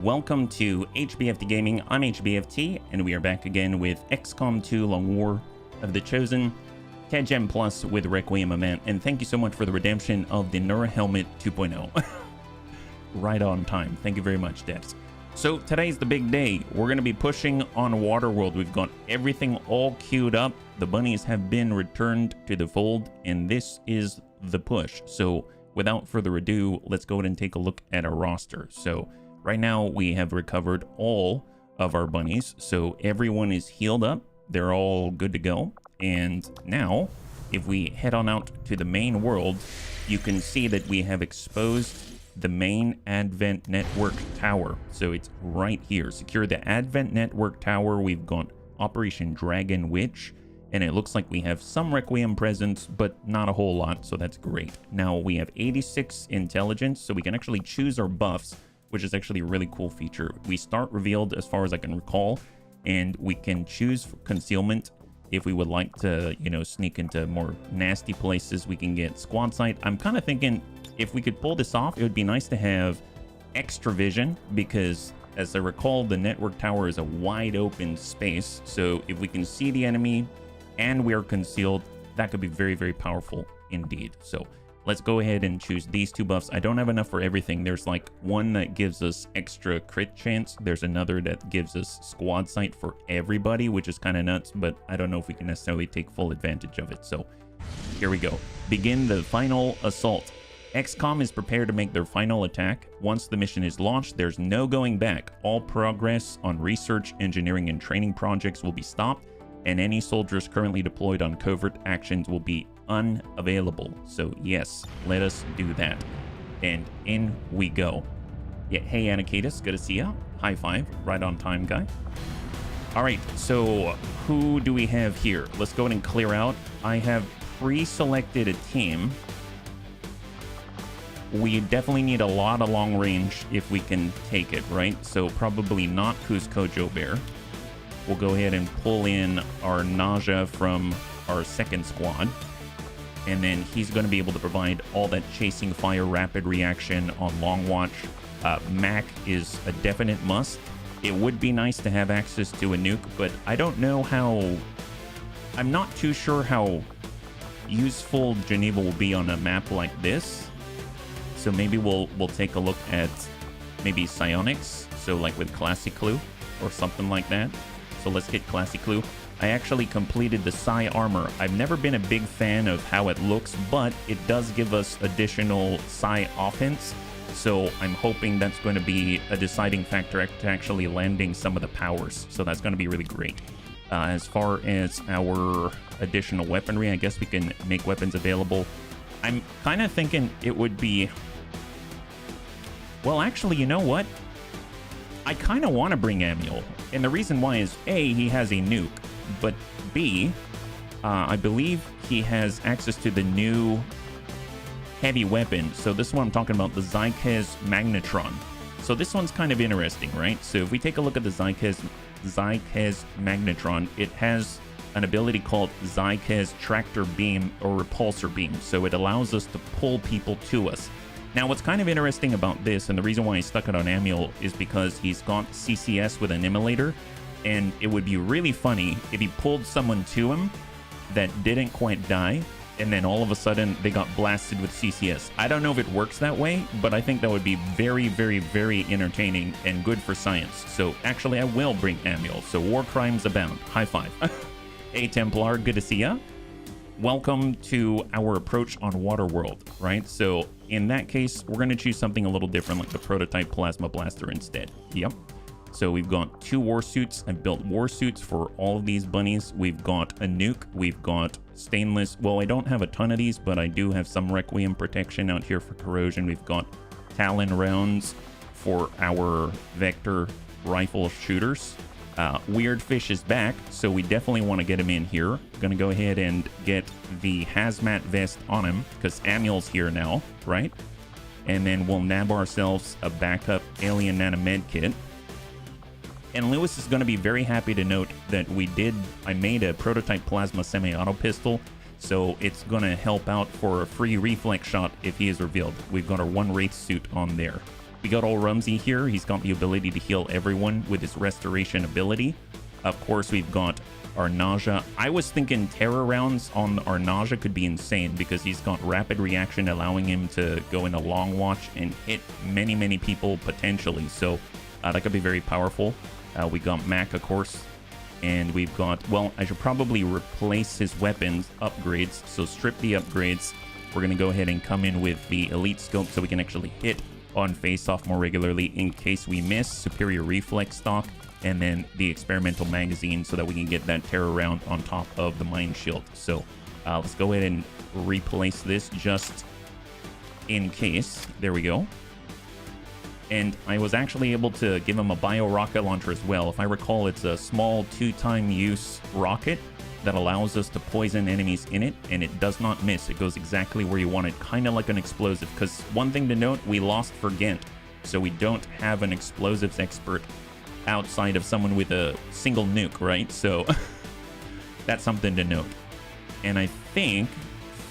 Welcome to HBFT Gaming. I'm HBFT, and we are back again with XCOM 2 Long War of the Chosen, 10 Gem Plus with Requiem event, and thank you so much for the redemption of the Nura Helmet 2.0. Right on time. Thank you very much, devs. So today's the big day. We're going to be pushing on Waterworld. We've got everything all queued up. The bunnies have been returned to the fold, and this is the push. So without further ado, let's go ahead and take a look at our roster. So right now, we have recovered all of our bunnies, so everyone is healed up. They're all good to go. And now, if we head on out to the main world, you can see that we have exposed the main Advent Network Tower. So it's right here. Secure the Advent Network Tower. We've got Operation Dragon Witch, and it looks like we have some Requiem presence, but not a whole lot, so that's great. Now, we have 86 intelligence, so we can actually choose our buffs, which is actually a really cool feature. We start revealed as far as I can recall, and we can choose concealment if we would like to, you know, sneak into more nasty places. We can get squad sight. I'm kind of thinking if we could pull this off, it would be nice to have extra vision, because as I recall, the network tower is a wide open space. So if we can see the enemy and we're concealed, that could be very, very powerful indeed. So let's go ahead and choose these two buffs. I don't have enough for everything. There's like one that gives us extra crit chance. There's another that gives us squad sight for everybody, which is kind of nuts, but I don't know if we can necessarily take full advantage of it. So here we go. Begin the final assault. XCOM is prepared to make their final attack. Once the mission is launched, there's no going back. All progress on research, engineering, and training projects will be stopped, and any soldiers currently deployed on covert actions will be unavailable. So yes, let us do that. And in we go. Yeah, hey Anakitis, good to see ya. High five, right on time, guy. All right, so who do we have here? Let's go ahead and clear out. I have pre-selected a team. We definitely need a lot of long range if we can take it, right? So probably not Cusco Joe Bear. We'll go ahead and pull in our Nausea from our second squad. And then he's going to be able to provide all that chasing fire, rapid reaction on Long Watch. Mac is a definite must. It would be nice to have access to a nuke, but I don't know how... I'm not too sure how useful Geneva will be on a map like this. So maybe we'll take a look at maybe psionics, so like with Classic Clue or something like that. So let's get Classic Clue. I actually completed the Psi armor. I've never been a big fan of how it looks, but it does give us additional Psi offense. So I'm hoping that's going to be a deciding factor to actually landing some of the powers. So that's going to be really great. As far as our additional weaponry, I guess we can make weapons available. I'm kind of thinking it would be... Well, actually, you know what? I kind of want to bring Amiel. And the reason why is, A, he has a nuke. But B, I believe he has access to the new heavy weapon. So this one I'm talking about, the Zychez Magnetron. So this one's kind of interesting, right? So if we take a look at the Zychez Magnetron, it has an ability called Zychez Tractor Beam or Repulsor Beam. So it allows us to pull people to us. Now, what's kind of interesting about this, and the reason why I stuck it on Amiel, is because he's got CCS with an immolator. And it would be really funny if he pulled someone to him that didn't quite die, and then all of a sudden they got blasted with CCS. I don't know if it works that way, but I think that would be very, very, very entertaining and good for science. So actually, I will bring Amiel. So war crimes abound. High five. Hey, Templar, good to see ya. Welcome to our approach on Waterworld, right? So in that case, we're going to choose something a little different, like the prototype plasma blaster instead. Yep. So we've got 2 war suits. I've built war suits for all of these bunnies. We've got a nuke. We've got stainless. Well, I don't have a ton of these, but I do have some Requiem protection out here for corrosion. We've got Talon rounds for our vector rifle shooters. Weird Fish is back, so we definitely want to get him in here. Gonna go ahead and get the hazmat vest on him, because Amiel's here now, right? And then we'll nab ourselves a backup alien nanomed kit. And Lewis is going to be very happy to note that I made a prototype plasma semi-auto pistol, so it's going to help out for a free reflex shot if he is revealed. We've got our 1 Wraith suit on there. We got old Rumsey here. He's got the ability to heal everyone with his restoration ability. Of course, we've got our Nausea. I was thinking terror rounds on our Nausea could be insane because he's got rapid reaction, allowing him to go in a long watch and hit many, many people potentially. So that could be very powerful. We got Mac, of course. And we've got, well, I should probably replace his weapons upgrades. So strip the upgrades. We're going to go ahead and come in with the Elite Scope so we can actually hit on face-off more regularly in case we miss. Superior Reflex Stock. And then the Experimental Magazine so that we can get that terror round on top of the Mind Shield. So let's go ahead and replace this just in case. There we go. And I was actually able to give him a bio rocket launcher as well. If I recall, it's a small 2-time use rocket that allows us to poison enemies in it, and it does not miss. It goes exactly where you want it, kind of like an explosive. Because one thing to note, we lost for Ghent, so we don't have an explosives expert outside of someone with a single nuke, right? So that's something to note. And I think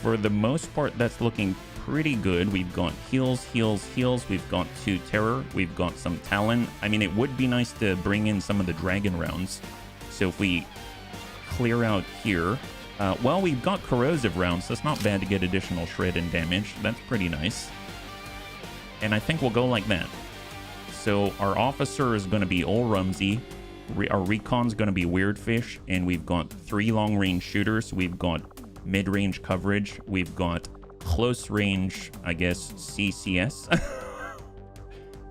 for the most part, that's looking pretty good. We've got heals, heals, heals. We've got 2 terror. We've got some Talon. I mean, it would be nice to bring in some of the dragon rounds. So if we clear out here, well, we've got corrosive rounds. So it's not bad to get additional shred and damage. That's pretty nice. And I think we'll go like that. So our officer is going to be Ol Rumsey. Our recon's going to be Weirdfish. And we've got 3 long-range shooters. We've got mid-range coverage. We've got close range, I guess, CCS.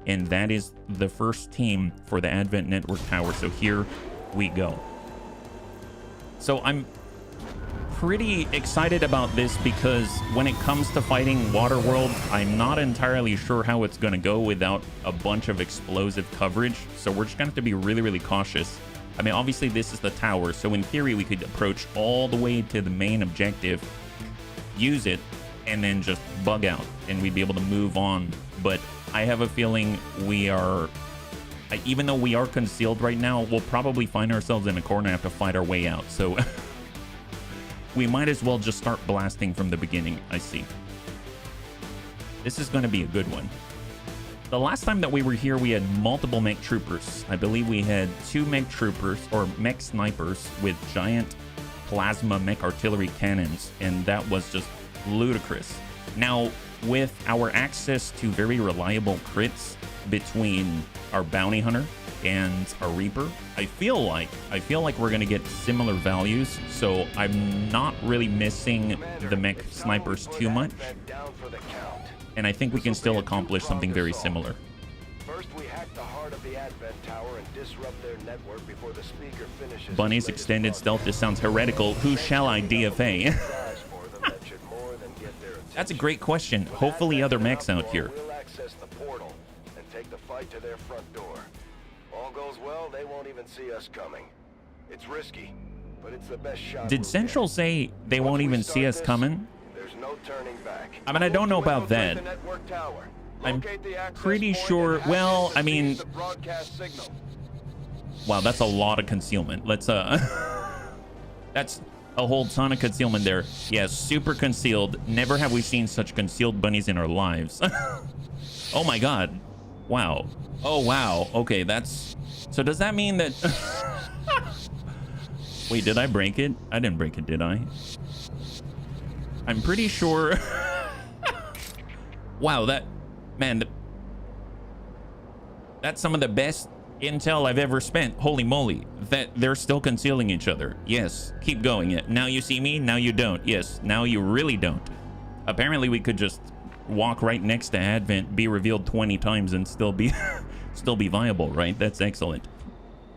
And that is the first team for the Advent Network Tower. So here we go. So I'm pretty excited about this because when it comes to fighting Waterworld, I'm not entirely sure how it's going to go without a bunch of explosive coverage. So we're just going to have to be really, really cautious. I mean, obviously this is the tower, so in theory we could approach all the way to the main objective, use it, and then just bug out, and we'd be able to move on. But I have a feeling we are, even though we are concealed right now, we'll probably find ourselves in a corner and have to fight our way out. So we might as well just start blasting from the beginning. I see. This is going to be a good one. The last time that we were here, we had multiple mech troopers. I believe we had 2 mech troopers, or mech snipers, with giant plasma mech artillery cannons, and that was just ludicrous. Now, with our access to very reliable crits between our bounty hunter and our reaper, I feel like we're gonna get similar values. So I'm not really missing the mech snipers too much, and I think we can still accomplish something very similar. First, we hack the heart of the Advent Tower and disrupt their network before the speaker finishes. Bunny's extended stealth just sounds heretical. Who shall I DFA? That's a great question. Hopefully other mechs out here. We'll access the portal and take the fight to their front door. All goes well, they won't even see us coming. It's risky, but it's the best shot. Did Central say they won't even see us coming? There's no turning back. I mean, I don't know about that. I'm pretty sure. Well, I mean, wow, that's a lot of concealment. Let's that's a whole ton of concealment there. Yeah, super concealed. Never have we seen such concealed bunnies in our lives. Oh my god. Wow. Oh wow. Okay, that's, so does that mean that wait, did I break it? I didn't break it, did I? I'm pretty sure. Wow, that, man, that's some of the best intel I've ever spent. Holy moly, that they're still concealing each other. Yes, keep going. Yeah, now you see me, now you don't. Yes, now you really don't. Apparently we could just walk right next to Advent, be revealed 20 times, and still be still be viable, right? That's excellent.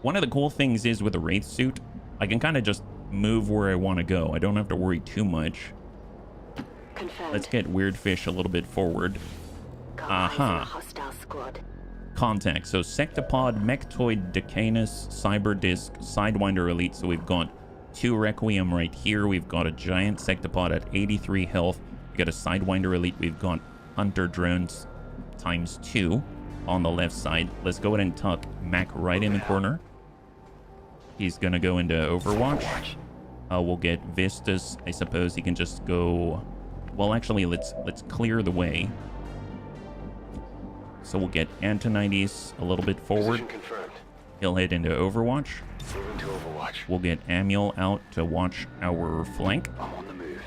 One of the cool things is with a Wraith suit, I can kind of just move where I want to go. I don't have to worry too much. Confirmed. Let's get Weirdfish a little bit forward. Hostile squad. Contact. So Sectopod, Mechtoid, Decanus, Cyberdisc, Sidewinder Elite. So we've got 2 Requiem right here. We've got a giant Sectopod at 83 health. We've got a Sidewinder Elite. We've got Hunter Drones ×2 on the left side. Let's go ahead and tuck Mac right in the corner. He's gonna go into Overwatch. We'll get Vistas. I suppose he can just go. Well, actually, let's clear the way. So we'll get Antonides a little bit forward. Position confirmed. He'll head into Overwatch. Moving to Overwatch. We'll get Amiel out to watch our flank. I'm on the move.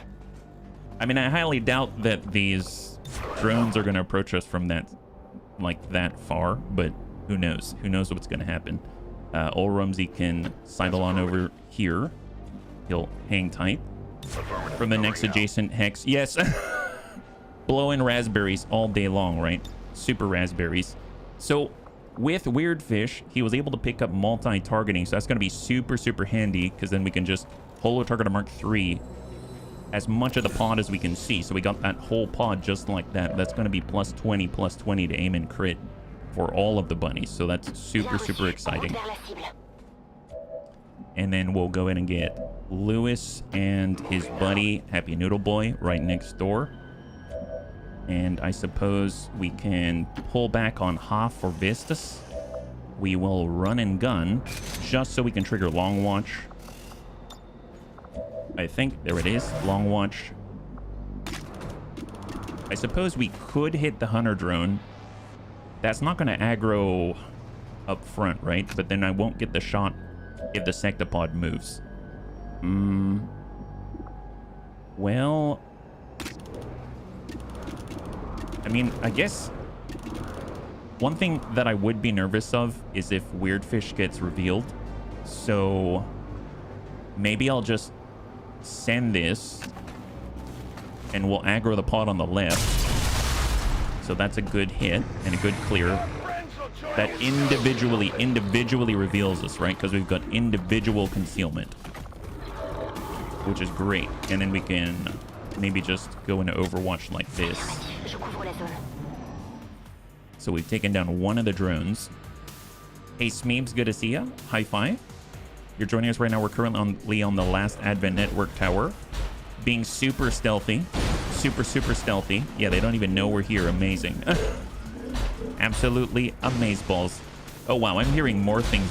I mean, I highly doubt that these drones are going to approach us from that, like, that far, but who knows? Who knows what's going to happen? Rumsey can sidle on over here. He'll hang tight. From the next adjacent hex. Yes. Blowing raspberries all day long, right? Super raspberries. So with Weirdfish, he was able to pick up multi-targeting. So that's going to be super, super handy, because then we can just holo target a Mark III as much of the pod as we can see. So we got that whole pod just like that. That's going to be +20 to aim and crit for all of the bunnies. So that's super, super exciting. And then we'll go in and get Lewis and his buddy, Happy Noodle Boy, right next door. And I suppose we can pull back on Hoff for Vistas. We will run and gun just so we can trigger Long Watch. I think, there it is, Long Watch. I suppose we could hit the Hunter drone. That's not going to aggro up front, right? But then I won't get the shot if the sectopod moves. Well, I mean, I guess one thing that I would be nervous of is if Weirdfish gets revealed. So maybe I'll just send this and we'll aggro the pod on the left. So that's a good hit and a good clear. That individually reveals us, right? Because we've got individual concealment, which is great. And then we can maybe just go into Overwatch like this. So we've taken down one of the drones. Hey, Smeebs, good to see ya. High five. You're joining us right now. We're currently on the last Advent Network tower. Being super stealthy. Super stealthy. Yeah, they don't even know we're here. Amazing. Absolutely amazeballs. Oh, wow. I'm hearing more things.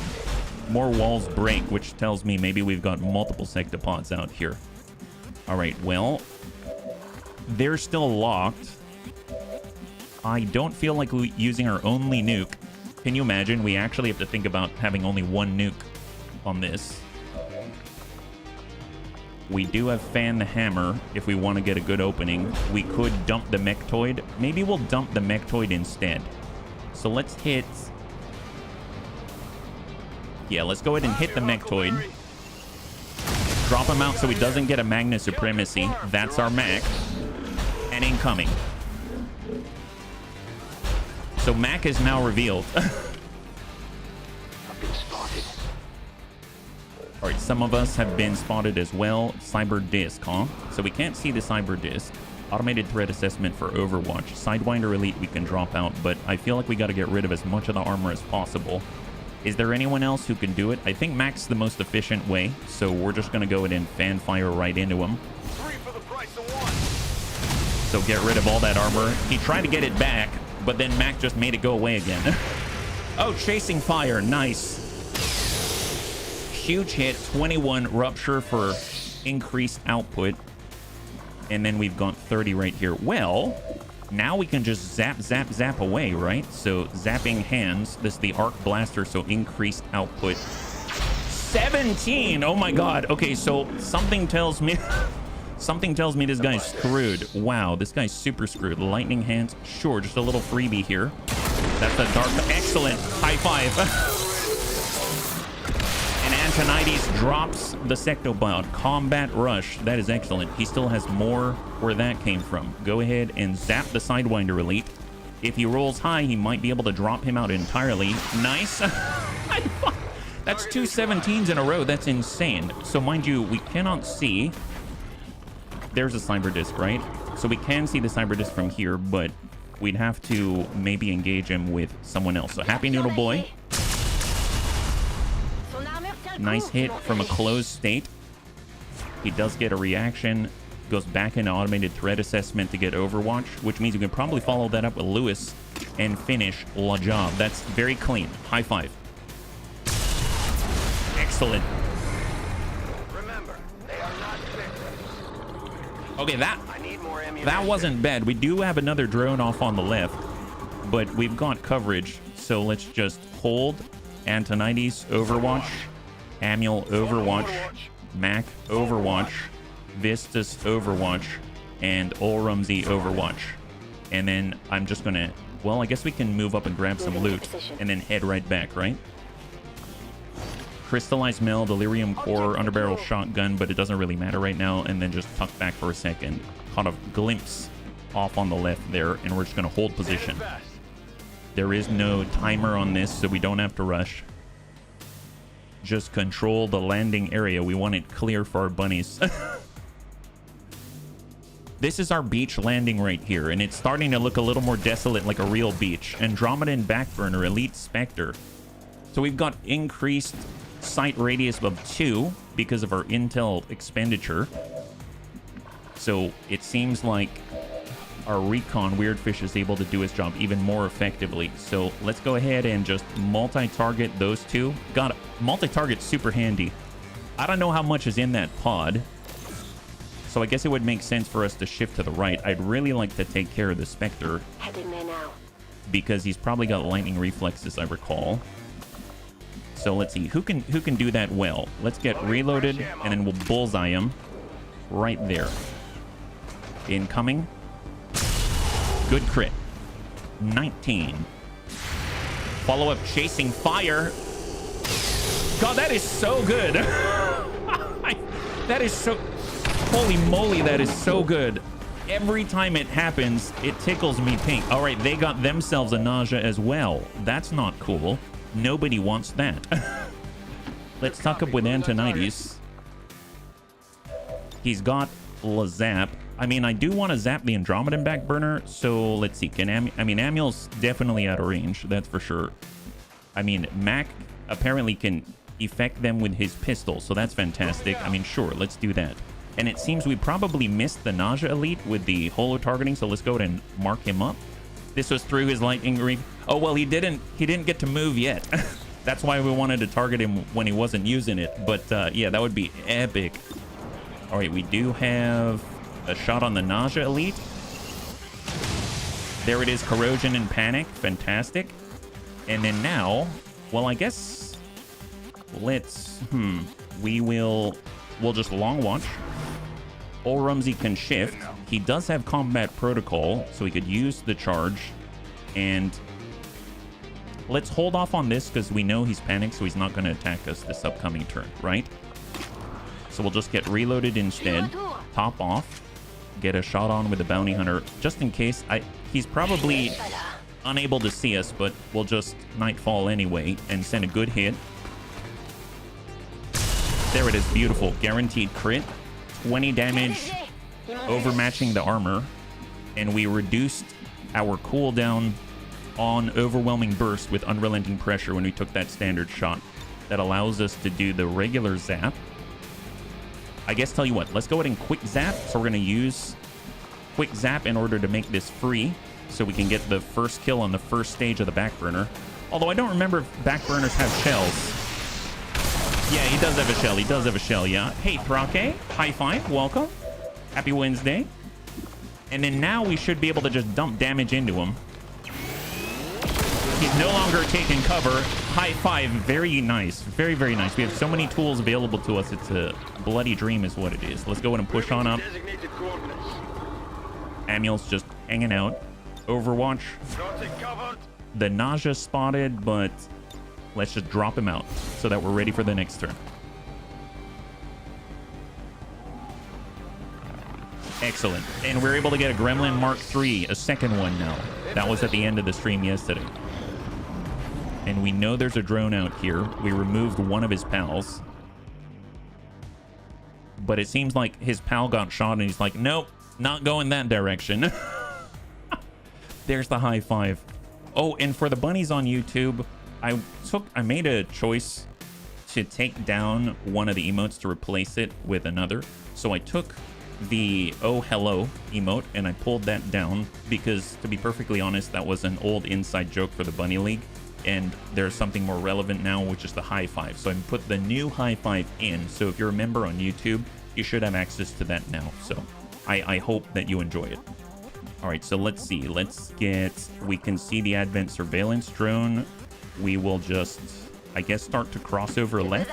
More walls break, which tells me maybe we've got multiple sectopods out here. All right, well, they're still locked. I don't feel like using our only nuke. Can you imagine? We actually have to think about having only one nuke on this. We do have Fan the Hammer if we want to get a good opening. We could dump the Mechtoid. Maybe we'll dump the Mechtoid instead. So let's hit... Yeah, let's go ahead and hit the Mechtoid. Drop him out so he doesn't get a Magna Supremacy. That's our Mac. And incoming. So Mac is now revealed. Alright, some of us have been spotted as well. Cyber Disc, huh? So we can't see the Cyber Disc. Automated threat assessment for Overwatch. Sidewinder Elite we can drop out, but I feel like we got to get rid of as much of the armor as possible. Is there anyone else who can do it? I think Mac's the most efficient way, so we're just going to go ahead and fan fire right into him. 3 for the price of 1. So get rid of all that armor. He tried to get it back, but then Mac just made it go away again. Oh, chasing fire. Nice. Huge hit. 21 rupture for increased output. And then we've got 30 right here. Well, now we can just zap away, right? So zapping hands. This is the arc blaster, so increased output. 17. Oh my god. Okay, so something tells me this guy's screwed. Wow, this guy's super screwed. Lightning hands. Sure, just a little freebie here. That's a dark. Excellent. High five. And Antonides drops the Sectobot. Combat Rush. That is excellent. He still has more where that came from. Go ahead and zap the Sidewinder Elite. If he rolls high, he might be able to drop him out entirely. Nice. That's 2 17s in a row. That's insane. So mind you, we cannot see. There's a Cyber Disc, right? So we can see the Cyber Disc from here, but we'd have to maybe engage him with someone else. So Happy Noodle Boy. Nice hit from a closed state. He does get a reaction. Goes back into automated threat assessment to get Overwatch, which means we can probably follow that up with Lewis and finish la job. That's very clean. High five. Excellent. Remember, they are not victims. Okay, I need more ammunition. that wasn't bad. We do have another drone off on the left. but we've got coverage. So let's just hold Antonides Overwatch, Amiel Overwatch, Mac Overwatch, Vistus Overwatch, and Olrumsey Overwatch. And then I'm just gonna, well, I guess we can move up and grab some loot and then head right back, right? Crystallized Mill, Delirium Core, Underbarrel Shotgun, but it doesn't really matter right now. And then just tuck back for a second. Caught a glimpse off on the left there, and we're just gonna hold position. There is no timer on this, so we don't have to rush. Just control the landing area. We want it clear for our bunnies. This is our beach landing right here, and it's starting to look a little more desolate, like a real beach. Andromedan Backburner, Elite Spectre. So we've got increased sight radius of 2 because of our intel expenditure. So it seems like our recon Weirdfish is able to do his job even more effectively. So let's go ahead and just multi-target those two. Got multi-target super handy. I don't know how much is in that pod, so I guess it would make sense for us to shift to the right. I'd really like to take care of the Spectre. Heading there now. Because he's probably got lightning reflexes, I recall. So let's see, who can do that well? Let's get reloaded, and then we'll bullseye him right there. Incoming. Good crit. 19. Follow up chasing fire. God, that is so good. That is so... Holy moly, that is so good. Every time it happens, it tickles me pink. All right, they got themselves a nausea as well. That's not cool. Nobody wants that. Let's tuck up with Antonides. He's got Lazap. I mean, I do want to zap the Andromedan Backburner, so let's see. Amiel's definitely out of range, that's for sure. I mean, Mac apparently can effect them with his pistol, so that's fantastic. I mean, sure, let's do that. And it seems we probably missed the Nausea Elite with the holo targeting, so let's go ahead and mark him up. This was through his lightning reef. Oh, well, he didn't get to move yet. That's why we wanted to target him when he wasn't using it. But yeah, that would be epic. All right, we do have a shot on the Nausea Elite. There it is, Corrosion and Panic. Fantastic. And then now, well, I guess let's, we'll just long watch. Olrumsey can shift. He does have combat protocol, so he could use the charge. And let's hold off on this because we know he's panicked, so he's not going to attack us this upcoming turn, right? So we'll just get reloaded instead. Top off. Get a shot on with the Bounty Hunter, just in case. He's probably unable to see us, but we'll just Nightfall anyway and send a good hit. There it is, beautiful. Guaranteed crit. 20 damage, overmatching the armor. And we reduced our cooldown on Overwhelming Burst with Unrelenting Pressure when we took that standard shot. That allows us to do the regular zap. I guess, tell you what, let's go ahead and quick zap. So we're going to use quick zap in order to make this free, so we can get the first kill on the first stage of the Backburner. Although I don't remember if Backburners have shells. Yeah, he does have a shell. He does have a shell, yeah. Hey, Thrake, high five, welcome. Happy Wednesday. And then now we should be able to just dump damage into him. He's no longer taking cover. High five, very nice. Very, very nice. We have so many tools available to us. It's a bloody dream is what it is. Let's go ahead and push on up. Amiel's just hanging out. Overwatch. The nausea spotted, but let's just drop him out so that we're ready for the next turn. Excellent. And we're able to get a Gremlin Mark III, a second one now. That was at the end of the stream yesterday. And we know there's a drone out here. We removed one of his pals. But it seems like his pal got shot and he's like, nope, not going that direction. There's the high five. Oh, and for the bunnies on YouTube, I made a choice to take down one of the emotes to replace it with another. So I took the oh hello emote and I pulled that down because, to be perfectly honest, that was an old inside joke for the Bunny League, and there's something more relevant now, which is the high five. So I put the new high five in, so if you're a member on YouTube, you should have access to that now. So I hope that you enjoy it. All right, so let's see. We can see the advent surveillance drone. We will just, I guess, start to cross over left.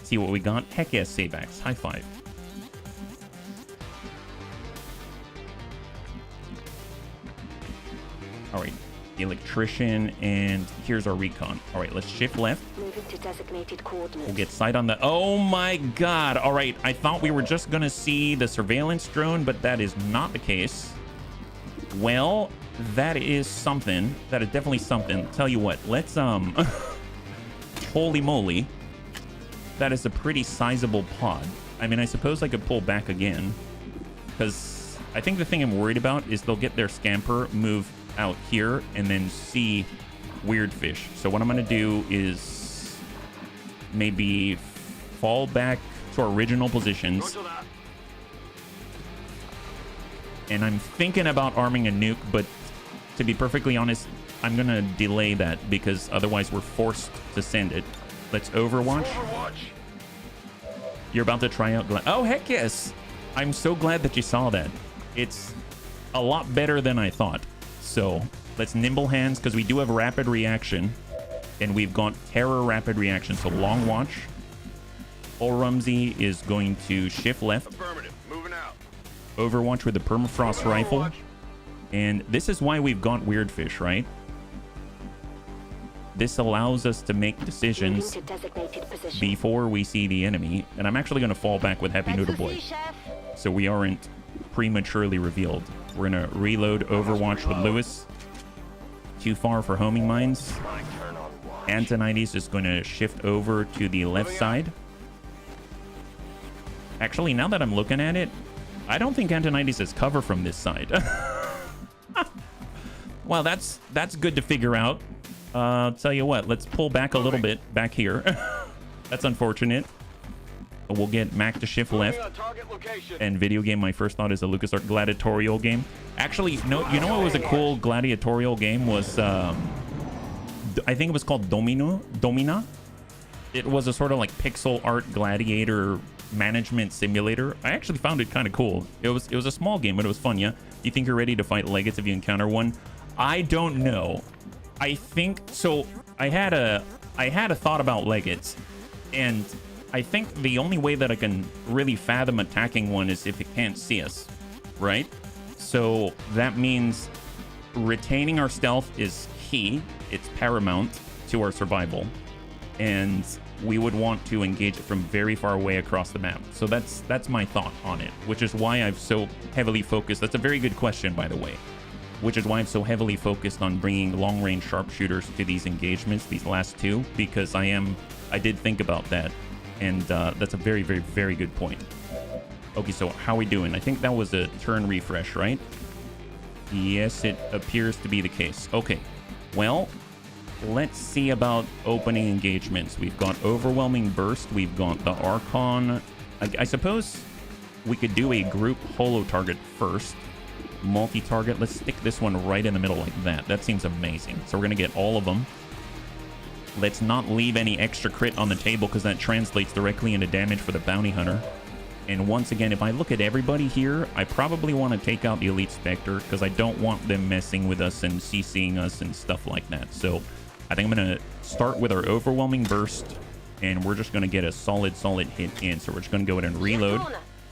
See what we got. Heck yes, Sabax. High five. All right, the electrician, and here's our recon. All right, let's shift left. Moving to designated coordinates. We'll get sight on the... Oh my god. All right, I thought we were just going to see the surveillance drone, but that is not the case. Well, that is something. That is definitely something. Tell you what, let's... Holy moly. That is a pretty sizable pod. I mean, I suppose I could pull back again, because I think the thing I'm worried about is they'll get their scamper, move out here, and then see weird fish. So what I'm going to do is maybe fall back to our original positions. And I'm thinking about arming a nuke, but to be perfectly honest, I'm going to delay that because otherwise we're forced to send it. Let's Overwatch. You're about to try out... Oh, heck yes. I'm so glad that you saw that. It's a lot better than I thought. So let's nimble hands, because we do have rapid reaction, and we've got terror rapid reaction. So long watch. Old Rumsey is going to shift left. Affirmative. Moving out. Overwatch with the permafrost rifle. And this is why we've got weird fish, right? This allows us to make decisions before we see the enemy. And I'm actually going to fall back with Happy Noodle Boy, so we aren't prematurely revealed. We're going to reload Overwatch with Lewis. Too far for homing mines. Antonides is going to shift over to the left side. Actually, now that I'm looking at it, I don't think Antonides has cover from this side. Well, that's good to figure out. Tell you what, let's pull back a little bit back here. That's unfortunate. We'll get Mac to shift left. And video game, my first thought is a LucasArts gladiatorial game. Actually, no, you know what was a cool gladiatorial game was, I think it was called Domina. It was a sort of like pixel art gladiator management simulator. I actually found it kind of cool. It was a small game, but it was fun. Yeah. You think you're ready to fight Legates if you encounter one? I don't know. I think so. I had a thought about Legates, and I think the only way that I can really fathom attacking one is if it can't see us, right? So that means retaining our stealth is key. It's paramount to our survival, and we would want to engage it from very far away across the map. So that's my thought on it, which is why I've so heavily focused. That's a very good question, by the way. Which is why I'm so heavily focused on bringing long-range sharpshooters to these engagements, these last two, because I did think about that, and that's a very, very, very good point. Okay, so how are we doing? I think that was a turn refresh, right? Yes, it appears to be the case. Okay, well, let's see about opening engagements. We've got Overwhelming Burst. We've got the Archon. I suppose we could do a group holo target first. Multi-target. Let's stick this one right in the middle like that. That seems amazing. So we're going to get all of them. Let's not leave any extra crit on the table, because that translates directly into damage for the bounty hunter. And once again, if I look at everybody here, I probably want to take out the Elite Spectre, because I don't want them messing with us and CCing us and stuff like that. So I think I'm going to start with our Overwhelming Burst, and we're just going to get a solid hit in. So we're just going to go ahead and reload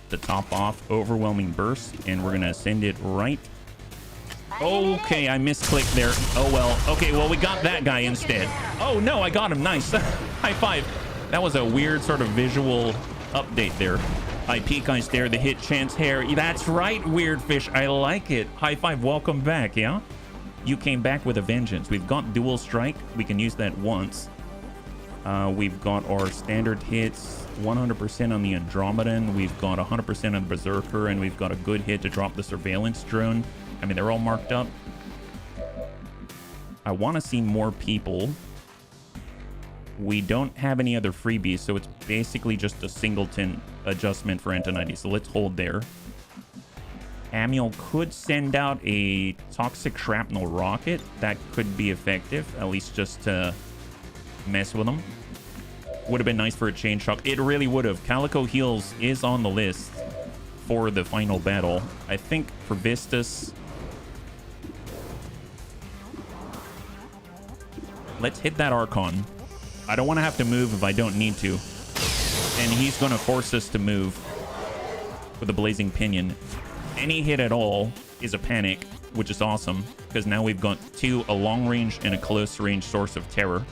to top off Overwhelming Burst, and we're gonna send it right. Okay, I misclicked there. Oh well. Okay, well, we got that guy instead. Oh no, I got him. Nice. High five. That was a weird sort of visual update there. I peek, I stare, the hit chance hair. That's right, weird fish. I like it. High five. Welcome back. Yeah, you came back with a vengeance. We've got dual strike. We can use that once. We've got our standard hits, 100% on the Andromedan. We've got 100% on the Berserker, and we've got a good hit to drop the surveillance drone. I mean, they're all marked up. I want to see more people. We don't have any other freebies, so it's basically just a singleton adjustment for Antonides. So let's hold there. Amiel could send out a toxic shrapnel rocket. That could be effective, at least just to mess with them. Would have been nice for a chain shock. It really would have. Calico Heals is on the list for the final battle. I think for Vistus, Let's hit that Archon. I don't want to have to move if I don't need to. And he's going to force us to move with a Blazing Pinion. Any hit at all is a panic, which is awesome, because now we've got a long range and a close range source of terror.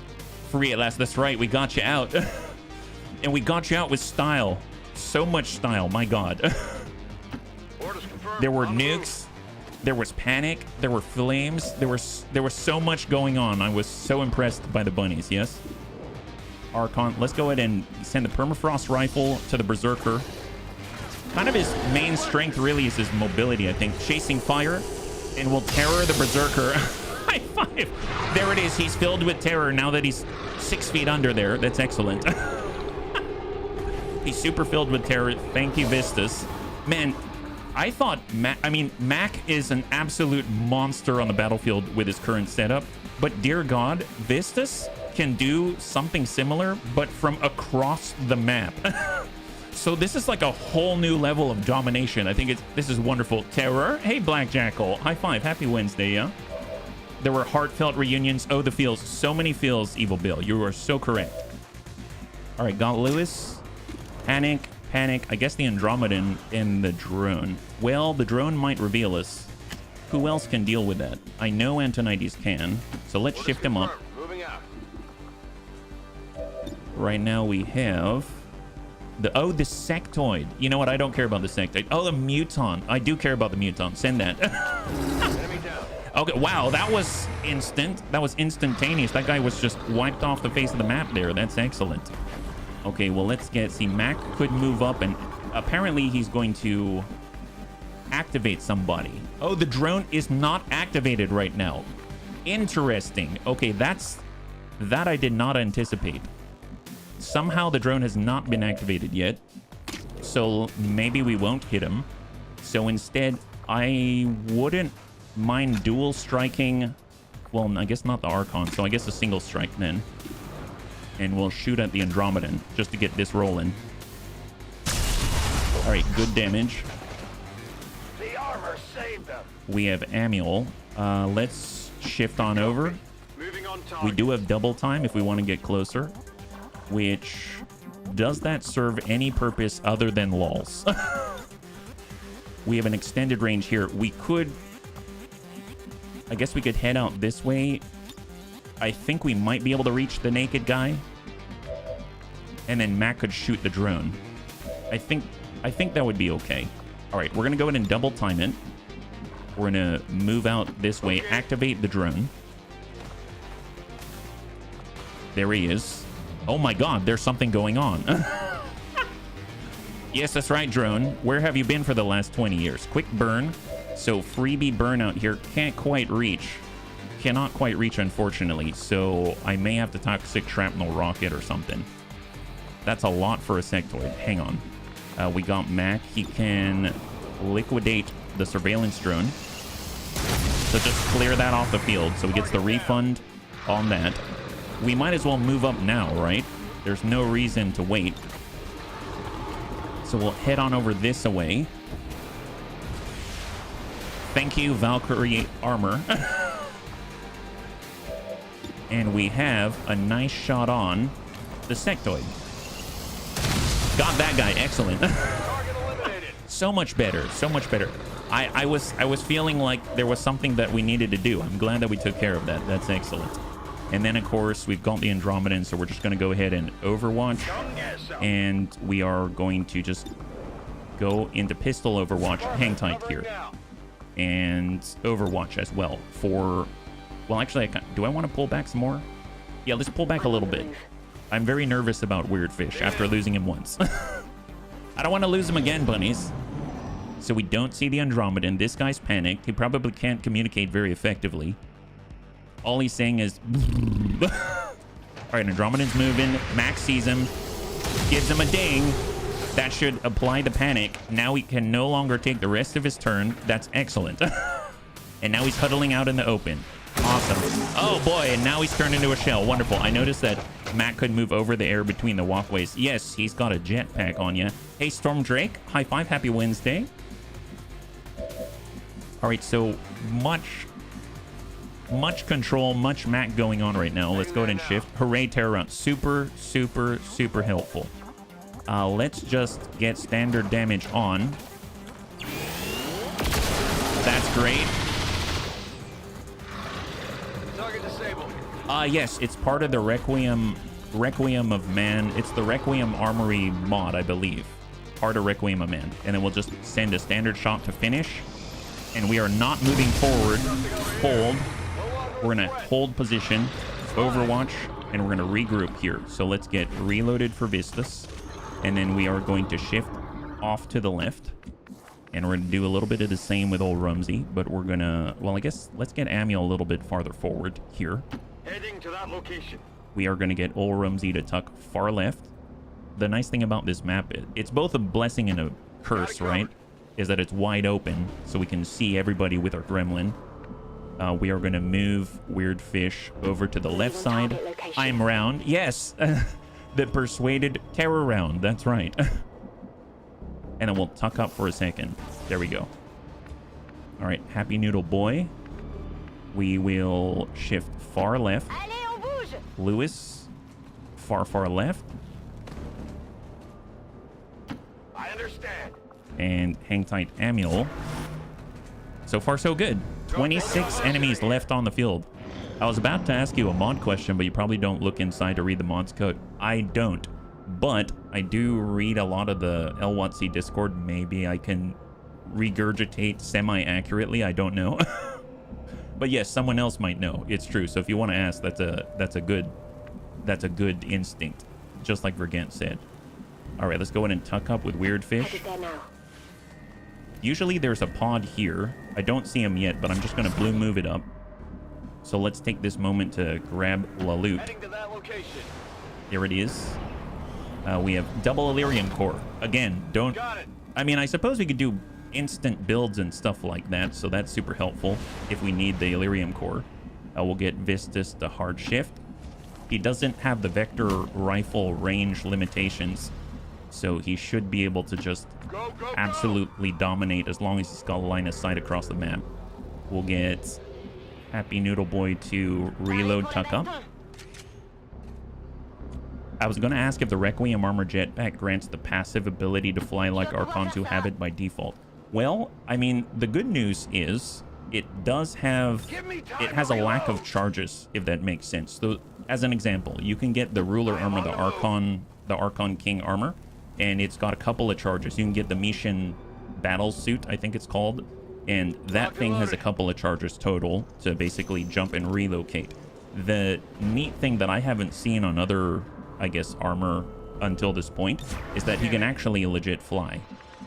Free at last. That's right. We got you out. And we got you out with style. So much style. My God. There were nukes. There was panic. There were flames. There was so much going on. I was so impressed by the bunnies. Yes. Archon. Let's go ahead and send the Permafrost Rifle to the Berserker. Kind of his main strength really is his mobility, I think. Chasing fire. And we'll terror the Berserker. High five. There it is. He's filled with terror now that he's 6 feet under there. That's excellent. He's super filled with terror. Thank you, Vistas. Man, I thought Mac is an absolute monster on the battlefield with his current setup. But dear God, Vistas can do something similar, but from across the map. So this is like a whole new level of domination. I think this is wonderful. Terror. Hey, Black Jackal. High five. Happy Wednesday, yeah? There were heartfelt reunions. Oh, the feels. So many feels, Evil Bill. You are so correct. All right, got Lewis. Panic. I guess the Andromedan and the drone. Well, the drone might reveal us. Who else can deal with that? I know Antonides can. So let's shift him up. Right now we have the sectoid. You know what? I don't care about the sectoid. Oh, the muton. I do care about the muton. Send that. Okay, wow, that was instant. That was instantaneous. That guy was just wiped off the face of the map there. That's excellent. Okay, well, let's see. Mac could move up, and apparently he's going to activate somebody. Oh, the drone is not activated right now. Interesting. Okay, that I did not anticipate. Somehow the drone has not been activated yet, so maybe we won't hit him. So instead, I wouldn't mind dual striking. Well, I guess not the Archon, so I guess a single strike then. And we'll shoot at the Andromedan just to get this rolling. All right, good damage. The armor saved them. We have Amiel. Let's shift on over. We do have double time if we want to get closer. Which, does that serve any purpose other than lols? We have an extended range here. We could, I guess we could head out this way. I think we might be able to reach the naked guy. And then Mac could shoot the drone. I think that would be okay. All right, we're going to go ahead and double time it. We're going to move out this way, activate the drone. There he is. Oh my God, there's something going on. Yes, that's right, drone. Where have you been for the last 20 years? Quick burn. So freebie burnout here. Can't quite reach. Cannot quite reach, unfortunately. So I may have to toxic shrapnel rocket or something. That's a lot for a sectoid. Hang on. We got Mac. He can liquidate the surveillance drone. So just clear that off the field. So he gets the refund on that. We might as well move up now, right? There's no reason to wait. So we'll head on over this away. Thank you, Valkyrie armor. And we have a nice shot on the sectoid. Got that guy. Excellent. So much better. So much better. I was feeling like there was something that we needed to do. I'm glad that we took care of that. That's excellent. And then, of course, we've got the Andromedan, so we're just going to go ahead and Overwatch. And we are going to just go into Pistol Overwatch. Hang tight here. And Overwatch as well for... Well, actually, do I want to pull back some more? Yeah, let's pull back a little bit. I'm very nervous about Weirdfish after losing him once. I don't want to lose him again, bunnies. So we don't see the Andromedan. This guy's panicked. He probably can't communicate very effectively. All he's saying is... All right, Andromedan's moving. Max sees him. Gives him a ding. That should apply the panic. Now he can no longer take the rest of his turn. That's excellent. And now he's huddling out in the open. Awesome. Oh, boy. And now he's turned into a shell. Wonderful. I noticed that Matt could move over the air between the walkways. Yes, he's got a jetpack on you. Hey, Storm Drake. High five. Happy Wednesday. All right, so much Much control, much Mac going on right now. Let's go ahead and shift. Hooray, tear around. Super, super, super helpful. Let's just get standard damage on. That's great. Target disabled. Yes, it's part of the Requiem of Man. It's the Requiem Armory mod, I believe. Part of Requiem of Man. And then we'll just send a standard shot to finish. And we are not moving forward. Hold. We're going to hold position, Overwatch, and we're going to regroup here. So let's get reloaded for Vistas. And then we are going to shift off to the left. And we're going to do a little bit of the same with old Rumsey. But we're going to, well, I guess let's get Amiel a little bit farther forward here. Heading to that location. We are going to get old Rumsey to tuck far left. The nice thing about this map, it's both a blessing and a curse, right? Is that it's wide open, so we can see everybody with our gremlin. We are going to move Weird Fish over to the left side. I'm round. Yes, the persuaded terror round. That's right. And then we'll tuck up for a second. There we go. All right, Happy Noodle Boy. We will shift far left. Lewis, far left. I understand. And hang tight, Amiel. So far, so good. 26 enemies left on the field. I was about to ask you a mod question, but you probably don't look inside to read the mod's code. I don't. But I do read a lot of the LWOTC Discord. Maybe I can regurgitate semi-accurately. I don't know. But yes, someone else might know. It's true. So if you want to ask, that's a good instinct. Just like Vergant said. All right, let's go in and tuck up with Weird Fish. Usually there's a pod here. I don't see him yet, but I'm just going to blue move it up. So let's take this moment to grab La Loot. Heading to that location. There it is. We have double Illyrium core. Again, don't... Got it. I mean, I suppose we could do instant builds and stuff like that, so that's super helpful if we need the Illyrium core. We'll get Vistas to hard shift. He doesn't have the vector rifle range limitations, so he should be able to just absolutely dominate as long as he's got a line of sight across the map. We'll get Happy Noodle Boy to reload tuck up. I was going to ask if the Requiem Armor Jetpack grants the passive ability to fly like Archons who have it by default. Well, I mean, the good news is it does have... It has a lack of charges, if that makes sense. So, as an example, you can get the Ruler Armor, the Archon King Armor, and it's got a couple of charges. You can get the Mishan Battle Suit, I think it's called, and that thing has a couple of charges total to basically jump and relocate. The neat thing that I haven't seen on other, I guess, armor until this point is that he can actually legit fly.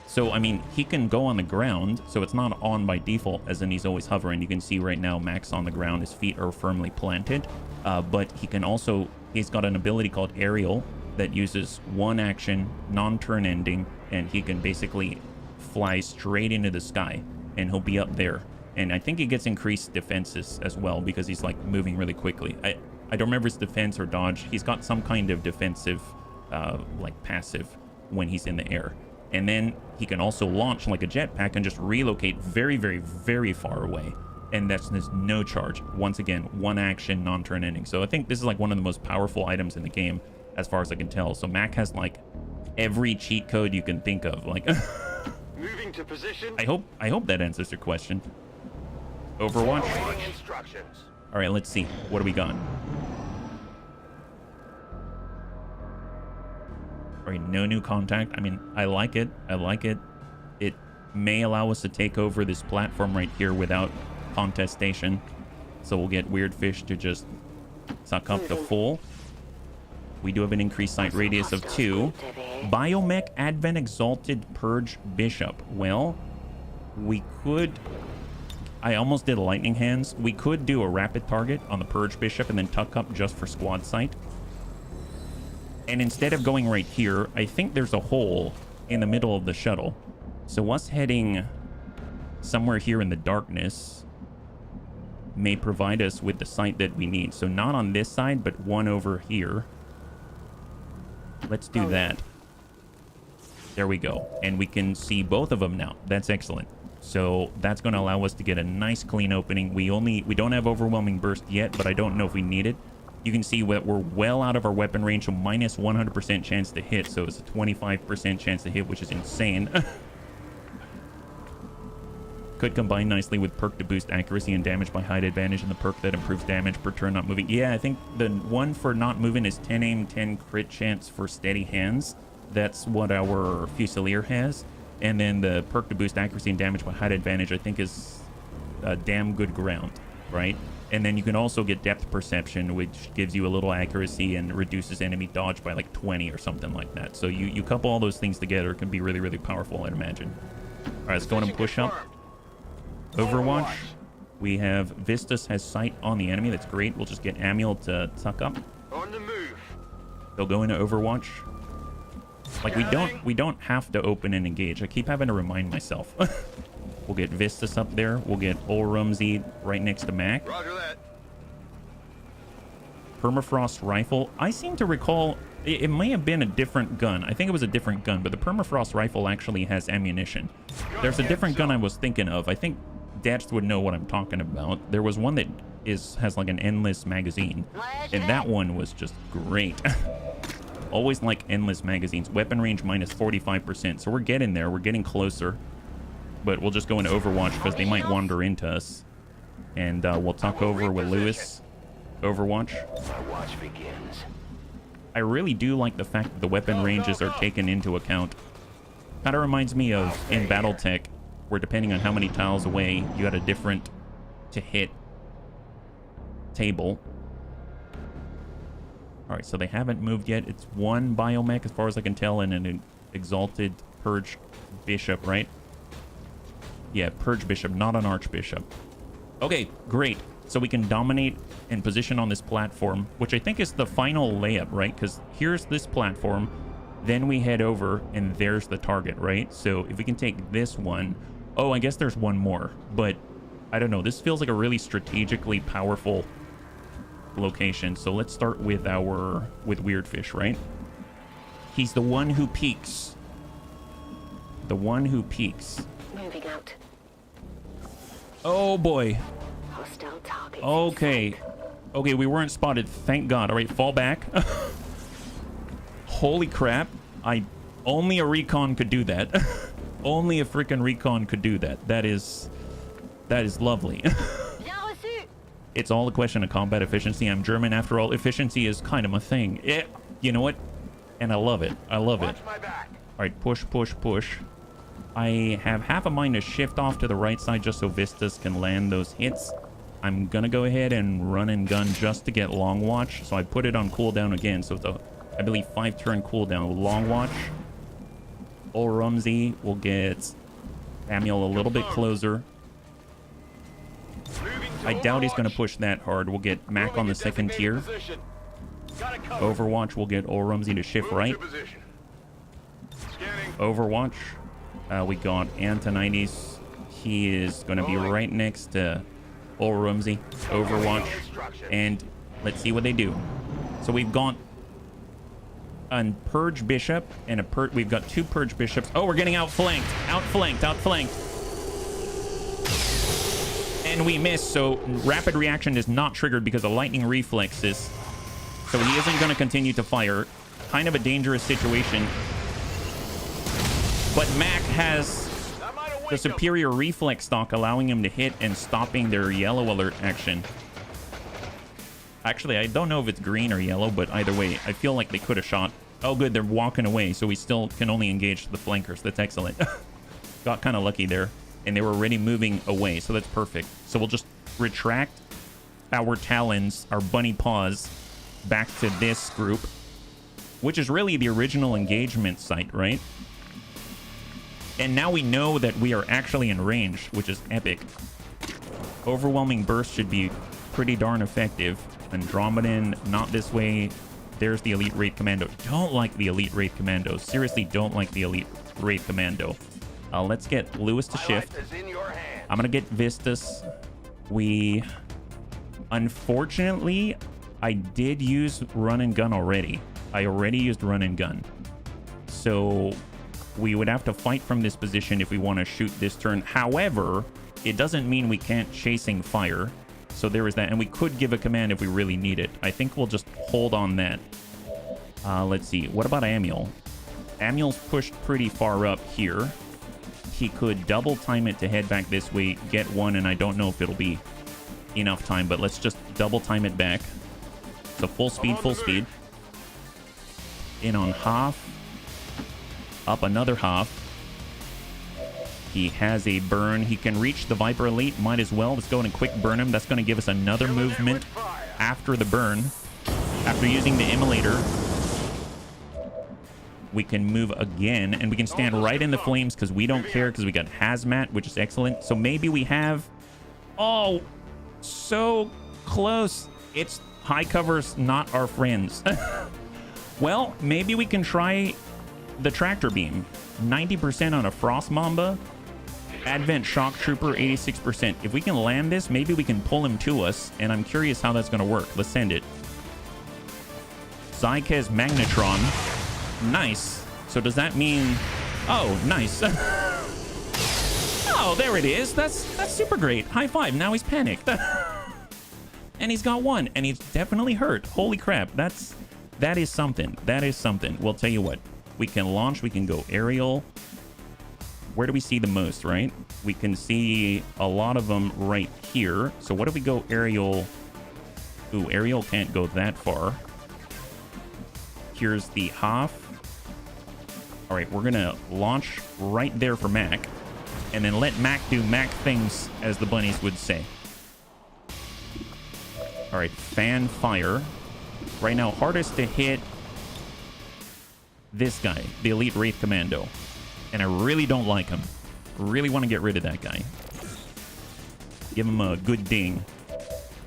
So, I mean, he can go on the ground, so it's not on by default, as in he's always hovering. You can see right now Max on the ground, his feet are firmly planted, but he can also, he's got an ability called Aerial that uses one action, non-turn ending, and he can basically fly straight into the sky, and he'll be up there. And I think he gets increased defenses as well, because he's, like, moving really quickly. I don't remember his defense or dodge. He's got some kind of defensive, like, passive when he's in the air. And then he can also launch like a jetpack and just relocate very, very, very far away. And there's no charge. Once again, one action, non-turn ending. So I think this is like one of the most powerful items in the game, as far as I can tell. So Mac has like every cheat code you can think of. Like, Moving to position. I hope that answers your question. Overwatch. Instructions. All right, let's see. What do we got? All right, no new contact. I mean, I like it. I like it. It may allow us to take over this platform right here without contestation. So we'll get Weird Fish to just suck up the full. We do have an increased sight radius of 2. Biomech Advent Exalted Purge Bishop. Well, we could... I almost did a lightning hands. We could do a rapid target on the Purge Bishop and then tuck up just for squad sight. And instead of going right here, I think there's a hole in the middle of the shuttle. So us heading somewhere here in the darkness may provide us with the sight that we need. So not on this side, but one over here. Let's do that. There we go. And we can see both of them now. That's excellent. So that's going to allow us to get a nice clean opening. We don't have overwhelming burst yet, but I don't know if we need it. You can see that we're well out of our weapon range, so minus 100% chance to hit. So it's a 25% chance to hit, which is insane. Could combine nicely with perk to boost accuracy and damage by height advantage, and the perk that improves damage per turn not moving. Yeah, I think the one for not moving is 10 aim, 10 crit chance for steady hands. That's what our Fusilier has. And then the perk to boost accuracy and damage by height advantage, I think, is damn good ground, right? And then you can also get depth perception, which gives you a little accuracy and reduces enemy dodge by like 20 or something like that. So you couple all those things together, it can be really, really powerful, I'd imagine. All right, let's go on and push up. Overwatch. We have Vistus has sight on the enemy. That's great. We'll just get Amiel to tuck up. On the move. They'll go into Overwatch. Like, we don't have to open and engage. I keep having to remind myself. We'll get Vistus up there. We'll get Rumsey right next to Mac. Roger that. Permafrost rifle. I seem to recall it may have been a different gun. I think it was a different gun, but the Permafrost rifle actually has ammunition. There's a different gun I was thinking of. I think Datch would know what I'm talking about. There was one that has like an endless magazine, and that one was just great. Always like endless magazines. Weapon range minus 45%. So we're getting there. We're getting closer. But we'll just go into Overwatch because they might wander into us. And we'll talk over with Lewis. Overwatch. My watch begins. I really do like the fact that the weapon ranges are taken into account. Kind of reminds me of in Battletech, where depending on how many tiles away, you had a different to hit table. Alright, so they haven't moved yet. It's one biomech as far as I can tell, and an exalted Purge Bishop, right? Yeah, Purge Bishop, not an Archbishop. Okay, great. So we can dominate and position on this platform, which I think is the final layup, right? Because here's this platform, then we head over, and there's the target, right? So if we can take this one... Oh, I guess there's one more, but I don't know. This feels like a really strategically powerful location. So let's start with Weirdfish, right? He's the one who peeks. The one who peeks. Moving out. Oh boy. Hostile target. Okay. Okay, we weren't spotted. Thank God. All right, fall back. Holy crap. Only a recon could do that. Only a freaking recon could do that. That is lovely. It's all a question of combat efficiency. I'm German after all. Efficiency is kind of a thing. You know what? And I love it. I love it. All right, push, push, push. I have half a mind to shift off to the right side just so Vistas can land those hits. I'm gonna go ahead and run and gun just to get Long Watch. So I put it on cooldown again. So it's a, I believe, 5-turn cooldown. Long Watch. Rumsey will get Amiel a little bit closer. I doubt he's going to push that hard. We'll get Mac on the second tier. Overwatch will get Rumsey to shift right. Overwatch. We got Antonides. He is going to be right next to Rumsey. Overwatch. And let's see what they do. So we've got a Purge Bishop and we've got 2 Purge Bishops. Oh, we're getting outflanked. Outflanked. Outflanked. And we miss, so rapid reaction is not triggered because of lightning reflexes. So he isn't going to continue to fire. Kind of a dangerous situation. But Mac has the superior reflex stock, allowing him to hit and stopping their yellow alert action. Actually, I don't know if it's green or yellow, but either way, I feel like they could have shot. Oh, good, they're walking away, so we still can only engage the flankers. That's excellent. Got kind of lucky there. And they were already moving away, so that's perfect. So we'll just retract our talons, our bunny paws, back to this group, which is really the original engagement site, right? And now we know that we are actually in range, which is epic. Overwhelming burst should be pretty darn effective. Andromedan, not this way. There's the Elite Raid Commando. Don't like the Elite Raid Commando. Seriously, don't like the Elite Raid Commando. Let's get Lewis to shift. I'm going to get Vistas. Unfortunately, I did use run and gun already. I already used run and gun. So We would have to fight from this position if we want to shoot this turn. However, it doesn't mean we can't chasing fire. So there is that. And we could give a command if we really need it. I think we'll just hold on that. Let's see. What about Amiel? Amiel's pushed pretty far up here. He could double time it to head back this way, get one, and I don't know if it'll be enough time, but let's just double time it back. So full speed, full speed. In on half. Up another half. He has a burn. He can reach the Viper Elite. Might as well. Let's go and quick burn him. That's going to give us another movement after the burn. After using the Immolator, we can move again, and we can stand right in the flames because we don't care because we got Hazmat, which is excellent. So maybe we have... Oh, so close. It's high covers, not our friends. Well, maybe we can try the Tractor Beam. 90% on a Frost Mamba. Advent Shock Trooper, 86%. If we can land this, maybe we can pull him to us, and I'm curious how that's going to work. Let's send it. Zykez Magnetron. Nice. So does that mean... Oh, nice. Oh, there it is. That's super great. High five. Now he's panicked. And he's got one, and he's definitely hurt. Holy crap. That is something. That is something. We'll tell you what. We can launch. We can go aerial. Where do we see the most, right? We can see a lot of them right here. So what if we go aerial? Ooh, aerial can't go that far. Here's the half. All right, we're going to launch right there for Mac. And then let Mac do Mac things, as the bunnies would say. All right, fan fire. Right now, hardest to hit this guy, the Elite Wraith Commando. And I really don't like him. Really want to get rid of that guy. Give him a good ding.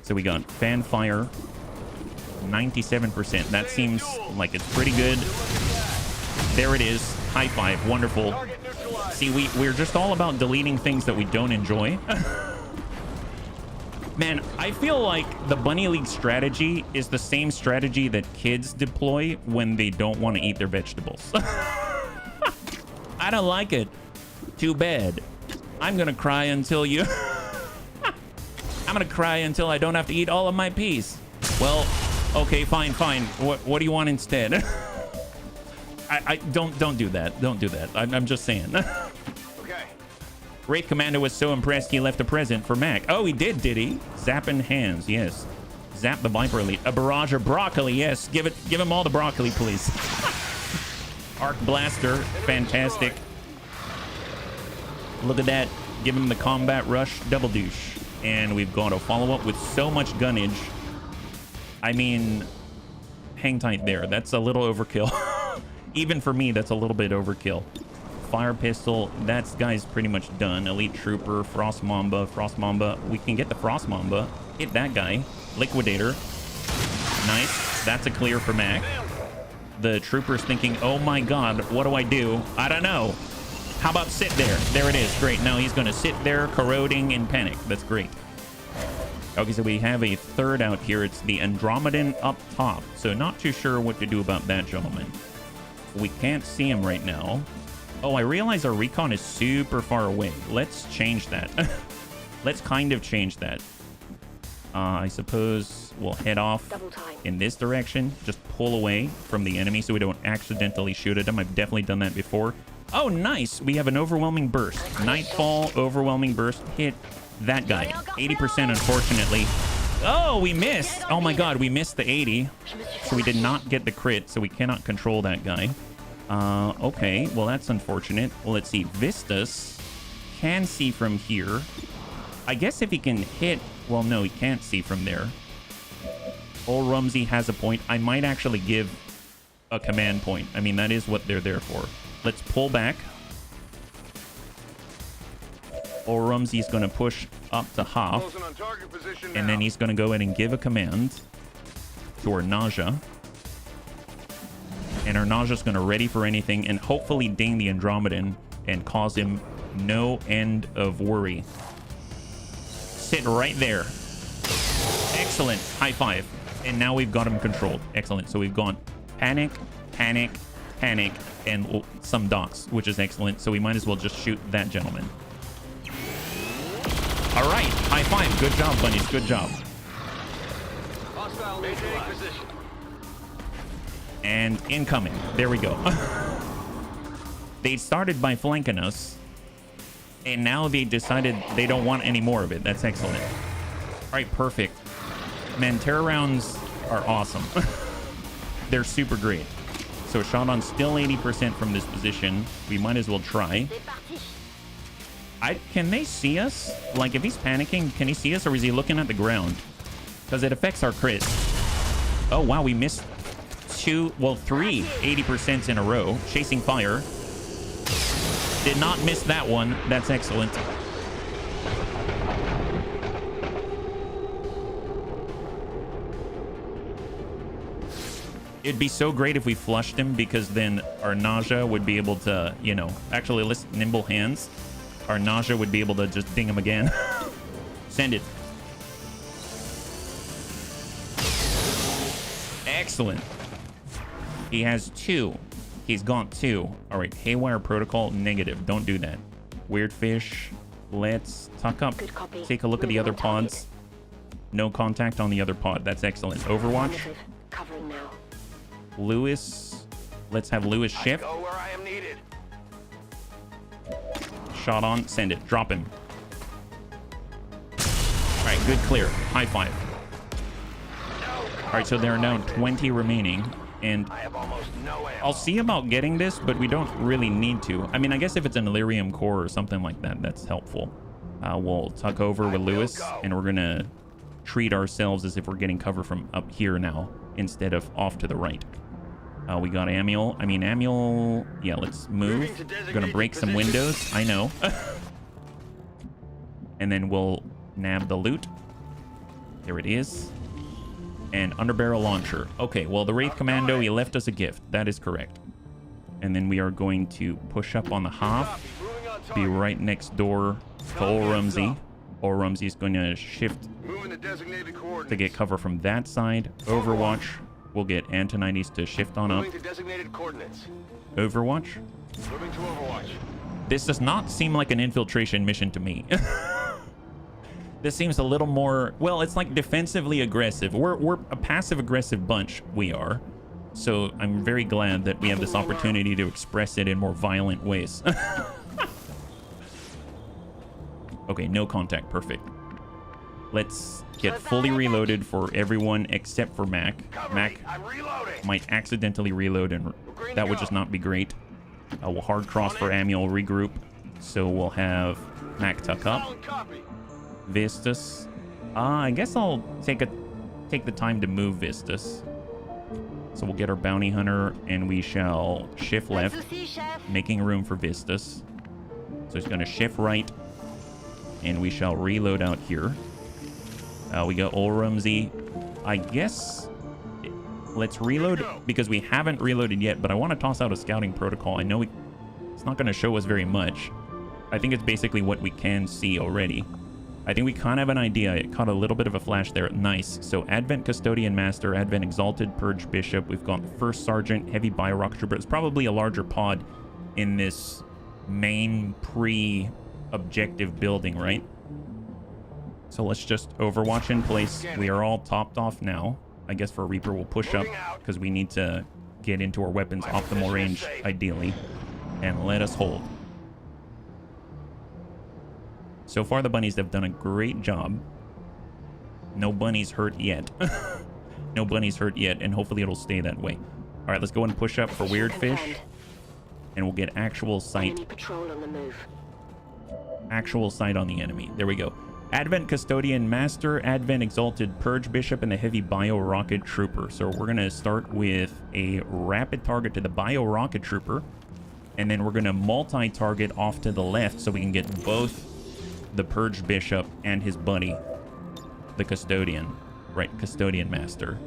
So we got fan fire. 97%. That seems like it's pretty good. There it is. High five. Wonderful. See, we're just all about deleting things that we don't enjoy. Man, I feel like the Bunny League strategy is the same strategy that kids deploy when they don't want to eat their vegetables. I don't like it. Too bad. I'm gonna cry until you... I'm gonna cry until I don't have to eat all of my peas. Well, okay, fine. What do you want instead? I don't do that. Don't do that. I'm just saying. Okay. Wraith Commander was so impressed he left a present for Mac. Oh, he did he? Zapping hands, yes. Zap the Viper Elite. A barrage of broccoli, yes. Give him all the broccoli, please. Arc Blaster, fantastic. Look at that. Give him the Combat Rush, double douche. And we've got a follow-up with so much gunnage. I mean, hang tight there. That's a little overkill. Even for me, that's a little bit overkill. Fire Pistol, that guy's pretty much done. Elite Trooper, Frost Mamba. We can get the Frost Mamba. Hit that guy. Liquidator. Nice. That's a clear for Mac. The Trooper's thinking, oh my god, what do I do? I don't know. How about sit there? There it is. Great. Now he's going to sit there, corroding in panic. That's great. Okay, so we have a third out here. It's the Andromedan up top. So not too sure what to do about that gentleman. We can't see him right now. Oh, I realize our recon is super far away. Let's change that. Let's kind of change that. I suppose we'll head off in this direction. Just pull away from the enemy so we don't accidentally shoot at them. I've definitely done that before. Oh, nice. We have an overwhelming burst. Nightfall, overwhelming burst. Hit that guy. 80%, unfortunately. Oh, we missed. Oh, my God. We missed the 80. So we did not get the crit, so we cannot control that guy. Okay. Well, that's unfortunate. Well, let's see. Vistas can see from here. I guess if he can hit... Well, no, he can't see from there. Old Rumsey has a point. I might actually give a command point. I mean, that is what they're there for. Let's pull back. Old Rumsey's going to push up to half. And then he's going to go in and give a command to our Nausea. And our Nausea's going to ready for anything and hopefully ding the Andromedan and cause him no end of worry. Sit right there. Excellent. High five. And now we've got him controlled. Excellent. So we've gone panic, panic, panic, and some dots, which is excellent. So we might as well just shoot that gentleman. All right, high five. Good job, bunnies. Good job. And incoming. There we go. They started by flanking us, and now they decided they don't want any more of it. That's excellent. All right, perfect. Man, terror rounds are awesome. They're super great. So shot on still 80% from this position. We might as well try. Can they see us? Like, if he's panicking, can he see us, or is he looking at the ground? Because it affects our crit. Oh, wow, we missed three 80% in a row. Chasing fire. Did not miss that one. That's excellent. It'd be so great if we flushed him, because then our nausea would be able to, you know, actually, let's nimble hands. Our nausea would be able to just ding him again. Send it. Excellent. He has 2. He's got 2. All right, haywire protocol, negative. Don't do that. Weird fish. Let's tuck up. Take a look at the other pods. No contact on the other pod. That's excellent. Overwatch. Covering now. Lewis. Let's have Lewis shift. Go where I am needed. Shot on. Send it. Drop him. All right, good clear. High five. All right, so there are now 20 remaining, and I have almost no ammo. I'll see about getting this, but we don't really need to. I mean, I guess if it's an Illyrium core or something like that, that's helpful. We'll tuck over with Lewis, and we're gonna treat ourselves as if we're getting cover from up here now instead of off to the right. We got Amiel. I mean, Amiel. Yeah, let's move. Gonna break some windows. I know. And then we'll nab the loot. There it is. And underbarrel launcher. Okay, well, the Wraith Commando, he left us a gift. That is correct. And then we are going to push up on the Hoff. Be right next door to Ol Rumsey. Ol Rumsey is going to shift to get cover from that side. Overwatch. We'll get Antonides to shift on up. Overwatch. This does not seem like an infiltration mission to me. This seems a little more, well, it's like defensively aggressive. We're a passive aggressive bunch, we are. So I'm very glad that we have this opportunity to express it in more violent ways. Okay, no contact, perfect. Let's get fully reloaded for everyone except for Mac. Mac might accidentally reload, and that would just not be great. We'll hard cross for Amiel, regroup. So we'll have Mac tuck up. Vistus. I guess I'll take the time to move Vistus. So we'll get our bounty hunter, and we shall shift left, making room for Vistus. So he's going to shift right, and we shall reload out here. We got Ol Rumsey. I guess let's reload, because we haven't reloaded yet, but I want to toss out a scouting protocol. I know it's not going to show us very much. I think it's basically what we can see already. I think we kind of have an idea. It caught a little bit of a flash there. Nice. So Advent Custodian Master, Advent Exalted Purge Bishop. We've got First Sergeant, Heavy Bio-Rocket Trooper. It's probably a larger pod in this main pre-objective building, right? So let's just Overwatch in place. We are all topped off now. I guess for Reaper we'll push up, because we need to get into our weapons optimal range, ideally. And let us hold. So far, the bunnies have done a great job. No bunnies hurt yet. No bunnies hurt yet, and hopefully it'll stay that way. All right, let's go and push up for Weird Fish. And we'll get actual sight. Actual sight on the enemy. There we go. Advent Custodian Master, Advent Exalted Purge Bishop, and the Heavy Bio-Rocket Trooper. So we're going to start with a rapid target to the Bio-Rocket Trooper. And then we're going to multi-target off to the left so we can get both the Purge Bishop and his buddy, the Custodian. Right, Custodian Master.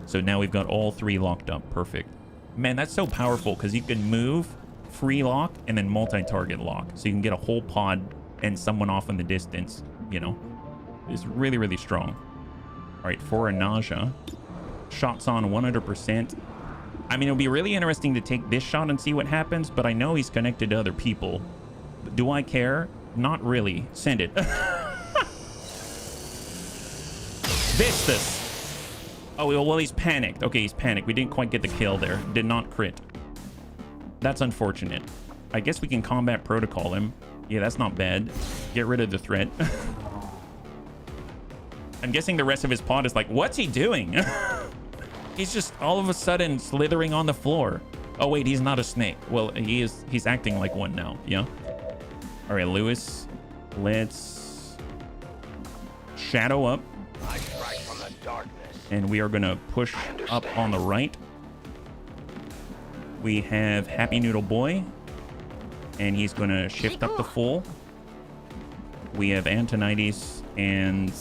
So now we've got all three locked up. Perfect. Man, that's so powerful, because you can move, free lock, and then multi-target lock. So you can get a whole pod and someone off in the distance, you know. It's really, really strong. All right, for a nausea, Shots on 100%. I mean, it'll be really interesting to take this shot and see what happens, but I know he's connected to other people. Do I care? Not really. Send it. Vistas. Oh, well, he's panicked. Okay, he's panicked. We didn't quite get the kill there. Did not crit. That's unfortunate. I guess we can combat protocol him. Yeah, that's not bad. Get rid of the threat. I'm guessing the rest of his pod is like, what's he doing? He's just all of a sudden slithering on the floor. Oh, wait, he's not a snake. Well, he is. He's acting like one now. Yeah. All right, Lewis. Let's shadow up. I strike from the darkness. And we are going to push up on the right. We have Happy Noodle Boy. And he's going to shift up the full. We have Antonides and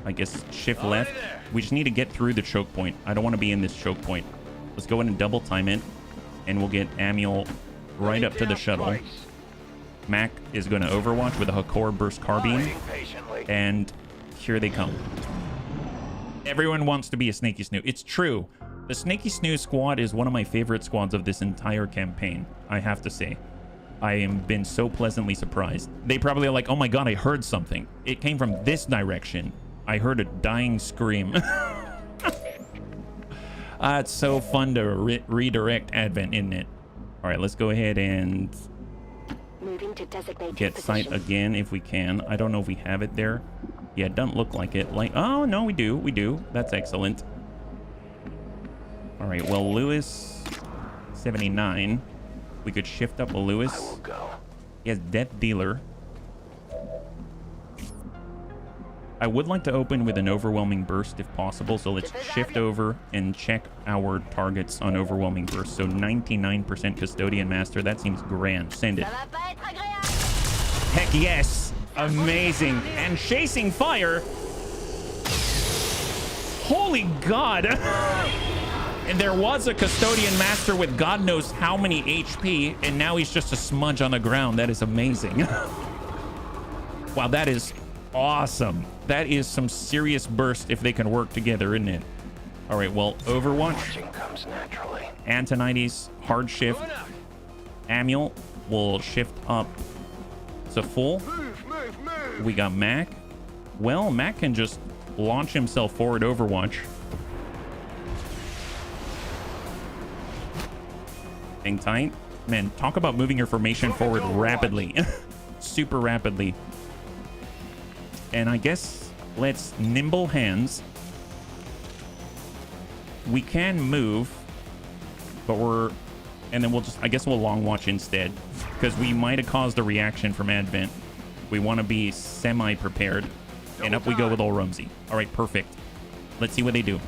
I guess shift left. We just need to get through the choke point. I don't want to be in this choke point. Let's go ahead and double time it. And we'll get Amiel right up to the shuttle. Mac is going to overwatch with a Hakor burst carbine. And here they come. Everyone wants to be a Snaky Snoo. It's true. The Snaky Snoo squad is one of my favorite squads of this entire campaign, I have to say. I am been so pleasantly surprised. They probably are like, oh my god, I heard something. It came from this direction. I heard a dying scream. It's so fun to redirect Advent, isn't it? All right, let's go ahead and Moving to designated get position. sight again if we can. I don't know if we have it there. Yeah, it doesn't look like it. Like, oh no, we do. We do. That's excellent. All right, well, Lewis 79. We could shift up a Lewis. I will go. He has Death Dealer. I would like to open with an Overwhelming Burst if possible, so let's shift over and check our targets on Overwhelming Burst. So 99% Custodian Master, that seems grand. Send it. Heck yes! Amazing! And Chasing Fire! Holy God! And there was a Custodian Master with God knows how many HP, and now he's just a smudge on the ground. That is amazing. Wow, that is awesome. That is some serious burst if they can work together, isn't it? All right, well, Overwatch. Comes naturally. Antonides, hard shift. Amiel will shift up to full. We got Mac. Well, Mac can just launch himself forward Overwatch. Hang tight. Man, talk about moving your formation forward rapidly. Super rapidly. And I guess let's nimble hands. We can move, but and then we'll just, I guess we'll long watch instead, because we might have caused a reaction from Advent. We want to be semi-prepared. And up we go with old Rumsey. All right, perfect. Let's see what they do.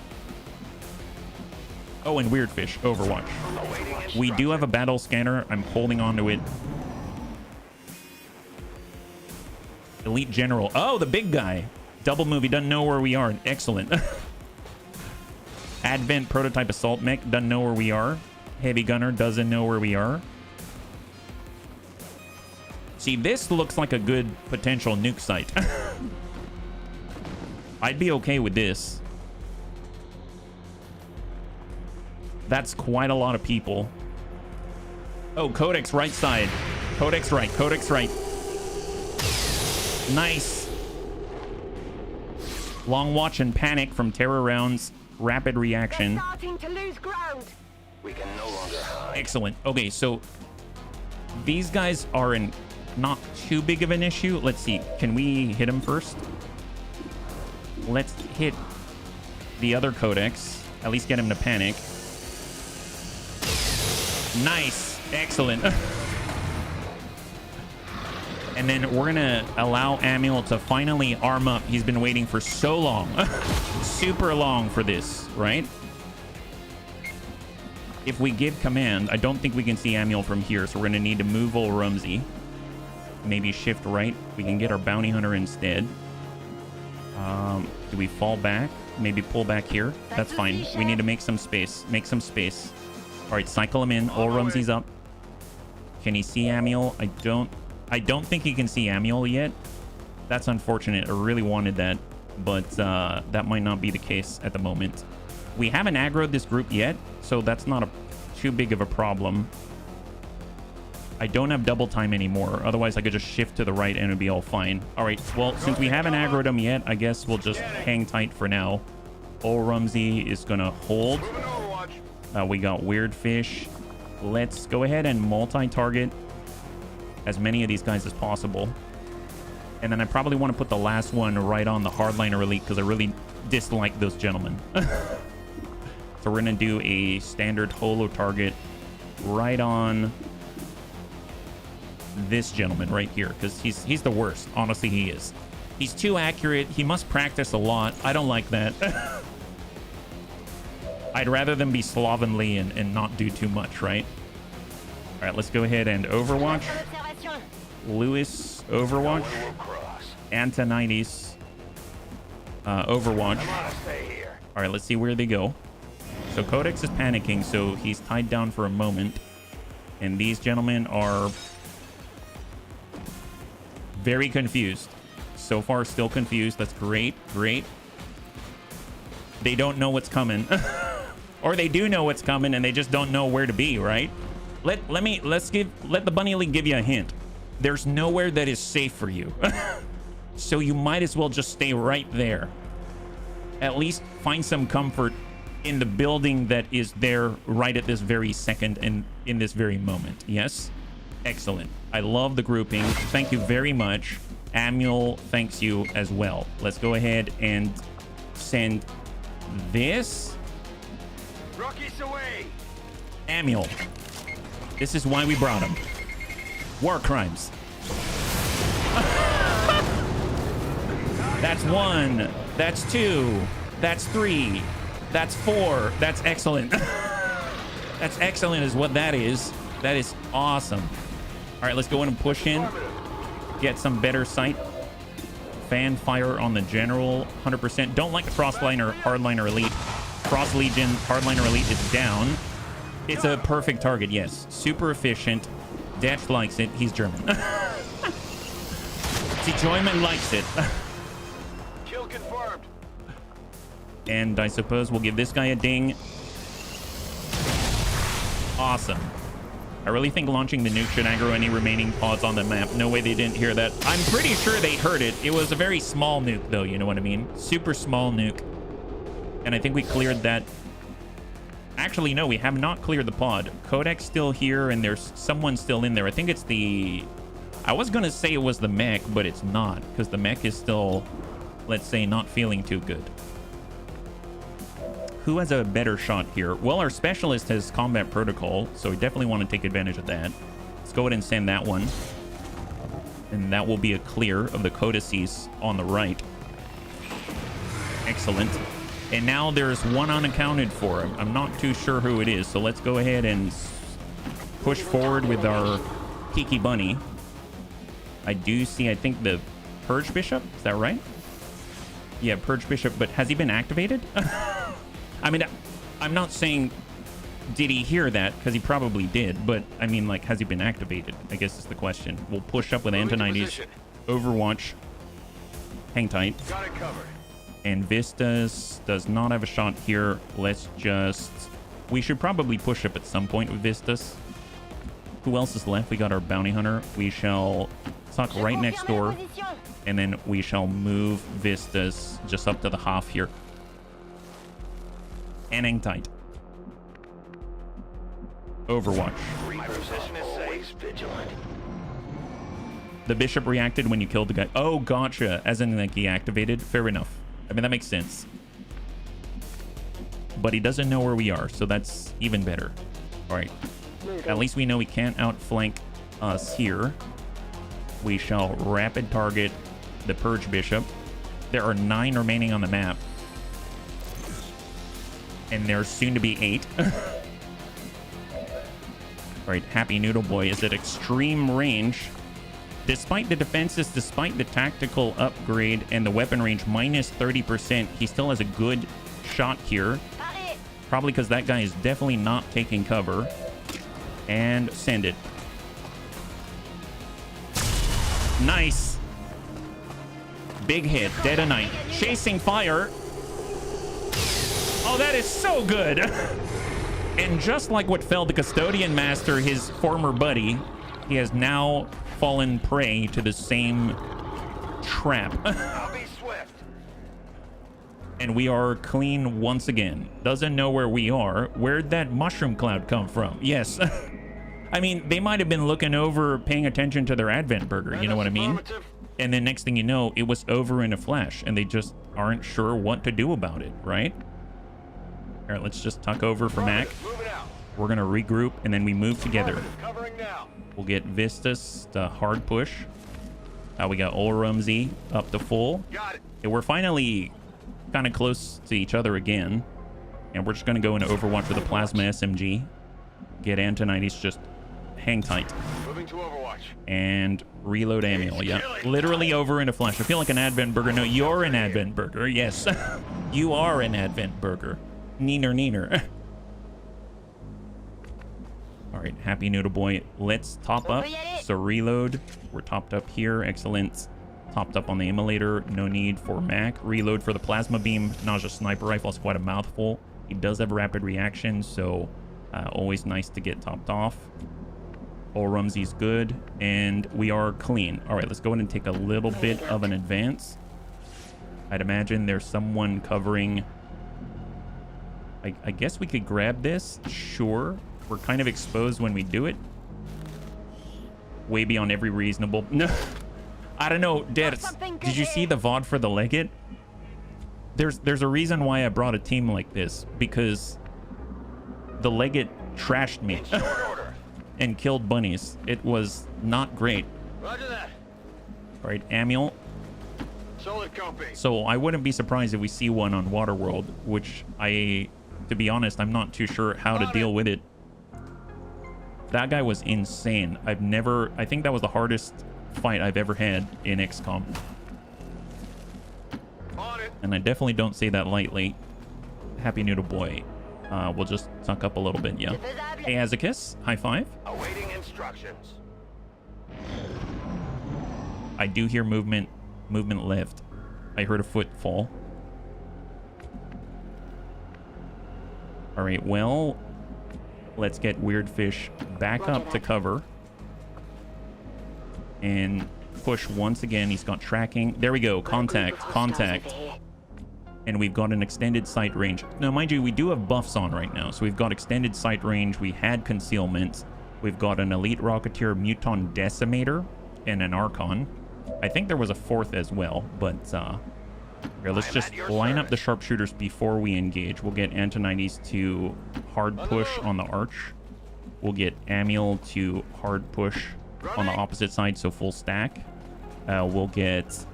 Oh, and Weirdfish, Overwatch. We do have a battle scanner. I'm holding on to it. Elite General. Oh, the big guy. Double move. He doesn't know where we are. Excellent. Advent Prototype Assault Mech doesn't know where we are. Heavy Gunner doesn't know where we are. See, this looks like a good potential nuke site. I'd be okay with this. That's quite a lot of people. Oh, Codex right side. Codex right. Codex right. Nice. Long watch and panic from terror rounds. Rapid reaction. They're starting to lose ground. We can no longer hide. Excellent. Okay, so these guys are in not too big of an issue. Let's see. Can we hit them first? Let's hit the other Codex. At least get him to panic. Nice. Excellent. And then we're going to allow Amiel to finally arm up. He's been waiting for so long. Super long for this, right? If we give command, I don't think we can see Amiel from here, so we're going to need to move old Rumsey. Maybe shift right. We can get our bounty hunter instead. Do we fall back? Maybe pull back here. That's fine. We need to make some space. Make some space. All right, cycle him in. Old Rumsey's up. Can he see Amiel? I don't think he can see Amiel yet. That's unfortunate. I really wanted that, but that might not be the case at the moment. We haven't aggroed this group yet, so that's not too big of a problem. I don't have double time anymore. Otherwise, I could just shift to the right and it'd be all fine. All right, well, since we haven't aggroed them yet, I guess we'll just hang tight for now. Old Rumsey is going to hold. We got Weird Fish. Let's go ahead and multi-target as many of these guys as possible. And then I probably want to put the last one right on the Hardliner Elite because I really dislike those gentlemen. So we're going to do a standard holo target right on this gentleman right here because he's the worst. Honestly, he is. He's too accurate. He must practice a lot. I don't like that. I'd rather them be slovenly and not do too much, right? All right, let's go ahead and Overwatch. Lewis, Overwatch. Antonides, Overwatch. All right, let's see where they go. So Codex is panicking, so he's tied down for a moment. And these gentlemen are very confused. So far, still confused. That's great, great. They don't know what's coming. Or they do know what's coming and they just don't know where to be, right? Let the Bunny League give you a hint. There's nowhere that is safe for you. So you might as well just stay right there. At least find some comfort in the building that is there right at this very second and in this very moment. Yes? Excellent. I love the grouping. Thank you very much. Amuel thanks you as well. Let's go ahead and send this. Rockies away. Amuel. This is why we brought him. War crimes. That's 1. That's 2. That's 3. That's 4. That's excellent. That's excellent is what that is. That is awesome. All right, let's go in and push in. Get some better sight. Fan fire on the general. 100%. Don't like the Frostliner, Hardliner Elite. Frost Legion, Hardliner Elite is down. It's a perfect target, yes. Super efficient. Dash likes it. He's German. See, Joyman likes it. Kill confirmed. And I suppose we'll give this guy a ding. Awesome. I really think launching the nuke should aggro any remaining pods on the map. No way they didn't hear that. I'm pretty sure they heard it. It was a very small nuke, though. You know what I mean? Super small nuke. And I think we cleared that. Actually, no, we have not cleared the pod. Codex still here, and there's someone still in there. I think it's the... I was going to say it was the mech, but it's not, because the mech is still, let's say, not feeling too good. Who has a better shot here? Well, our specialist has combat protocol, so we definitely want to take advantage of that. Let's go ahead and send that one. And that will be a clear of the codices on the right. Excellent. And now there's one unaccounted for. I'm not too sure who it is, so let's go ahead and push forward with our Kiki Bunny. I do see, I think, the Purge Bishop. Is that right? Yeah, Purge Bishop, but has he been activated? I mean, I'm not saying did he hear that, because he probably did, but I mean, like, has he been activated? I guess is the question. We'll push up with Antonides. Overwatch. Hang tight. Got it covered. And Vistas does not have a shot here. Let's just... We should probably push up at some point with Vistas. Who else is left? We got our Bounty Hunter. We shall tuck right next door. And then we shall move Vistas just up to the half here. And hang tight. Overwatch. My position is safe. Vigilant. The Bishop reacted when you killed the guy. Oh, gotcha. As in, like, he activated. Fair enough. I mean, that makes sense. But he doesn't know where we are, so that's even better. All right. At least we know he can't outflank us here. We shall rapid target the Purge Bishop. There are 9 remaining on the map. And there's soon to be 8. All right, Happy Noodle Boy is at extreme range. Despite the defenses, despite the tactical upgrade and the weapon range minus 30%, he still has a good shot here. Probably because that guy is definitely not taking cover. And send it. Nice. Big hit. Dead of Night. Chasing fire. Oh, that is so good. And just like what felled the Custodian Master, his former buddy, he has now fallen prey to the same trap. I'll be swift. And we are clean once again. Doesn't know where we are. Where'd that mushroom cloud come from? Yes. I mean, they might have been looking over, paying attention to their Advent burger. You know what I mean? And then next thing you know, it was over in a flash, and they just aren't sure what to do about it, right? All right, let's just tuck over for Mac. We're going to regroup, and then we move together. We'll get Vistas to hard push. We got Olrumsey up to full. And we're finally kind of close to each other again. And we're just going to go into Overwatch with a Plasma SMG. Get Antonides, just hang tight. Moving to Overwatch. And reload Amiel. Yeah, literally over in a flash. I feel like an Advent burger. No, you're an Advent burger. Yes, you are an Advent burger. Neener, neener. All right, happy Noodle Boy. Let's top up. So reload. We're topped up here. Excellent. Topped up on the immolator. No need for Mac. Reload for the plasma beam. Nausea sniper rifle is quite a mouthful. He does have a rapid reaction, so always nice to get topped off. Olrumsey's good, and we are clean. All right, let's go ahead and take a little bit of an advance. I'd imagine there's someone covering. I guess we could grab this. Sure. We're kind of exposed when we do it. Way beyond every reasonable. No, I don't know. Dad, did you see the VOD for the Legate? There's a reason why I brought a team like this, because the Legate trashed me and killed bunnies. It was not great. Roger that. All right, Amiel. Solid copy. So I wouldn't be surprised if we see one on Waterworld, which to be honest, I'm not too sure how to deal with it. That guy was insane. I think that was the hardest fight I've ever had in XCOM. And I definitely don't say that lightly. Happy Noodle Boy. We'll just tuck up a little bit, yeah. Hey, Azakis, high five. Awaiting instructions. I do hear movement left. I heard a footfall. All right, well, let's get Weird Fish back up to cover. And push once again. He's got tracking. There we go. Contact. And we've got an extended sight range. Now, mind you, we do have buffs on right now. So we've got extended sight range. We had concealment. We've got an Elite Rocketeer Muton Decimator and an Archon. I think there was a fourth as well, but here, let's just line up the sharpshooters before we engage. We'll get Antonides to hard push on the arch. We'll get Amiel to hard push on the opposite side, so full stack. We'll get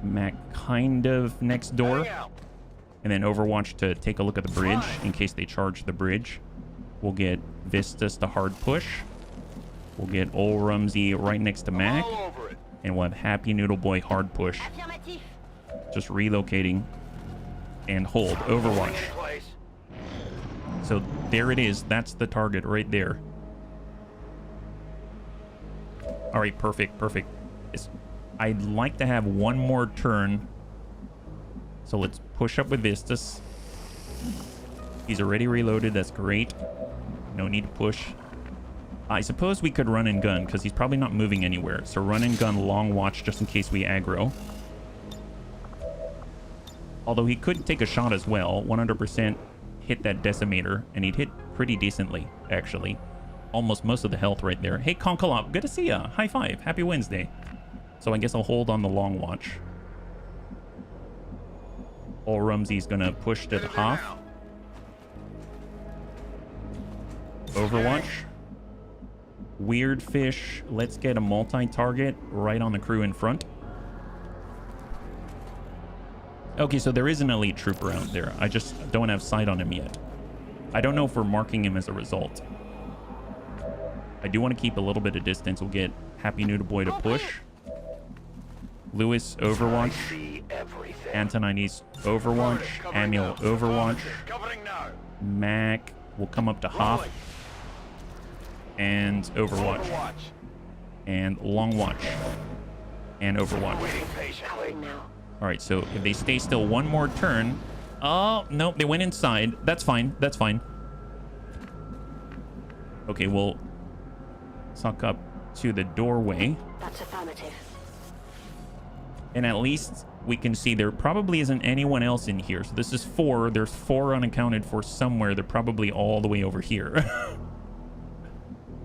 Mac kind of next door, and then Overwatch to take a look at the bridge in case they charge the bridge. We'll get Vistas to hard push. We'll get Olrumsey right next to Mac, and we'll have Happy Noodle Boy hard push. Just relocating and hold. Overwatch. So there it is. That's the target right there. All right, perfect. I'd like to have one more turn. So let's push up with Vistas. He's already reloaded. That's great. No need to push. I suppose we could run and gun because he's probably not moving anywhere. So run and gun, long watch, just in case we aggro. Although he could take a shot as well. 100% hit that decimator, and he'd hit pretty decently, actually. Almost most of the health right there. Hey, Conkalop, good to see ya. High five. Happy Wednesday. So I guess I'll hold on the long watch. Olrumsey's gonna push to the half. Overwatch. Weird Fish. Let's get a multi-target right on the crew in front. Okay, so there is an elite trooper out there. I just don't have sight on him yet. I don't know if we're marking him as a result. I do want to keep a little bit of distance. We'll get Happy Noodle Boy to push. Lewis, Overwatch. Antonides, Overwatch. Amiel, Overwatch. Mac will come up to half. And Overwatch. And Long Watch. And Overwatch. All right, so if they stay still one more turn, Oh, no, they went inside. That's fine. That's fine. Okay, we'll suck up to the doorway. That's affirmative. And at least we can see there probably isn't anyone else in here. So this is 4. There's 4 unaccounted for somewhere. They're probably all the way over here.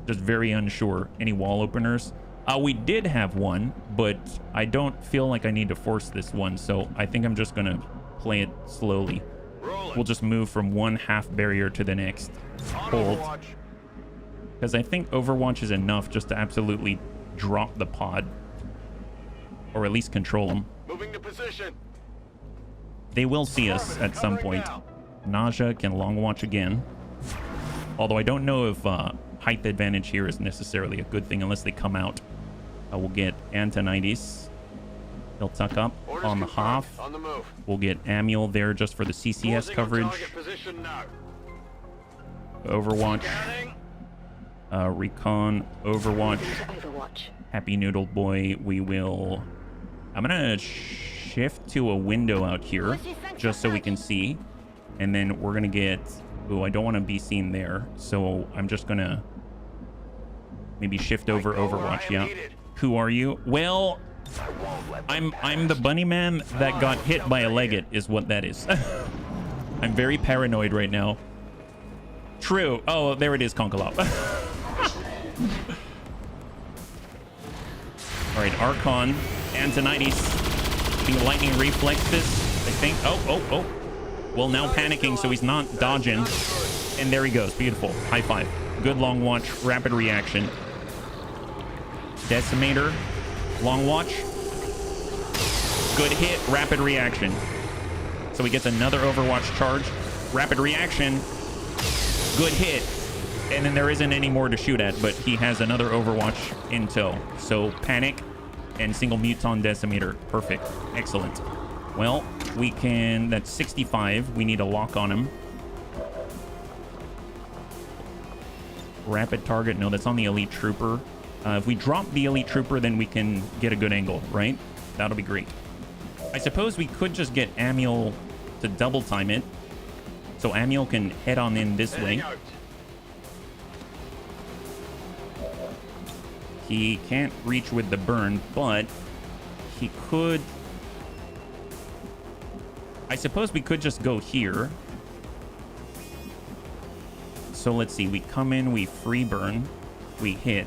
Just very unsure. Any wall openers? We did have one, but I don't feel like I need to force this one. So I think I'm just going to play it slowly. We'll just move from one half barrier to the next. Hold. Because I think Overwatch is enough just to absolutely drop the pod. Or at least control them. Moving to position. They will see us at some point. Nausea can long watch again. Although I don't know if height advantage here is necessarily a good thing unless they come out. We'll get Antonides. He'll tuck up on the Hoff. On the move. We'll get Amiel there just for the CCS coverage. Overwatch. Recon. Overwatch. Happy Noodle Boy. We will... I'm gonna shift to a window out here just so we can see. And then we're gonna get... Ooh, I don't want to be seen there. So I'm just gonna maybe shift over Overwatch. Yeah. Who are you? Well, I'm the bunny man that got hit by a Leggett is what that is. I'm very paranoid right now. True. Oh, there it is, Konkalop. All right, Archon, Antonides, the lightning reflexes, I think. Oh. Well, now panicking, so he's not dodging. And there he goes. Beautiful. High five. Good long watch. Rapid reaction. Decimator. Long watch. Good hit. Rapid reaction. So he gets another Overwatch charge. Rapid reaction. Good hit. And then there isn't any more to shoot at, but he has another Overwatch in tow. So panic and single Muton Decimator. Perfect. Excellent. Well, we can... That's 65. We need a lock on him. Rapid target. No, that's on the Elite Trooper. If we drop the Elite Trooper, then we can get a good angle, right? That'll be great. I suppose we could just get Amiel to double time it. So Amiel can head on in this way. He can't reach with the burn, but he could... I suppose we could just go here. So let's see. We come in, we free burn, we hit.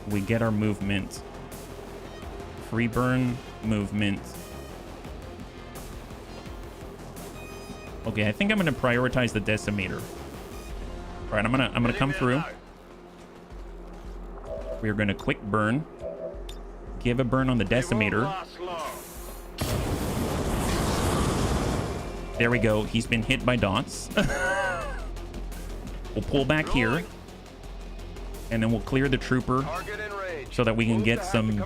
We get our movement. Free burn, movement. Okay, I think I'm going to prioritize the Decimator. All right, I'm gonna come through. We're going to quick burn. Give a burn on the Decimator. There we go. He's been hit by dots. We'll pull back here. And then we'll clear the trooper so that we can get some...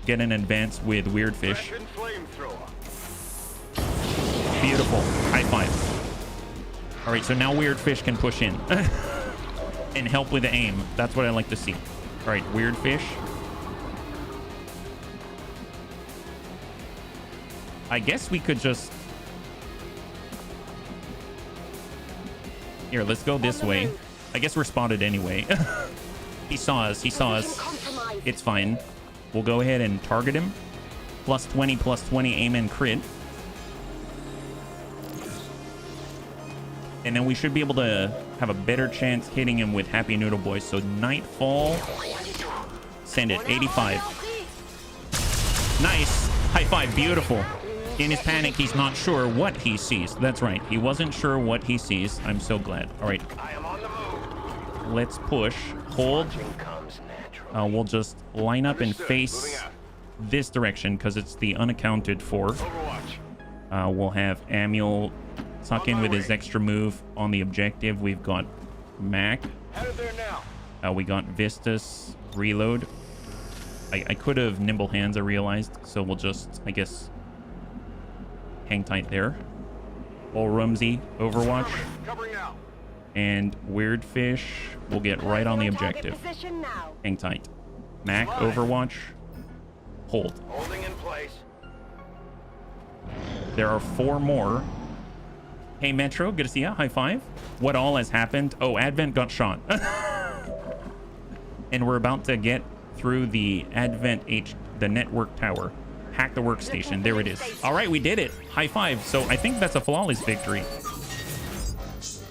Get an advance with Weirdfish. Beautiful. High five. All right, so now Weirdfish can push in. And help with the aim. That's what I like to see. All right, Weirdfish. I guess we could just... Here, let's go this way. I guess we're spotted anyway. He saw us. He saw us. It's fine. We'll go ahead and target him. +20, aim and crit. And then we should be able to have a better chance hitting him with Happy Noodle Boy. So Nightfall. Send it. 85. Nice. High five. Beautiful. In his panic, he's not sure what he sees. That's right. He wasn't sure what he sees. I'm so glad. All right. Let's push. Hold. We'll just line up and face this direction because it's the unaccounted for. We'll have Amiel tuck in with his extra move on the objective. We've got Mac. We got Vistus. Reload. I could have Nimble Hands, I realized. So we'll just, I guess... hang tight there. All Rumsey, Overwatch. And Weirdfish will get right on the objective. Hang tight. Mac, Overwatch. Hold. Holding in place. There are 4 more. Hey, Metro, good to see ya. High five. What all has happened? Oh, Advent got shot. And we're about to get through the the network tower. Hack the workstation. There it is. All right, we did it. High five. So I think that's a flawless victory.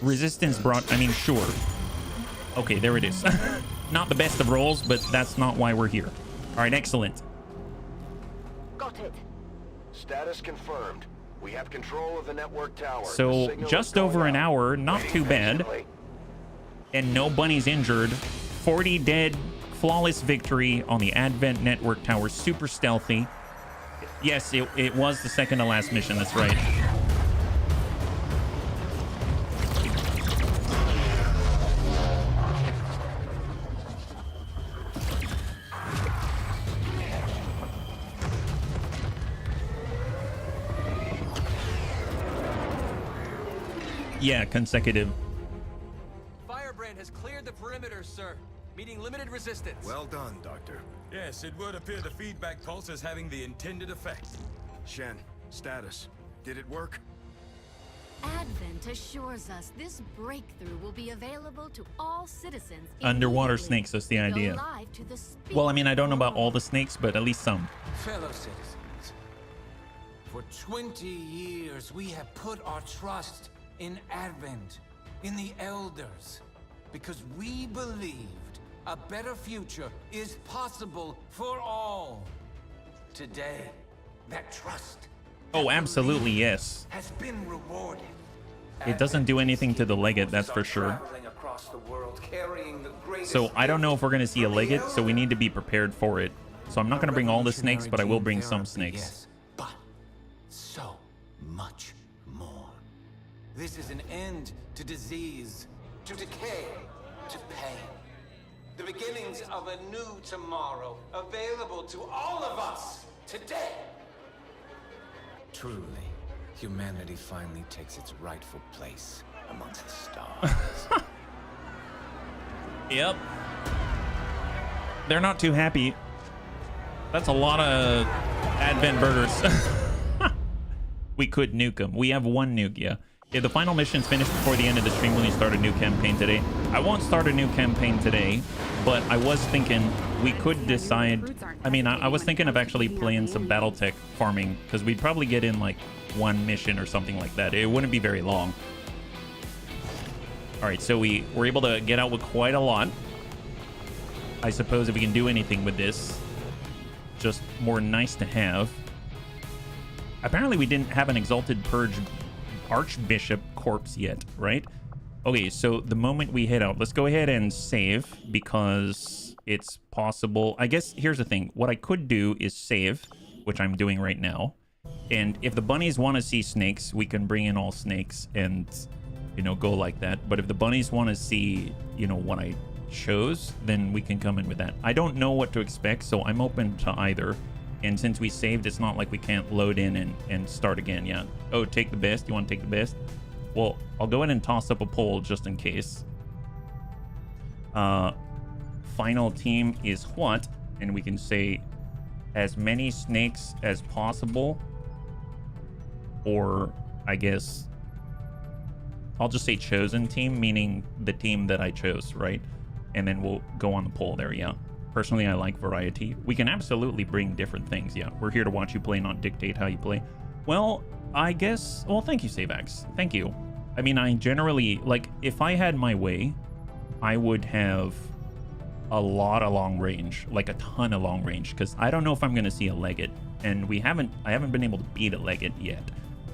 Resistance brought, I mean, sure. Okay, there it is. Not the best of rolls, but that's not why we're here. All right, excellent. Got it. Status confirmed. We have control of the network tower. So just over an hour, not too bad. And no bunnies injured. 40 dead. Flawless victory on the Advent network tower. Super stealthy. Yes, it was the second to last mission. That's right. Yeah, consecutive. Firebrand has cleared the perimeter, sir. Meeting limited resistance. Well done, Doctor. Yes, it would appear the feedback pulse is having the intended effect. Shen, status. Did it work? Advent assures us this breakthrough will be available to all citizens. Underwater immediately. snakes, that's the Go idea. live to the speed Well, I mean, I don't know about all the world. snakes, but at least some. Fellow citizens, for 20 years we have put our trust in Advent, in the Elders, because we believed a better future is possible for all. Today, that trust, Oh, that absolutely, belief yes. has been rewarded. It doesn't do anything to the Legate, that's for sure. Traveling across the world, carrying the greatest So I don't know if we're going to see a Legate, so we need to be prepared for it. So I'm not going to bring all the snakes, but I will bring some snakes. Yes, but so much more. This is an end to disease, to decay, to pain. The beginnings of a new tomorrow, available to all of us today. Truly, humanity finally takes its rightful place amongst the stars. Yep. They're not too happy. That's a lot of Advent burgers. We could nuke them. We have 1 nuke, yeah. If the final mission's finished before the end of the stream, will you start a new campaign today? I won't start a new campaign today, but I was thinking we could decide. I mean, I was thinking of actually playing some Battletech farming, because we'd probably get in like 1 mission or something like that. It wouldn't be very long. All right, so we were able to get out with quite a lot. I suppose if we can do anything with this, just more nice to have. Apparently we didn't have an Exalted Purge Archbishop corpse yet, right? Okay, so the moment we head out, let's go ahead and save, because it's possible. I guess here's the thing. What I could do is save, which I'm doing right now. And if the bunnies want to see snakes, we can bring in all snakes and, you know, go like that. But if the bunnies want to see, you know, what I chose, then we can come in with that. I don't know what to expect, so I'm open to either. And since we saved, it's not like we can't load in and start again. Yeah. Oh, take the best. You want to take the best? Well, I'll go ahead and toss up a poll just in case. Final team is what? And we can say as many snakes as possible. Or I guess I'll just say chosen team, meaning the team that I chose, right? And then we'll go on the poll there. Yeah. Personally, I like variety. We can absolutely bring different things. Yeah, we're here to watch you play, not dictate how you play. Well, I guess... Well, thank you, Savax. Thank you. I mean, I generally... Like, if I had my way, I would have a lot of long range. Like, a ton of long range. Because I don't know if I'm going to see a Legate. And I haven't been able to beat a Legate yet.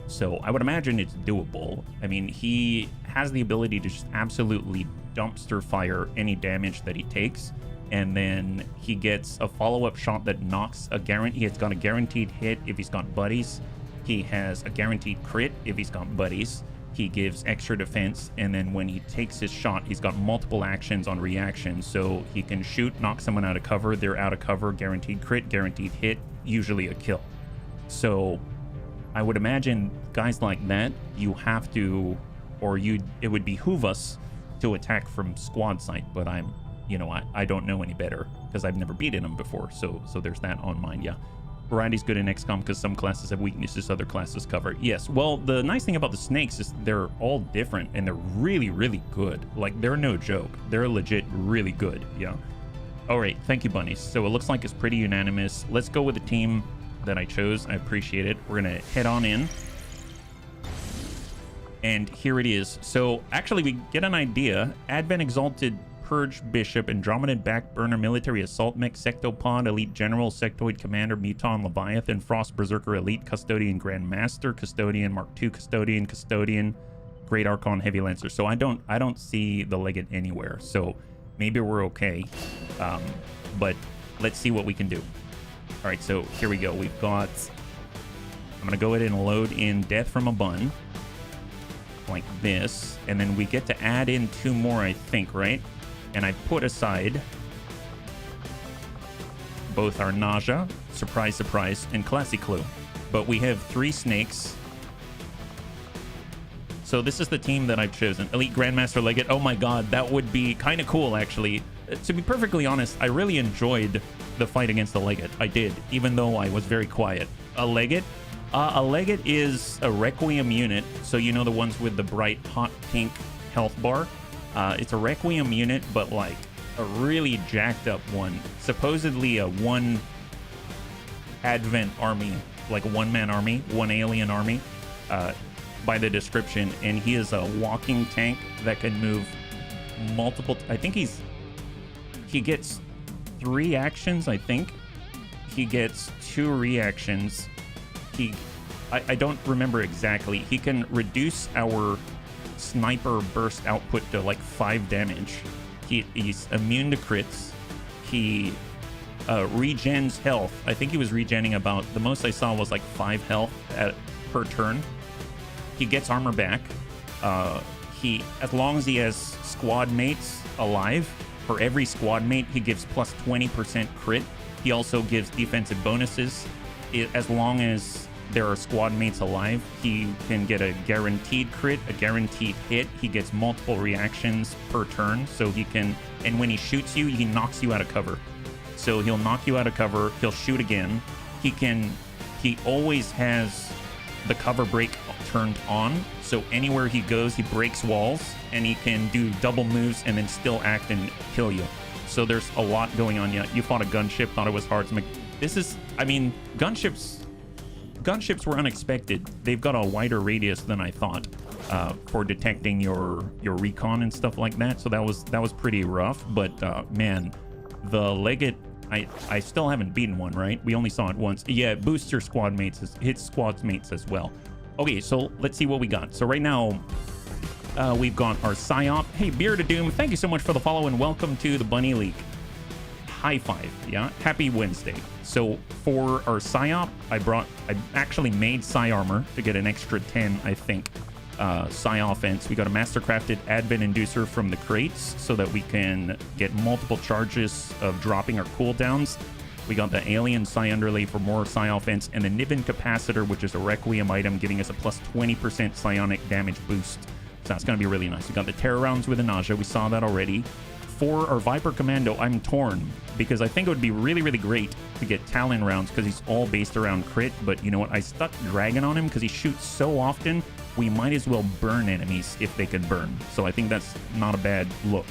So, I would imagine it's doable. I mean, he has the ability to just absolutely dumpster fire any damage that he takes. And then he gets a follow-up shot that knocks a guarantee. He's got a guaranteed hit if he's got buddies. He has a guaranteed crit if he's got buddies. He gives extra defense, and then when he takes his shot, he's got multiple actions on reaction. So he can shoot, knock someone out of cover. They're out of cover, guaranteed crit, guaranteed hit, usually a kill. So I would imagine guys like that, you have to, or it would behoove us to attack from squad site. But I don't know any better because I've never beaten him before. So there's that on mine. Yeah. variety's good in XCOM because some classes have weaknesses other classes cover. Yes, well, the nice thing about the snakes is they're all different and they're really, really good. Like, they're no joke. They're legit really good, yeah. All right, thank you, bunnies. So it looks like it's pretty unanimous. Let's go with the team that I chose. I appreciate it. We're gonna head on in. And here it is. So actually we get an idea. Advent Exalted Purge Bishop, Andromedan Backburner, Military Assault Mech, Sectopod, Elite General, Sectoid Commander, Muton, Leviathan, Frost Berserker, Elite Custodian, Grandmaster, Custodian, Mark II Custodian, Great Archon, Heavy Lancer. So I don't see the Legate anywhere. So maybe we're okay. But let's see what we can do. All right, so here we go. We've got, I'm gonna go ahead and load in Death from a Bun like this, and then we get to add in 2 more, I think, right? And I put aside both our Nausea, Surprise, Surprise, and Classy Clue. But we have 3 snakes. So this is the team that I've chosen. Elite Grandmaster Legate. Oh my god, that would be kind of cool, actually. To be perfectly honest, I really enjoyed the fight against the Legate. I did, even though I was very quiet. A Legate? A Legate is a Requiem unit. So you know the ones with the bright hot pink health bar? It's a Requiem unit, but like a really jacked up one. Supposedly a 1 Advent army, like a 1-man army, 1 alien army, by the description. And he is a walking tank that can move multiple. I think he gets 3 actions. I think he gets 2 reactions. I don't remember exactly. He can reduce our sniper burst output to like 5 damage. He's immune to crits. He regens health. I think he was regenning about, the most I saw was like 5 health per turn. He gets armor back. As long as he has squad mates alive, for every squad mate he gives plus 20% crit. He also gives defensive bonuses. As long as there are squad mates alive, he can get a guaranteed crit, a guaranteed hit. He gets multiple reactions per turn, so he can, and when he shoots you, he knocks you out of cover. So he'll knock you out of cover, he'll shoot again. He always has the cover break turned on, so anywhere he goes, he breaks walls, and he can do double moves and then still act and kill you. So there's a lot going on. Yeah, you fought a gunship, thought it was hard to make. This is, I mean, gunships were unexpected. They've got a wider radius than I thought for detecting your recon and stuff like that. So that was pretty rough. But man, the Legate, I still haven't beaten one, right? We only saw it once. Yeah, it boosts your squad mates, hits squad mates as well. Okay, so let's see what we got. So right now, we've got our Psyop. Hey, Beard of Doom, thank you so much for the follow and welcome to the Bunny League. High five, yeah? Happy Wednesday. So for our Psyop, I actually made Psy Armor to get an extra 10, I think, Psy Offense. We got a Mastercrafted Advent Inducer from the crates so that we can get multiple charges of dropping our cooldowns. We got the Alien Psy Underlay for more Psy Offense, and the Niven Capacitor, which is a Requiem item, giving us a plus 20% psionic damage boost. So that's going to be really nice. We got the Terror Rounds with the Nausea. We saw that already. For our Viper Commando, I'm torn because I think it would be really, really great to get Talon rounds because he's all based around crit. But you know what? I stuck Dragon on him because he shoots so often. We might as well burn enemies if they can burn. So I think that's not a bad look.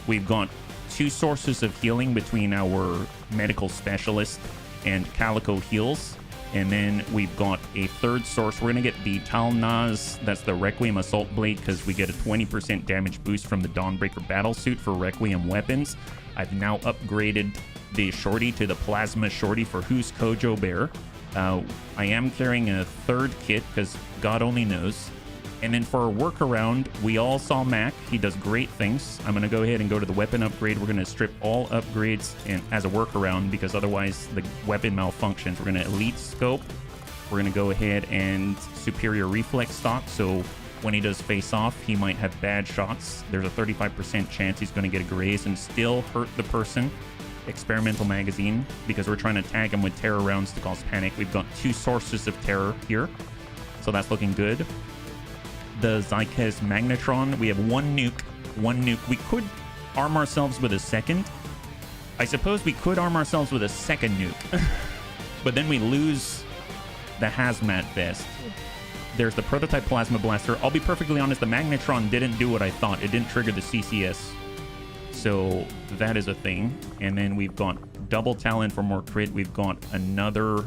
We've got 2 sources of healing between our Medical Specialist and Calico Heals. And then we've got a 3rd source. We're going to get the Talnaz, that's the Requiem Assault Blade, because we get a 20% damage boost from the Dawnbreaker Battlesuit for Requiem weapons. I've now upgraded the Shorty to the Plasma Shorty for Who's Kojo Bear. I am carrying a 3rd kit, because God only knows. And then for our workaround, we all saw Mac. He does great things. I'm going to go ahead and go to the weapon upgrade. We're going to strip all upgrades and as a workaround because otherwise the weapon malfunctions. We're going to elite scope. We're going to go ahead and superior reflex stock. So when he does face off, he might have bad shots. There's a 35% chance he's going to get a graze and still hurt the person. Experimental magazine because we're trying to tag him with terror rounds to cause panic. We've got 2 sources of terror here. So that's looking good. The Zykas Magnetron. We have 1 nuke. We could arm ourselves with a 2nd. I suppose we could arm ourselves with a 2nd nuke. but then we lose the hazmat vest. There's the prototype plasma blaster. I'll be perfectly honest, the magnetron didn't do what I thought. It didn't trigger the CCS. So that is a thing. And then we've got double talent for more crit. We've got another...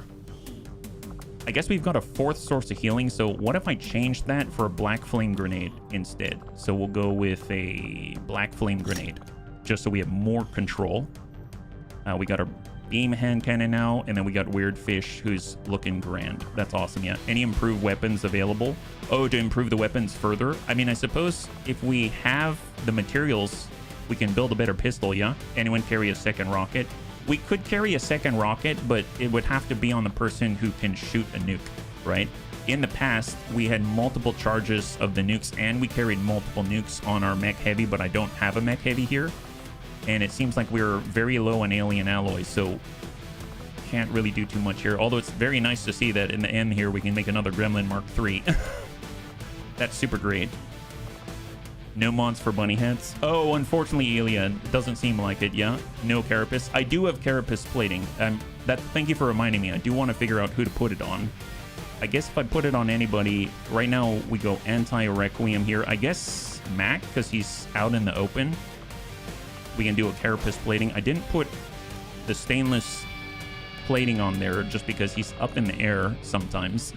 I guess we've got a fourth source of healing. So what if I changed that for a black flame grenade instead? So we'll go with a black flame grenade, just so we have more control. We got a beam hand cannon now, and then we got Weird Fish, who's looking grand. That's awesome. Yeah. Any improved weapons available? Oh, to improve the weapons further? I mean, I suppose if we have the materials, we can build a better pistol. Yeah. Anyone carry a second rocket? We could carry a second rocket, but it would have to be on the person who can shoot a nuke, right? In the past, we had multiple charges of the nukes, and we carried multiple nukes on our mech heavy, but I don't have a mech heavy here. And it seems like we're very low on alien alloys, so can't really do too much here. Although it's very nice to see that in the end here, we can make another Gremlin Mark III. That's super great. No mods for bunny heads. Oh, unfortunately, Elia, doesn't seem like it. Yeah, no carapace. I do have carapace plating. Thank you for reminding me. I do want to figure out who to put it on. I guess if I put it on anybody, right now we go anti-Requiem here. I guess Mac, because he's out in the open. We can do a carapace plating. I didn't put the stainless plating on there just because he's up in the air sometimes.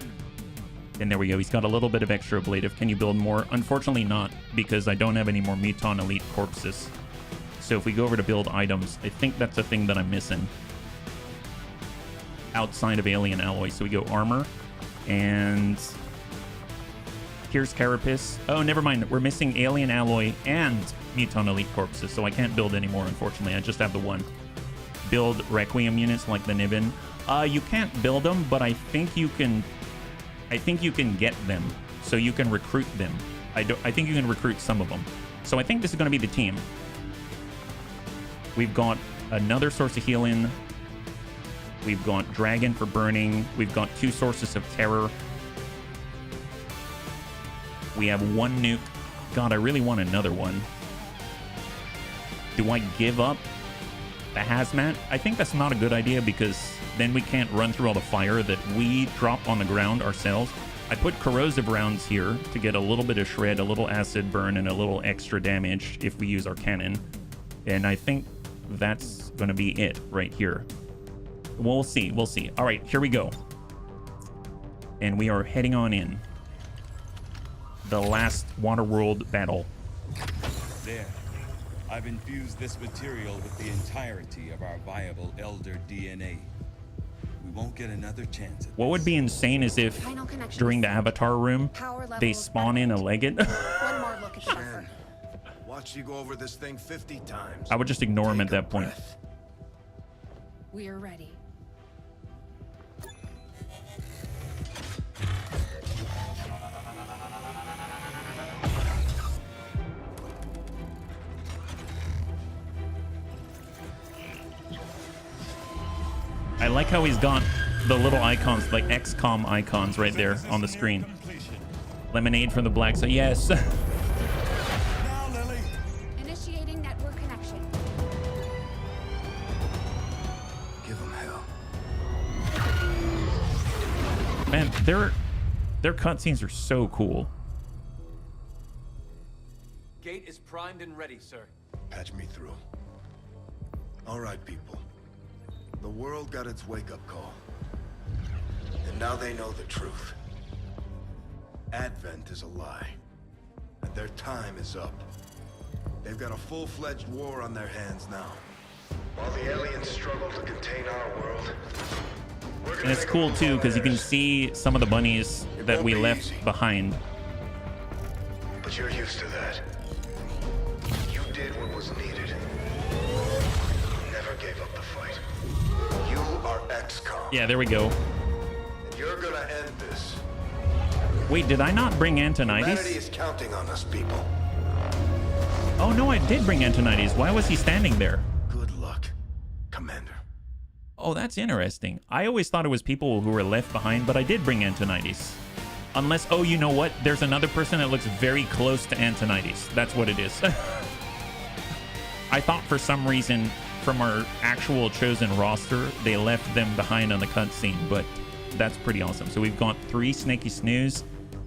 And there we go. He's got a little bit of extra ablative. Can you build more? Unfortunately not, because I don't have any more Muton Elite corpses. So if we go over to build items, I think that's a thing that I'm missing outside of alien alloy. So we go armor, and here's carapace. Oh, never mind. We're missing alien alloy and Muton Elite corpses, so I can't build anymore, unfortunately. I just have the one. Build Requiem units like the Nibbin. You can't build them, but I think you can get them, so you can recruit them. I think you can recruit some of them. So I think this is going to be the team. We've got another source of healing. We've got Dragon for burning. We've got 2 sources of terror. We have 1 nuke. God, I really want another one. Do I give up the hazmat? I think that's not a good idea, because then we can't run through all the fire that we drop on the ground ourselves. I put corrosive rounds here to get a little bit of shred, a little acid burn, and a little extra damage if we use our cannon. And I think that's going to be it right here. We'll see. We'll see. All right, here we go. And we are heading on in. The last Waterworld battle. There. I've infused this material with the entirety of our viable Elder DNA. We won't get another chance at What would be insane is if during the avatar room they spawn in a Legate. One more look at the buffer. Watch you go over this thing 50 times. I would just ignore him at that point. We're ready. I like how he's got the little icons, like XCOM icons right there on the screen. Lemonade from the black side. Yes. Now, Lily. Initiating network connection. Give them hell. Man, their cutscenes are so cool. Gate is primed and ready, sir. Patch me through. All right, people. The world got its wake-up call. And now they know the truth. Advent is a lie. And their time is up. They've got a full-fledged war on their hands now. While the aliens struggle to contain our world, we're And it's cool too, because you can see some of the bunnies that we left behind. But you're used to that. You did what was needed. Never gave up the fight. You are XCOM. Yeah, there we go. And you're gonna end this. Wait, did I not bring Humanity Antonides? is counting on us, people. Oh no, I did bring Antonides. Why was he standing there? Good luck, Commander. Oh, that's interesting. I always thought it was people who were left behind, but I did bring Antonides. Unless, oh, you know what? There's another person that looks very close to Antonides. That's what it is. I thought for some reason from our actual chosen roster. They left them behind on the cutscene, but that's pretty awesome. So we've got 3 Snaky Snooze.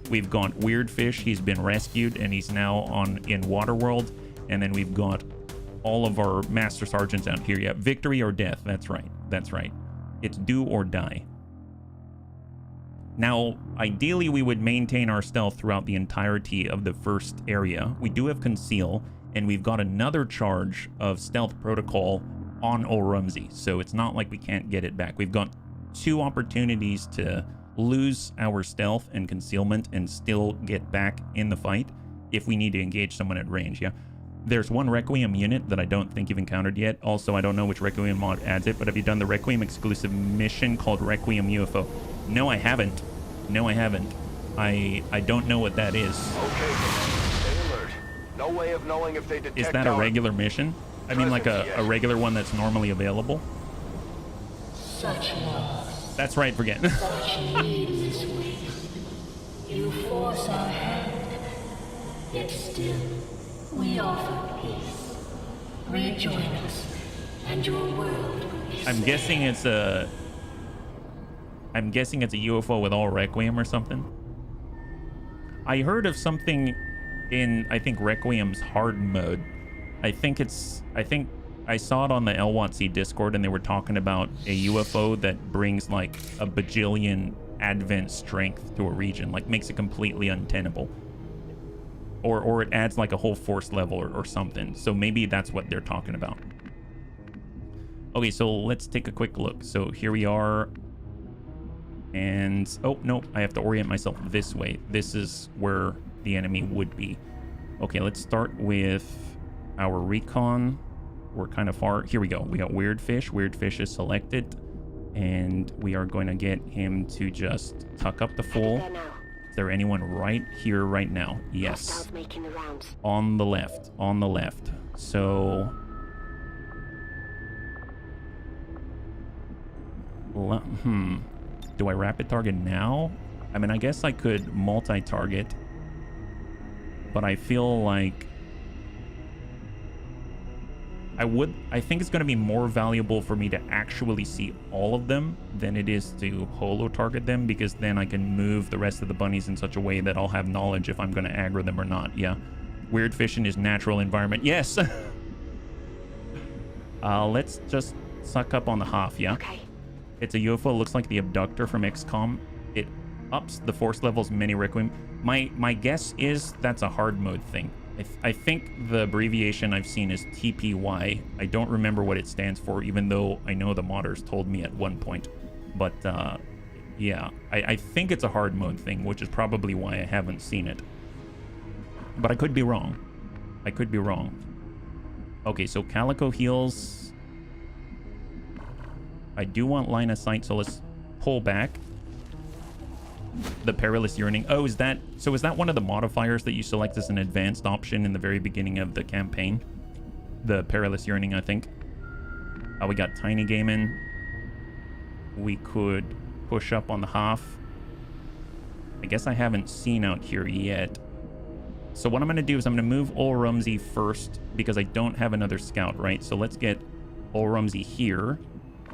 We've got Weird Fish. He's been rescued and he's now in Waterworld. And then we've got all of our Master Sergeants out here. Yeah, victory or death. That's right. That's right. It's do or die. Now, ideally, we would maintain our stealth throughout the entirety of the first area. We do have Conceal, and we've got another charge of Stealth Protocol on Rumsey, so it's not like we can't get it back. We've got 2 opportunities to lose our stealth and concealment and still get back in the fight if we need to engage someone at range, yeah? There's 1 Requiem unit that I don't think you've encountered yet. Also, I don't know which Requiem mod adds it, but have you done the Requiem exclusive mission called Requiem UFO? No, I haven't. No, I haven't. I don't know what that is. Okay, stay alert. No way of knowing if they detect. Is that a regular mission? I mean, like a regular one that's normally available? Such loss. That's right, forget. Such needless waste. You force our hand, yet still we offer peace. Rejoin us, and your world will be I'm guessing it's a UFO with all Requiem or something. I heard of something in, I think, Requiem's hard mode. I think I saw it on the LWOTC Discord, and they were talking about a UFO that brings like a bajillion Advent strength to a region, like makes it completely untenable. Or it adds like a whole force level or something. So maybe that's what they're talking about. Okay, so let's take a quick look. So here we are. And, oh, no, I have to orient myself this way. This is where the enemy would be. Okay, let's start with our recon. We're kind of far. Here we go. We got Weird Fish. Weird Fish is selected. And we are going to get him to just tuck up the full. Is there anyone right here right now? Yes. On the left. On the left. So... Do I rapid target now? I mean, I guess I could multi-target, but I feel like I think it's going to be more valuable for me to actually see all of them than it is to holo target them, because then I can move the rest of the bunnies in such a way that I'll have knowledge if I'm going to aggro them or not. Yeah. Weird Fish in his natural environment. Yes. Let's just suck up on the Hoff, yeah? Okay. It's a UFO. Looks like the abductor from XCOM. It ups the force levels many Requiem. My guess is that's a hard mode thing. I think the abbreviation I've seen is TPY. I don't remember what it stands for, even though I know the modders told me at one point. But yeah, I think it's a hard mode thing, which is probably why I haven't seen it. But I could be wrong. I could be wrong. Okay, so Calico heals. I do want line of sight, so let's pull back. The Perilous Yearning. Oh, is that one of the modifiers that you select as an advanced option in the very beginning of the campaign? The Perilous Yearning, I think. We got Tiny Gaming. We could push up on the Hoff. I guess I haven't seen out here yet. So what I'm going to do is I'm going to move Rumsey first, because I don't have another scout, right? So let's get Rumsey here.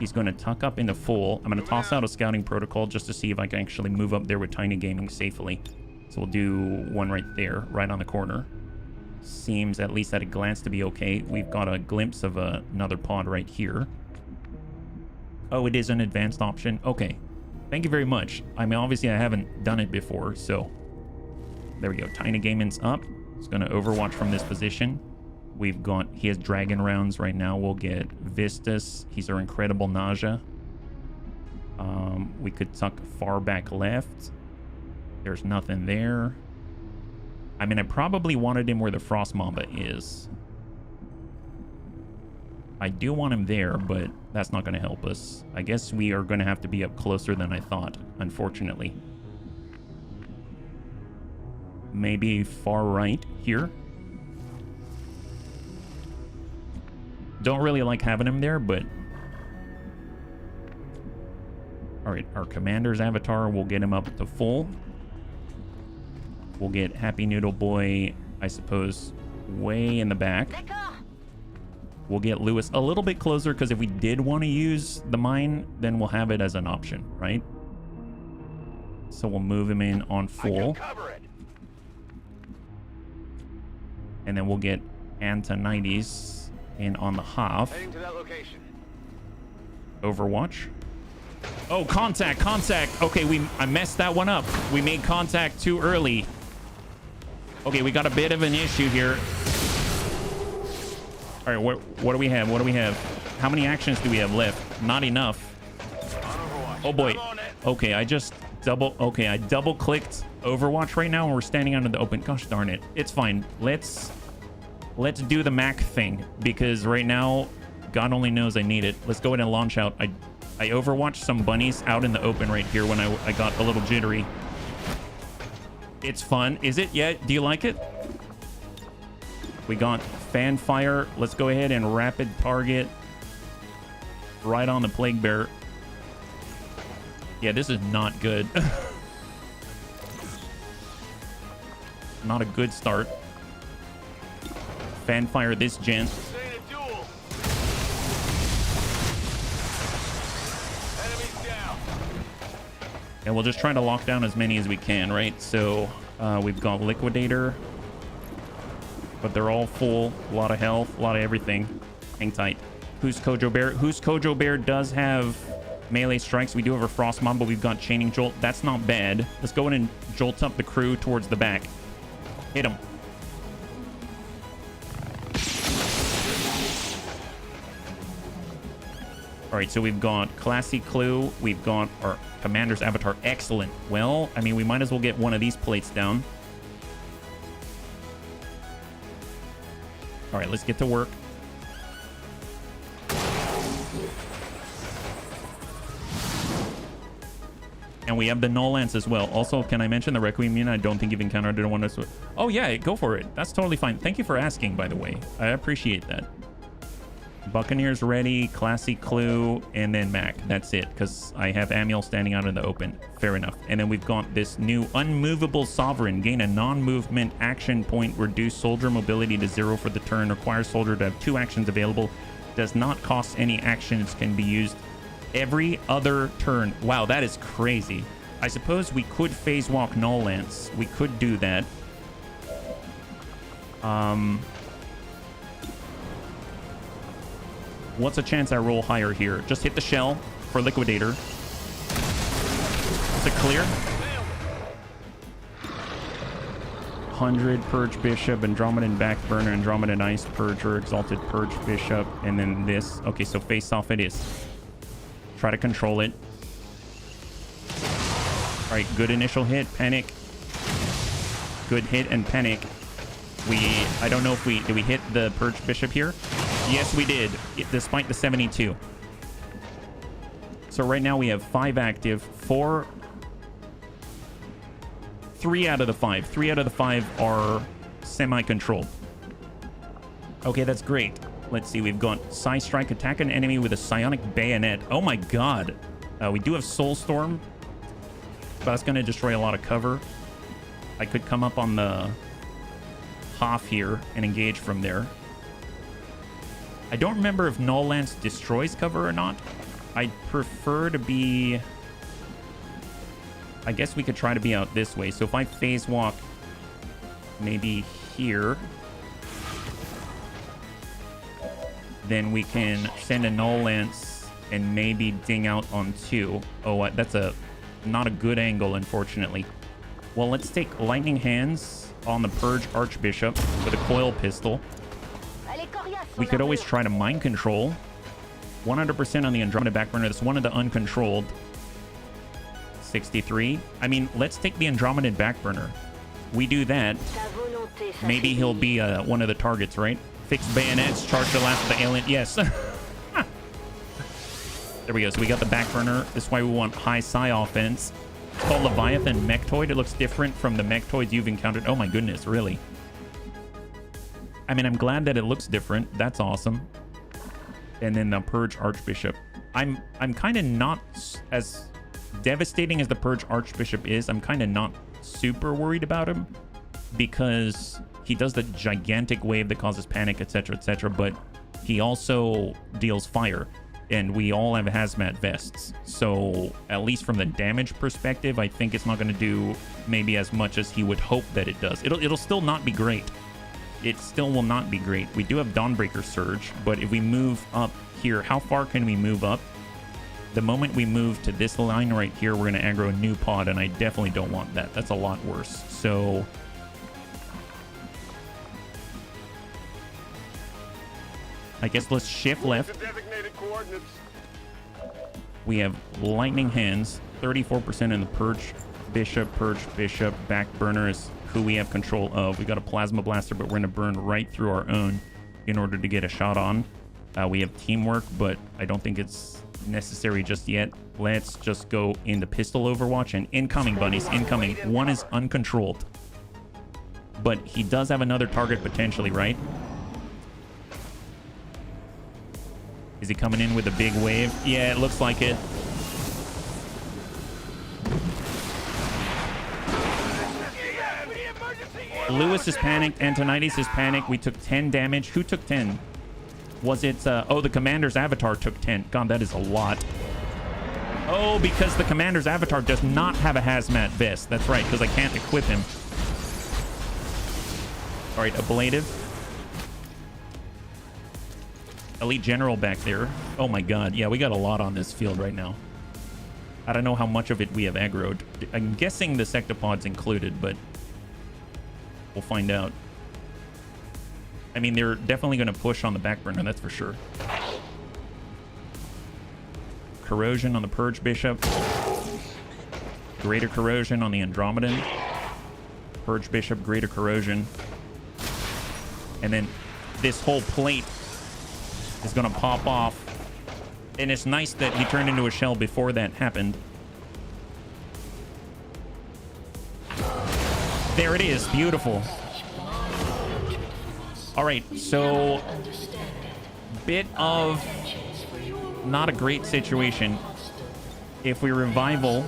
He's going to tuck up into full. I'm going to toss out a scouting protocol just to see if I can actually move up there with Tiny Gaming safely. So we'll do one right there, right on the corner. Seems, at least at a glance, to be okay. We've got a glimpse of another pod right here. Oh, it is an advanced option. Okay. Thank you very much. I mean, obviously, I haven't done it before, so... There we go. Tiny Gaming's up. It's going to overwatch from this position. We've got, he has dragon rounds right now. We'll get Vistas. He's our incredible Nausea. We could tuck far back left. There's nothing there. I mean, I probably wanted him where the Frost Mamba is. I do want him there, but that's not going to help us. I guess we are going to have to be up closer than I thought, unfortunately. Maybe far right here. Don't really like having him there, but... Alright, our commander's avatar, we'll get him up to full. We'll get Happy Noodle Boy, I suppose, way in the back. We'll get Lewis a little bit closer, because if we did want to use the mine, then we'll have it as an option, right? So we'll move him in on full. And then we'll get Antonides in on the half. Heading to that location. Overwatch. Oh, contact. Okay, I messed that one up. We made contact too early. Okay, we got a bit of an issue here. All right, what do we have? How many actions do we have left? Not enough. Oh boy. Okay, I double clicked Overwatch right now, and we're standing out in the open. Gosh darn it. It's fine. Let's do the Mac thing, because right now, God only knows I need it. Let's go ahead and launch out. I overwatched some bunnies out in the open right here when I got a little jittery. It's fun. Is it? Yeah. Do you like it? We got fan fire. Let's go ahead and rapid target right on the plague bear. Yeah, this is not good. Not a good start. Fan fire this gent. And we'll just try to lock down as many as we can, right? So we've got Liquidator, but they're all full. A lot of health, a lot of everything. Hang tight. Who's Kojo Bear? Who's Kojo Bear does have melee strikes. We do have a Frost Mob, but we've got Chaining Jolt. That's not bad. Let's go in and jolt up the crew towards the back. Hit him. All right, so we've got Classy Clue. We've got our Commander's Avatar. Excellent. Well, I mean, we might as well get one of these plates down. All right, let's get to work. And we have the Null Lance as well. Also, can I mention the Requiem? I don't think you've encountered it on this. Oh, yeah, go for it. That's totally fine. Thank you for asking, by the way. I appreciate that. Buccaneers ready, Classy Clue, and then Mac. That's it, because I have Amiel standing out in the open. Fair enough. And then we've got this new Unmovable Sovereign. Gain a non-movement action point. Reduce soldier mobility to 0 for the turn. Requires soldier to have 2 actions available. Does not cost any actions. Can be used every other turn. Wow, that is crazy. I suppose we could phase walk Null Lance. We could do that. What's a chance I roll higher here? Just hit the shell for Liquidator. Is it clear? 100 Purge Bishop, Andromedan Backburner, Andromedan Ice Purger, Exalted Purge Bishop, and then this. Okay, so face off it is. Try to control it. All right, good initial hit. Panic. Good hit and panic. I don't know if did we hit the Purge Bishop here? Yes, we did, despite the 72. So right now we have 5 active, 3 out of the 5. 3 out of the 5 are semi-controlled. Okay, that's great. Let's see, we've got Psi Strike, attack an enemy with a psionic bayonet. Oh my god. We do have Soulstorm, but that's going to destroy a lot of cover. I could come up on the half here and engage from there. I don't remember if Null Lance destroys cover or not. I'd prefer to be... I guess we could try to be out this way. So if I phase walk maybe here, then we can send a Null Lance and maybe ding out on 2. Oh, that's not a good angle, unfortunately. Well, let's take Lightning Hands on the Purge Archbishop with a coil pistol. We could always try to mind control. 100% on the Andromeda Backburner. That's one of the uncontrolled. 63. I mean, let's take the Andromeda Backburner. We do that. Maybe he'll be one of the targets, right? Fixed bayonets. Charge the last of the alien. Yes. There we go. So we got the Backburner. This is why we want high psi offense. It's called Leviathan Mechtoid. It looks different from the Mechtoids you've encountered. Oh my goodness, really? I mean, I'm glad that it looks different. That's awesome. And then the Purge Archbishop. I'm kind of not as devastating as the Purge Archbishop is. I'm kind of not super worried about him because he does the gigantic wave that causes panic, etc., but he also deals fire, and we all have hazmat vests. So at least from the damage perspective, I think it's not going to do maybe as much as he would hope that it does. It'll still not be great. It still will not be great. We do have Dawnbreaker Surge, but if we move up here, how far can we move up? The moment we move to this line right here, we're going to aggro a new pod, and I definitely don't want that. That's a lot worse. So I guess let's shift left. We have Lightning Hands, 34% in the Purge Bishop. Backburner is who we have control of. We got a Plasma Blaster, but we're going to burn right through our own in order to get a shot on. We have Teamwork, but I don't think it's necessary just yet. Let's just go into Pistol Overwatch, and incoming, bunnies, incoming. One is uncontrolled, but he does have another target potentially, right? Is he coming in with a big wave? Yeah, it looks like it. Lewis is panicked. Antonides is panicked. We took 10 damage. Who took 10? Was it... oh, the commander's avatar took 10. God, that is a lot. Oh, because the commander's avatar does not have a hazmat vest. That's right, because I can't equip him. All right, ablative. Elite General back there. Oh my god. Yeah, we got a lot on this field right now. I don't know how much of it we have aggroed. I'm guessing the Sectopod's included, but we'll find out. I mean, they're definitely going to push on the back burner, that's for sure. Corrosion on the Purge Bishop. Greater Corrosion on the Andromedan. Purge Bishop, Greater Corrosion. And then this whole plate is going to pop off. And it's nice that he turned into a shell before that happened. There it is. Beautiful. All right, so bit of not a great situation. If we revival,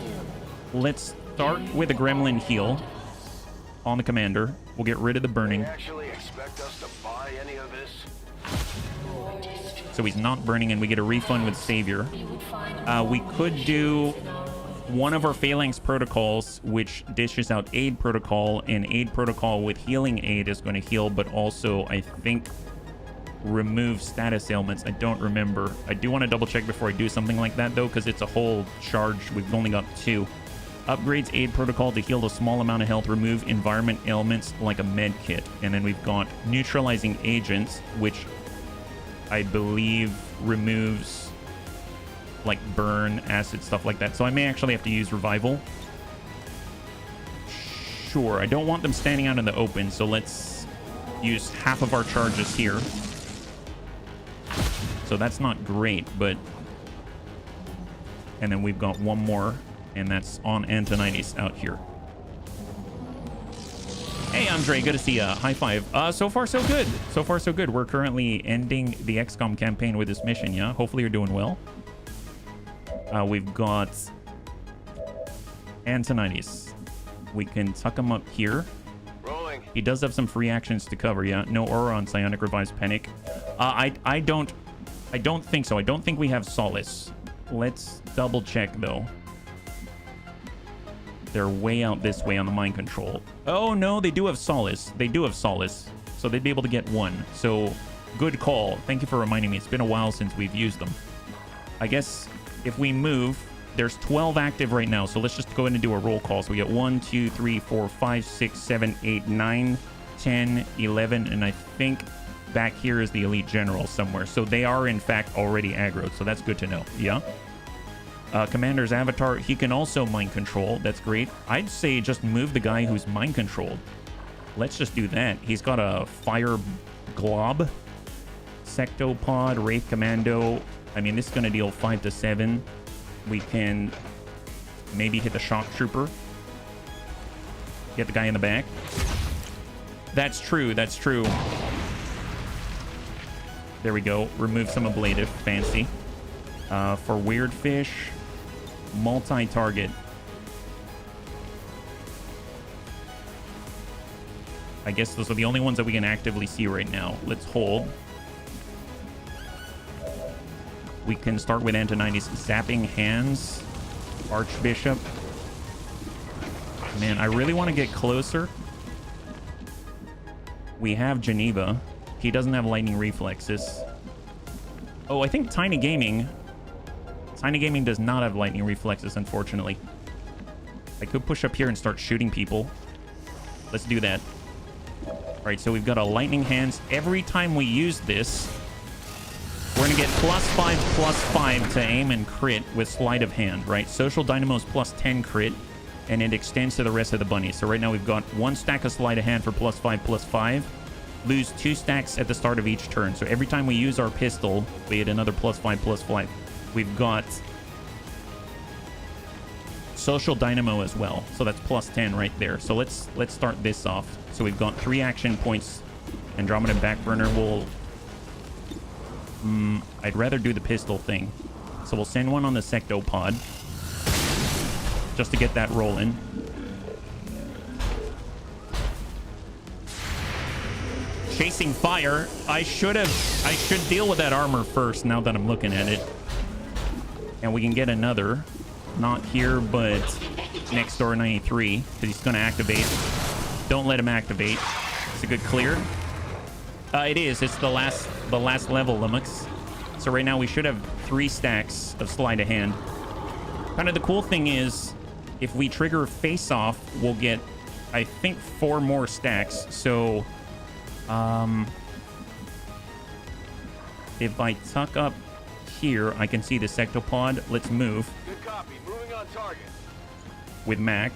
let's start with a gremlin heal on the commander. We'll get rid of the burning. Actually expect us to buy any of this? So he's not burning, and we get a refund with Savior. We could do one of our Phalanx protocols, which dishes out Aid Protocol, and Aid Protocol with Healing Aid is going to heal, but also, I think, remove status ailments. I don't remember. I do want to double check before I do something like that, though, because it's a whole charge. We've only got 2. Upgrades Aid Protocol to heal a small amount of health, remove environment ailments like a med kit. And then we've got Neutralizing Agents, which I believe removes like burn, acid, stuff like that. So I may actually have to use Revival. Sure, I don't want them standing out in the open, so let's use half of our charges here. So that's not great, but... And then we've got one more, and that's on Antonides out here. Hey, Andre, good to see you. High five. So far, so good. So far, so good. We're currently ending the XCOM campaign with this mission, yeah? Hopefully you're doing well. We've got Antonides. We can tuck him up here. Rolling. He does have some free actions to cover, yeah? No aura on Psionic Revives Panic. I don't think so. I don't think we have Solace. Let's double check, though. They're way out this way on the mind control. Oh, no, they do have Solace. They do have Solace. So they'd be able to get 1. So, good call. Thank you for reminding me. It's been a while since we've used them. I guess if we move, there's 12 active right now. So let's just go ahead and do a roll call. So we get 1, 2, 3, 4, 5, 6, 7, 8, 9, 10, 11. And I think back here is the Elite General somewhere. So they are, in fact, already aggroed. So that's good to know. Yeah. Commander's avatar, he can also mind control. That's great. I'd say just move the guy who's mind controlled. Let's just do that. He's got a fire glob, sectopod, wraith commando. I mean, this is going to deal 5 to 7. We can maybe hit the shock trooper. Get the guy in the back. That's true. That's true. There we go. Remove some ablative. Fancy. For weird fish, multi-target. I guess those are the only ones that we can actively see right now. Let's hold. We can start with Antonides. Zapping hands. Archbishop. Man, I really want to get closer. We have Geneva. He doesn't have lightning reflexes. Oh, I think Tiny Gaming. Tiny Gaming does not have lightning reflexes, unfortunately. I could push up here and start shooting people. Let's do that. All right, so we've got a lightning hands. Every time we use this, we're going to get +5/+5 to aim and crit with sleight of hand, right? Social Dynamo's +10 crit, and it extends to the rest of the bunnies. So right now we've got 1 stack of sleight of hand for +5/+5. Lose 2 stacks at the start of each turn. So every time we use our pistol, we get another +5/+5. We've got Social Dynamo as well. So that's +10 right there. So let's start this off. So we've got 3 action points. Andromeda Backburner will... I'd rather do the pistol thing. So we'll send one on the Sectopod. Just to get that rolling. Chasing fire. I should deal with that armor first now that I'm looking at it. And we can get another. Not here, but next door 93. Because he's going to activate. Don't let him activate. It's a good clear. It is. It's the last level, Lumux. So right now we should have 3 stacks of sleight of hand. Kind of the cool thing is, if we trigger face off, we'll get, I think, 4 more stacks. So, if I tuck up here, I can see the Sectopod. Let's move. Good copy. Moving on target. With Mac.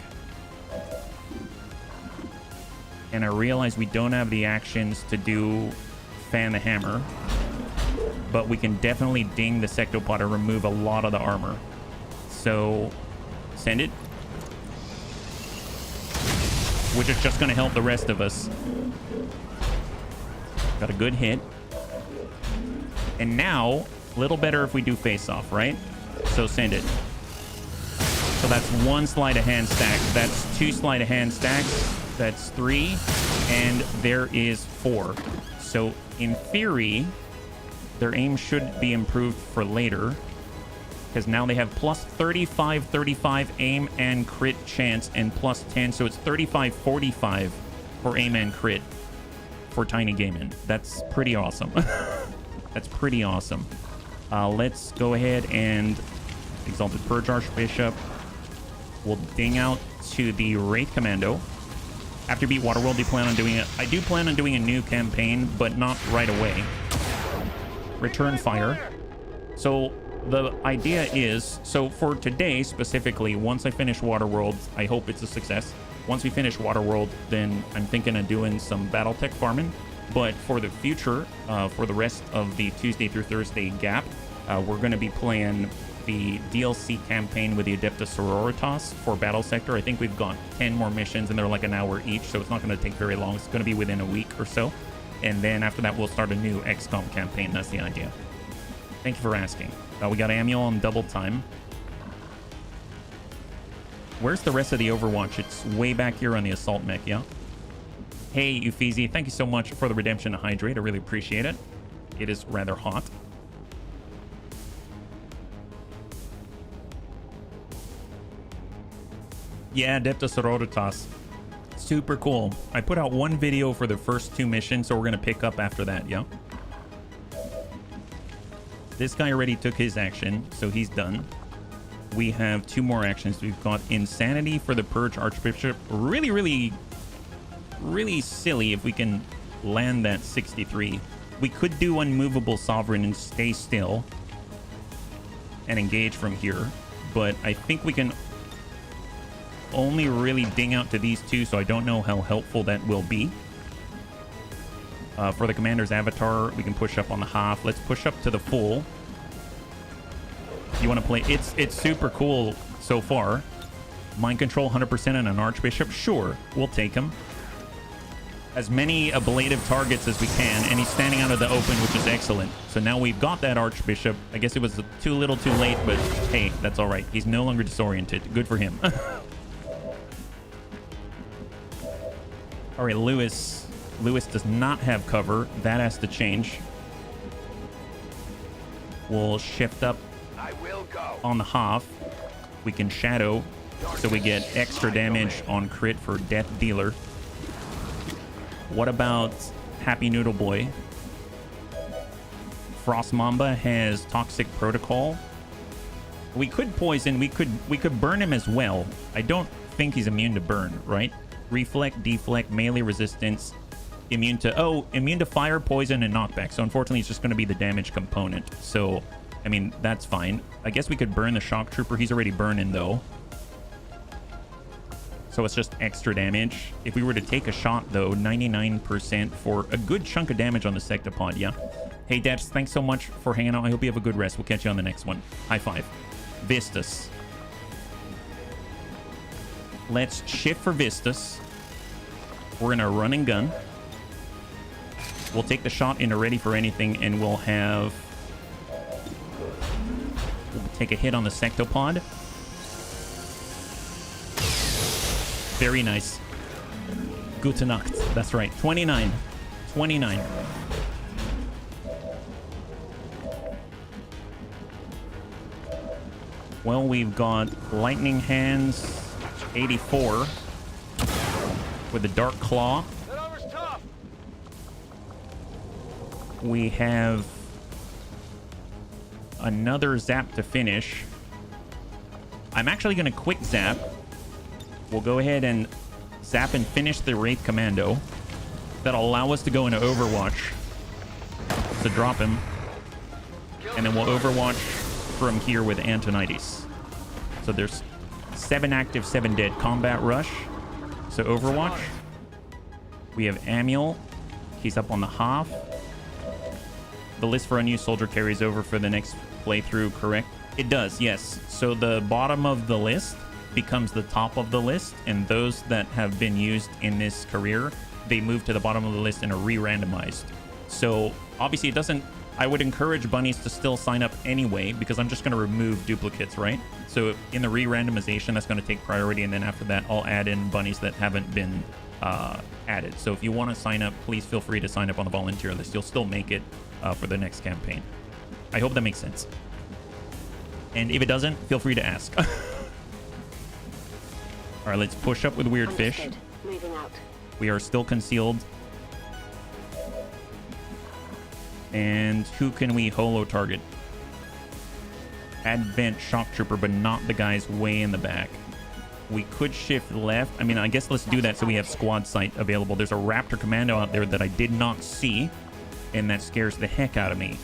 And I realize we don't have the actions to do Fan the Hammer. But we can definitely ding the Sectopod and remove a lot of the armor. So, send it. Which is just going to help the rest of us. Got a good hit. And now, a little better if we do face-off, right? So send it. So that's 1 sleight of hand stack. That's 2 sleight of hand stacks. That's 3. And there is 4. So in theory, their aim should be improved for later. Because now they have +35/35 aim and crit chance and +10. So it's 35/45 for aim and crit for Tiny Gaming. That's pretty awesome. That's pretty awesome. Let's go ahead and Exalted Purge Archbishop. We'll ding out to the Wraith Commando. After beat Waterworld, do you plan on doing it? I do plan on doing a new campaign, but not right away. Return fire. So the idea is, so for today specifically, once I finish Waterworld, I hope it's a success. Once we finish Waterworld, then I'm thinking of doing some Battletech farming. But for the future, for the rest of the Tuesday through Thursday gap, we're going to be playing the DLC campaign with the Adeptus Sororitas for Battle Sector. I think we've got 10 more missions, and they're like an hour each, so it's not going to take very long. It's going to be within a week or so. And then after that, we'll start a new XCOM campaign. That's the idea. Thank you for asking. We got Amiel on double time. Where's the rest of the Overwatch? It's way back here on the Assault Mech, yeah? Hey, Ufeezy, thank you so much for the redemption to Hydrate. I really appreciate it. It is rather hot. Yeah, Adeptus Sororitas. Super cool. I put out 1 video for the first 2 missions, so we're going to pick up after that, yeah? This guy already took his action, so he's done. We have 2 more actions. We've got Insanity for the Purge Archbishop. Really silly if we can land that 63. We could do Unmovable Sovereign and stay still and engage from here, but I think we can only really ding out to these 2, so I don't know how helpful that will be. For the Commander's Avatar, we can push up on the half. Let's push up to the full. You want to play? It's super cool so far. Mind control 100% on an Archbishop? Sure, we'll take him. As many ablative targets as we can, and he's standing out of the open, which is excellent. So now we've got that Archbishop. I guess it was too little too late, but hey, that's all right. He's no longer disoriented. Good for him. All right, Lewis. Lewis does not have cover. That has to change. We'll shift up I will go. on the half. We can shadow, so we get extra damage on crit for Death Dealer. What about Happy Noodle Boy? Frost Mamba has Toxic Protocol. We could poison. We could burn him as well. I don't think he's immune to burn, right? Reflect, deflect, melee resistance, immune to fire, poison, and knockback. So unfortunately, it's just going to be the damage component. So, I mean, that's fine. I guess we could burn the Shock Trooper. He's already burning though. So it's just extra damage. If we were to take a shot though, 99% for a good chunk of damage on the Sectopod, yeah. Hey Deps, thanks so much for hanging out. I hope you have a good rest. We'll catch you on the next one. High five. Vistas. Let's shift for Vistas. We're in a run and gun. We'll take the shot into ready for anything, and we'll take a hit on the Sectopod. Very nice. Gute Nacht. That's right. 29. 29. Well, we've got Lightning Hands 84 with the Dark Claw. That armor's tough. We have another zap to finish. I'm actually going to quick zap. We'll go ahead and zap and finish the Wraith Commando. That'll allow us to go into Overwatch to drop him. And then we'll Overwatch from here with Antonides. So there's 7 active, 7 dead. Combat Rush. So Overwatch. We have Amiel. He's up on the half. The list for unused soldier carries over for the next playthrough, correct? It does, yes. So the bottom of the list becomes the top of the list, and those that have been used in this career, they move to the bottom of the list and are re-randomized. So obviously it doesn't... I would encourage bunnies to still sign up anyway, because I'm just going to remove duplicates, right? So in the re-randomization, that's going to take priority, and then after that, I'll add in bunnies that haven't been added. So if you want to sign up, please feel free to sign up on the volunteer list. You'll still make it for the next campaign. I hope that makes sense. And if it doesn't, feel free to ask. All right, let's push up with Weird Fish. Moving out. We are still concealed. And who can we holo target? Advent Shock Trooper, but not the guys way in the back. We could shift left. I mean, I guess let's do that so we have squad sight available. There's a Raptor Commando out there that I did not see, and that scares the heck out of me.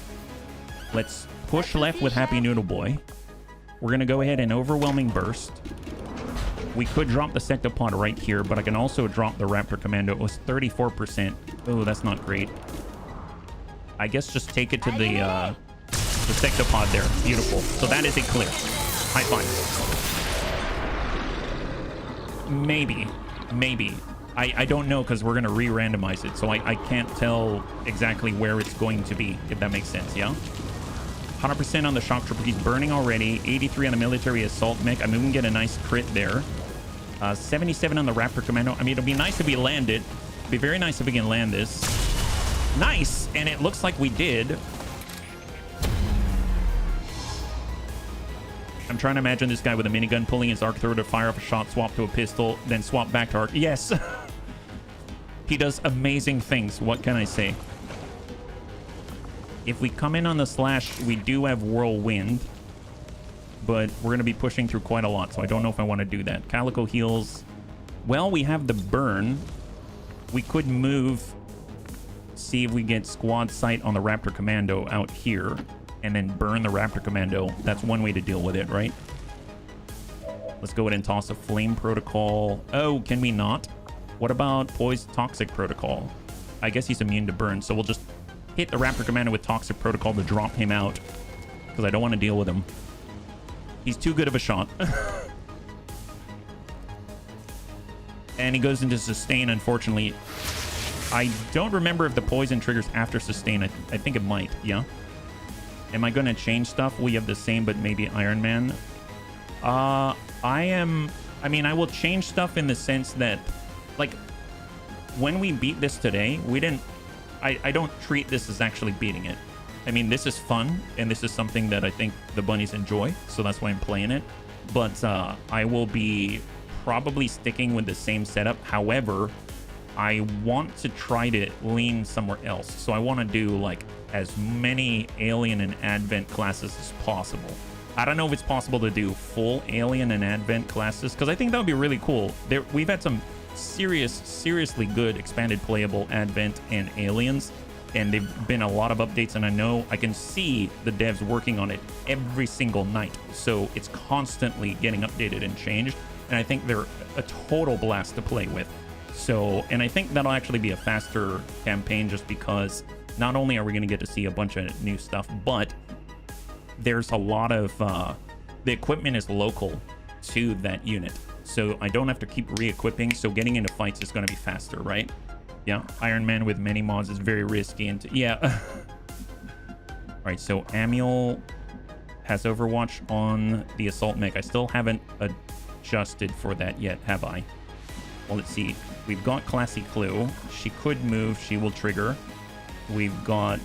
Let's push left with Happy Noodle Boy. We're going to go ahead and Overwhelming Burst. We could drop the Sectopod right here, but I can also drop the Raptor Commando. It was 34%. Oh, that's not great. I guess just take it to the Sectopod there. Beautiful. So that is a clear. High five. Maybe. I don't know, because we're going to re-randomize it, so I can't tell exactly where it's going to be, if that makes sense, yeah? 100% on the Shock Trooper. He's burning already. 83 on the Military Assault Mech. I mean, we can get a nice crit there. 77 on the Raptor Commando. I mean, it'll be nice if we land it. It'd be very nice if we can land this. Nice! And it looks like we did. I'm trying to imagine this guy with a minigun pulling his arc thrower to fire off a shot, swap to a pistol, then swap back to arc. Yes! He does amazing things. What can I say? If we come in on the slash, we do have Whirlwind, but we're going to be pushing through quite a lot, so I don't know if I want to do that. Calico heals. Well, we have the burn. We could move, see if we get squad sight on the Raptor Commando out here, and then burn the Raptor Commando. That's one way to deal with it, right? Let's go ahead and toss a Flame Protocol. Oh, can we not? What about Poised Toxic Protocol? I guess he's immune to burn, so we'll just hit the Raptor Commando with Toxic Protocol to drop him out, because I don't want to deal with him. He's too good of a shot. And he goes into Sustain, unfortunately. I don't remember if the poison triggers after Sustain. I think it might, yeah? Am I going to change stuff? We have the same, but maybe Iron Man. I mean, I will change stuff in the sense that, like, when we beat this today, we didn't... I don't treat this as actually beating it. I mean, this is fun, and this is something that I think the bunnies enjoy, so that's why I'm playing it. But I will be probably sticking with the same setup. However, I want to try to lean somewhere else. So I want to do like as many Alien and Advent classes as possible. I don't know if it's possible to do full Alien and Advent classes, because I think that would be really cool. We've had some seriously good expanded playable Advent and Aliens, and they've been a lot of updates, and I know I can see the devs working on it every single night, so it's constantly getting updated and changed, and I think they're a total blast to play with. So, and I think that'll actually be a faster campaign, just because not only are we going to get to see a bunch of new stuff, but there's a lot of the equipment is local to that unit, so I don't have to keep re-equipping, so getting into fights is going to be faster, right? Yeah, Iron Man with many mods is very risky, and yeah. All right, so Amiel has Overwatch on the assault mech. I still haven't adjusted for that yet, have I? Well, let's see. We've got Classy Clue. She could move. She will trigger. We've got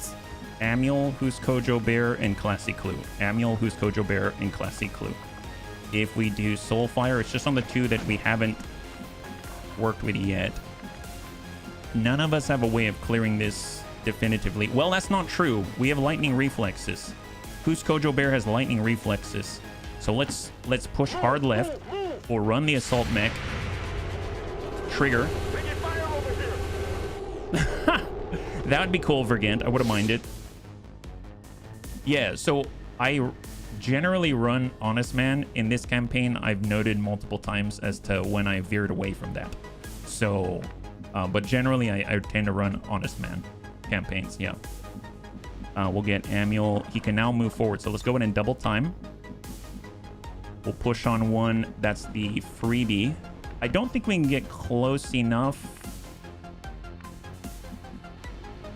Amiel, who's Kojo Bear, and Classy Clue. Amiel, who's Kojo Bear, and Classy Clue. If we do Soulfire, it's just on the two that we haven't worked with yet. None of us have a way of clearing this definitively. Well, that's not true. We have lightning reflexes. Who's Kojo Bear has lightning reflexes. So let's push hard left. We'll run the assault mech. Trigger. That would be cool, Vergant. I would have minded. Yeah, so I generally run Honest Man. In this campaign, I've noted multiple times as to when I veered away from that. So, but generally, I tend to run Honest Man campaigns, yeah. We'll get Amiel. He can now move forward, so let's go in and double time. We'll push on one. That's the freebie. I don't think we can get close enough.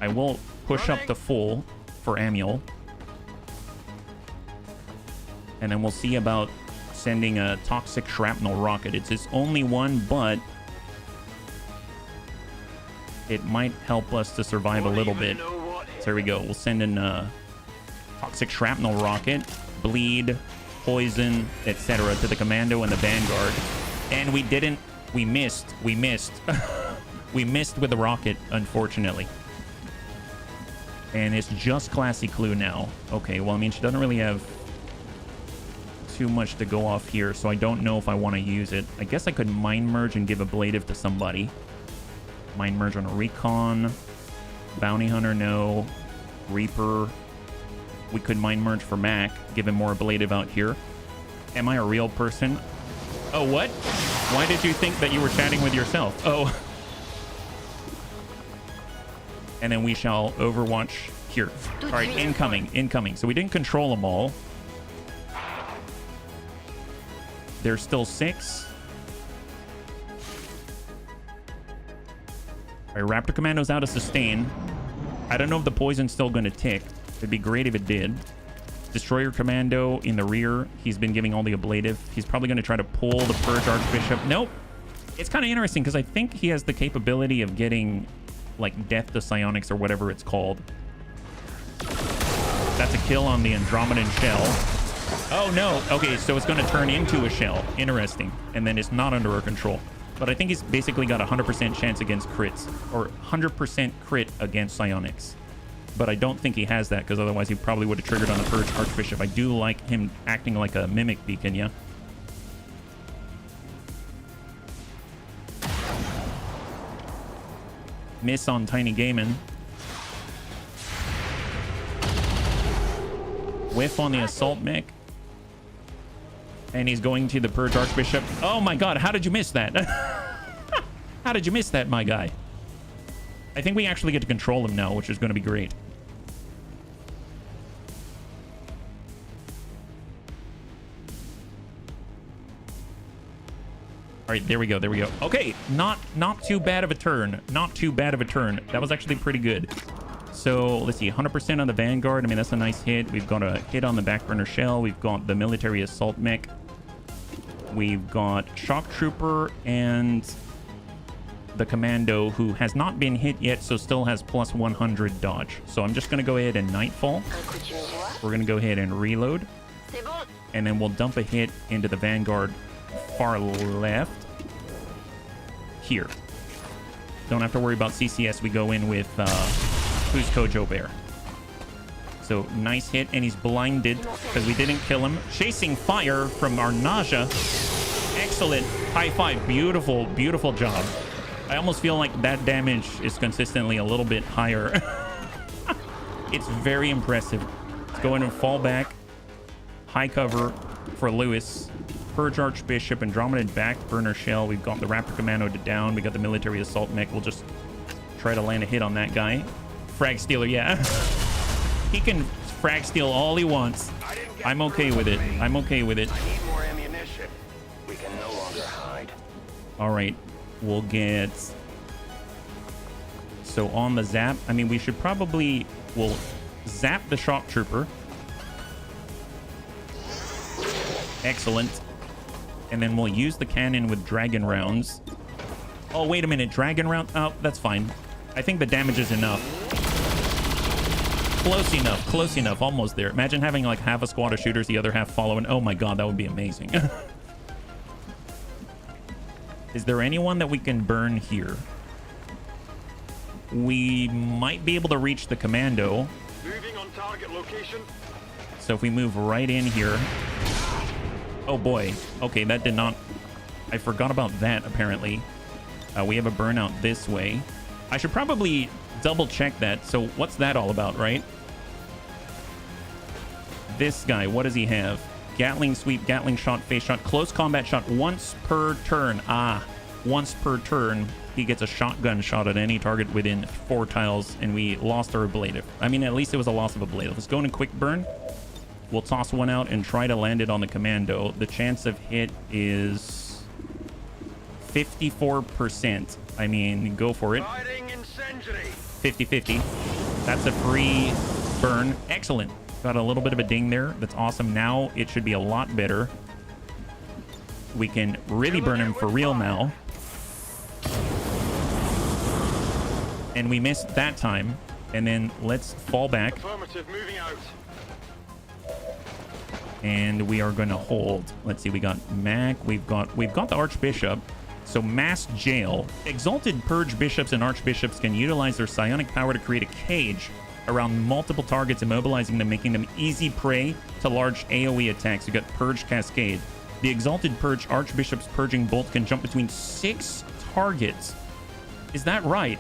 I will push up to full for Amiel. And then we'll see about sending a toxic shrapnel rocket. It's his only one, but it might help us to survive a little bit. So there we go. We'll send in a toxic shrapnel rocket, bleed, poison, etc. to the commando and the vanguard. And we didn't. We missed. We missed. We missed with the rocket, unfortunately. And it's just Classy Clue now. Okay, well, I mean, she doesn't really have too much to go off here, so I don't know if I want to use it. I guess I could Mind Merge and give Ablative to somebody. Mind Merge on a Recon. Bounty Hunter, no. Reaper. We could Mind Merge for Mac, give him more Ablative out here. Am I a real person? Oh, what? Why did you think that you were chatting with yourself? Oh. And then we shall Overwatch here. All right, incoming, incoming. So we didn't control them all. There's still 6. All right, Raptor Commando's out of sustain. I don't know if the poison's still going to tick. It'd be great if it did. Destroyer Commando in the rear. He's been giving all the ablative. He's probably going to try to pull the Purge Archbishop. Nope. It's kind of interesting because I think he has the capability of getting like Death to Psionics or whatever it's called. That's a kill on the Andromedan shell. Oh no. Okay, so it's going to turn into a shell. Interesting. And then it's not under our control. But I think he's basically got a 100% chance against crits, or 100% crit against psionics. But I don't think he has that, because otherwise he probably would have triggered on the Purge Archbishop. I do like him acting like a mimic beacon, yeah? Miss on Tiny Gaiman. Whiff on the Assault Mech. And he's going to the Purge Archbishop. Oh my god, how did you miss that? How did you miss that, my guy? I think we actually get to control him now, which is going to be great. All right, there we go, there we go. Okay, not too bad of a turn. Not too bad of a turn. That was actually pretty good. So let's see, 100% on the Vanguard. I mean, that's a nice hit. We've got a hit on the Backburner Shell. We've got the Military Assault Mech. We've got Shock Trooper and the commando who has not been hit yet, so still has plus 100 dodge. So I'm just going to go ahead and Nightfall. We're going to go ahead and reload. And then we'll dump a hit into the Vanguard far left. Here. Don't have to worry about CCS. We go in with who's Kojo Bear. So nice hit, and he's blinded because we didn't kill him. Chasing fire from our Nausea. Excellent. High five. Beautiful, beautiful job. I almost feel like that damage is consistently a little bit higher. It's very impressive. Let's go in and fall back. High cover for Lewis. Purge Archbishop, Andromeda back, Burner Shell. We've got the Raptor Commando to down. We got the Military Assault Mech. We'll just try to land a hit on that guy. Frag Stealer, yeah. He can frag steal all he wants. I'm okay with it. I'm okay with it. I need more ammunition. We can no longer hide. All right. We'll get... So on the zap, I mean, we should probably... We'll zap the Shock Trooper. Excellent. And then we'll use the cannon with dragon rounds. Oh, wait a minute. Dragon round? Oh, that's fine. I think the damage is enough. Close enough. Close enough. Almost there. Imagine having like half a squad of shooters, the other half following. Oh my god, that would be amazing. Is there anyone that we can burn here? We might be able to reach the commando. Moving on target location. So if we move right in here... Oh boy. Okay, that did not... I forgot about that, apparently. We have a burnout this way. I should probably double check that. So what's that all about, right? This guy, what does he have? Gatling sweep, Gatling shot, face shot, close combat shot once per turn. Ah, once per turn. He gets a shotgun shot at any target within 4 tiles, and we lost our ablative. I mean, at least it was a loss of ablative. Let's go in a quick burn. We'll toss one out and try to land it on the commando. The chance of hit is 54%. I mean, go for it. 50-50. That's a free burn. Excellent. Got a little bit of a ding there. That's awesome. Now it should be a lot better. We can really burn him for real now. And we missed that time. And then let's fall back. Affirmative, moving out. And we are going to hold. Let's see. We got Mac. We've got the Archbishop. So mass jail. Exalted Purge Bishops and Archbishops can utilize their psionic power to create a cage around multiple targets, immobilizing them, making them easy prey to large AoE attacks. We got Purge Cascade. The Exalted Purge Archbishop's Purging Bolt can jump between 6 targets. Is that right?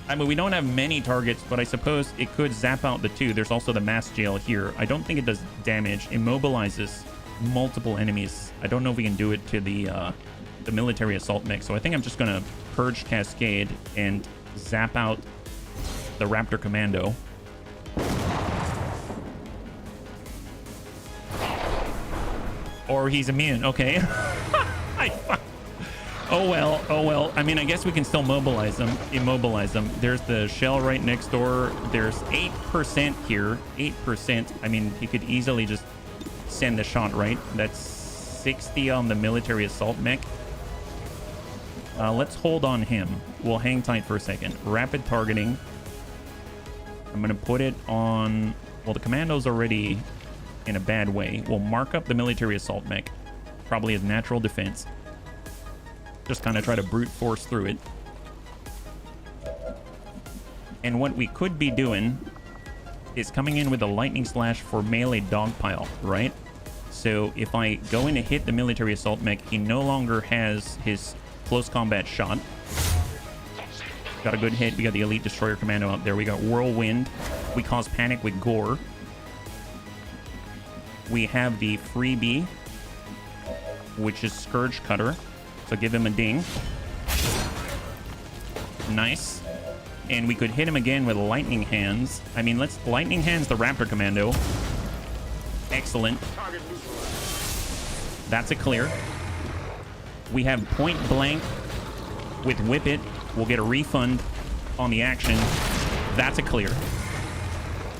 I mean, we don't have many targets, but I suppose it could zap out the 2. There's also the mass jail here. I don't think it does damage. Immobilizes multiple enemies. I don't know if we can do it to the Military Assault Mech. So I think I'm just going to Purge Cascade and zap out the Raptor Commando. Or he's immune. Okay. Oh well. I mean, I guess we can still immobilize them. There's the shell right next door. There's 8% here. 8%. I mean, he could easily just send the shot, right? That's 60 on the Military Assault Mech. Let's hold on him. We'll hang tight for a second. Rapid targeting. I'm going to put it on... Well, the commando's already in a bad way. We'll mark up the Military Assault Mech. Probably as natural defense. Just kind of try to brute force through it. And what we could be doing is coming in with a Lightning Slash for melee dogpile, right? So if I go in to hit the Military Assault Mech, he no longer has his close combat shot. Got a good hit. We got the Elite Destroyer Commando out there. We got Whirlwind. We cause panic with Gore. We have the freebie, which is Scourge Cutter. So give him a ding. Nice. And we could hit him again with Lightning Hands. I mean, let's Lightning Hands the Raptor Commando. Excellent. That's a clear. We have Point Blank with Whip It. We'll get a refund on the action. That's a clear.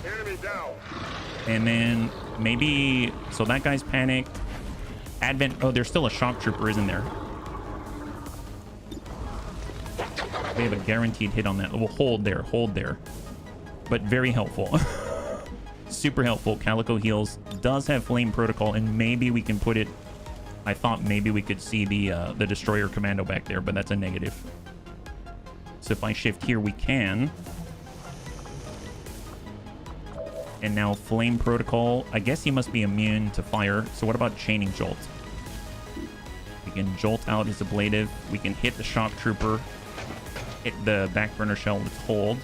Enemy down. And then maybe... So that guy's panicked. Advent... Oh, there's still a Shock Trooper, isn't there? We have a guaranteed hit on that. We'll hold there, hold there. But very helpful. Super helpful. Calico heals. Does have flame protocol, and maybe we can put it... I thought maybe we could see the destroyer commando back there, but that's a negative. So if I shift here, we can. And now flame protocol. I guess he must be immune to fire. So what about chaining jolt? We can jolt out his ablative. We can hit the shock trooper. Hit the backburner shell. Let's hold.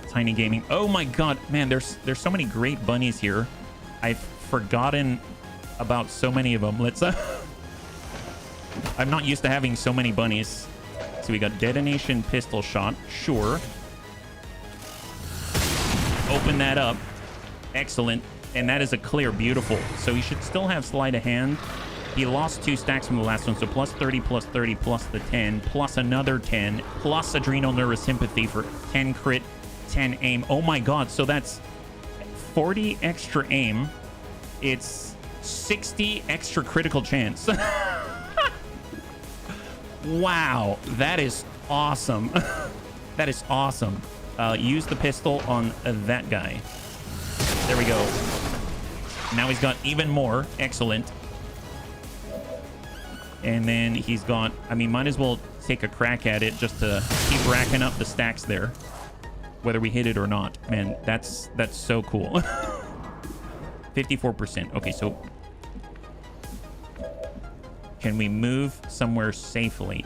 Tiny gaming. Oh my god, man, there's so many great bunnies here. I've forgotten about so many of them. Let's I'm not used to having so many bunnies. So we got detonation pistol shot. Sure. Open that up. Excellent. And that is a clear. Beautiful. So he should still have sleight of hand. He lost 2 stacks from the last one. So plus 30 plus the 10 plus another 10 plus adrenal neurosympathy for 10 crit, 10 aim. Oh my god. So that's 40 extra aim. It's 60 extra critical chance. Wow. That is awesome. That is awesome. Use the pistol on that guy. There we go. Now he's got even more. Excellent. And then he's got... I mean, might as well take a crack at it just to keep racking up the stacks there. Whether we hit it or not. Man, that's so cool. 54%. Okay, so... Can we move somewhere safely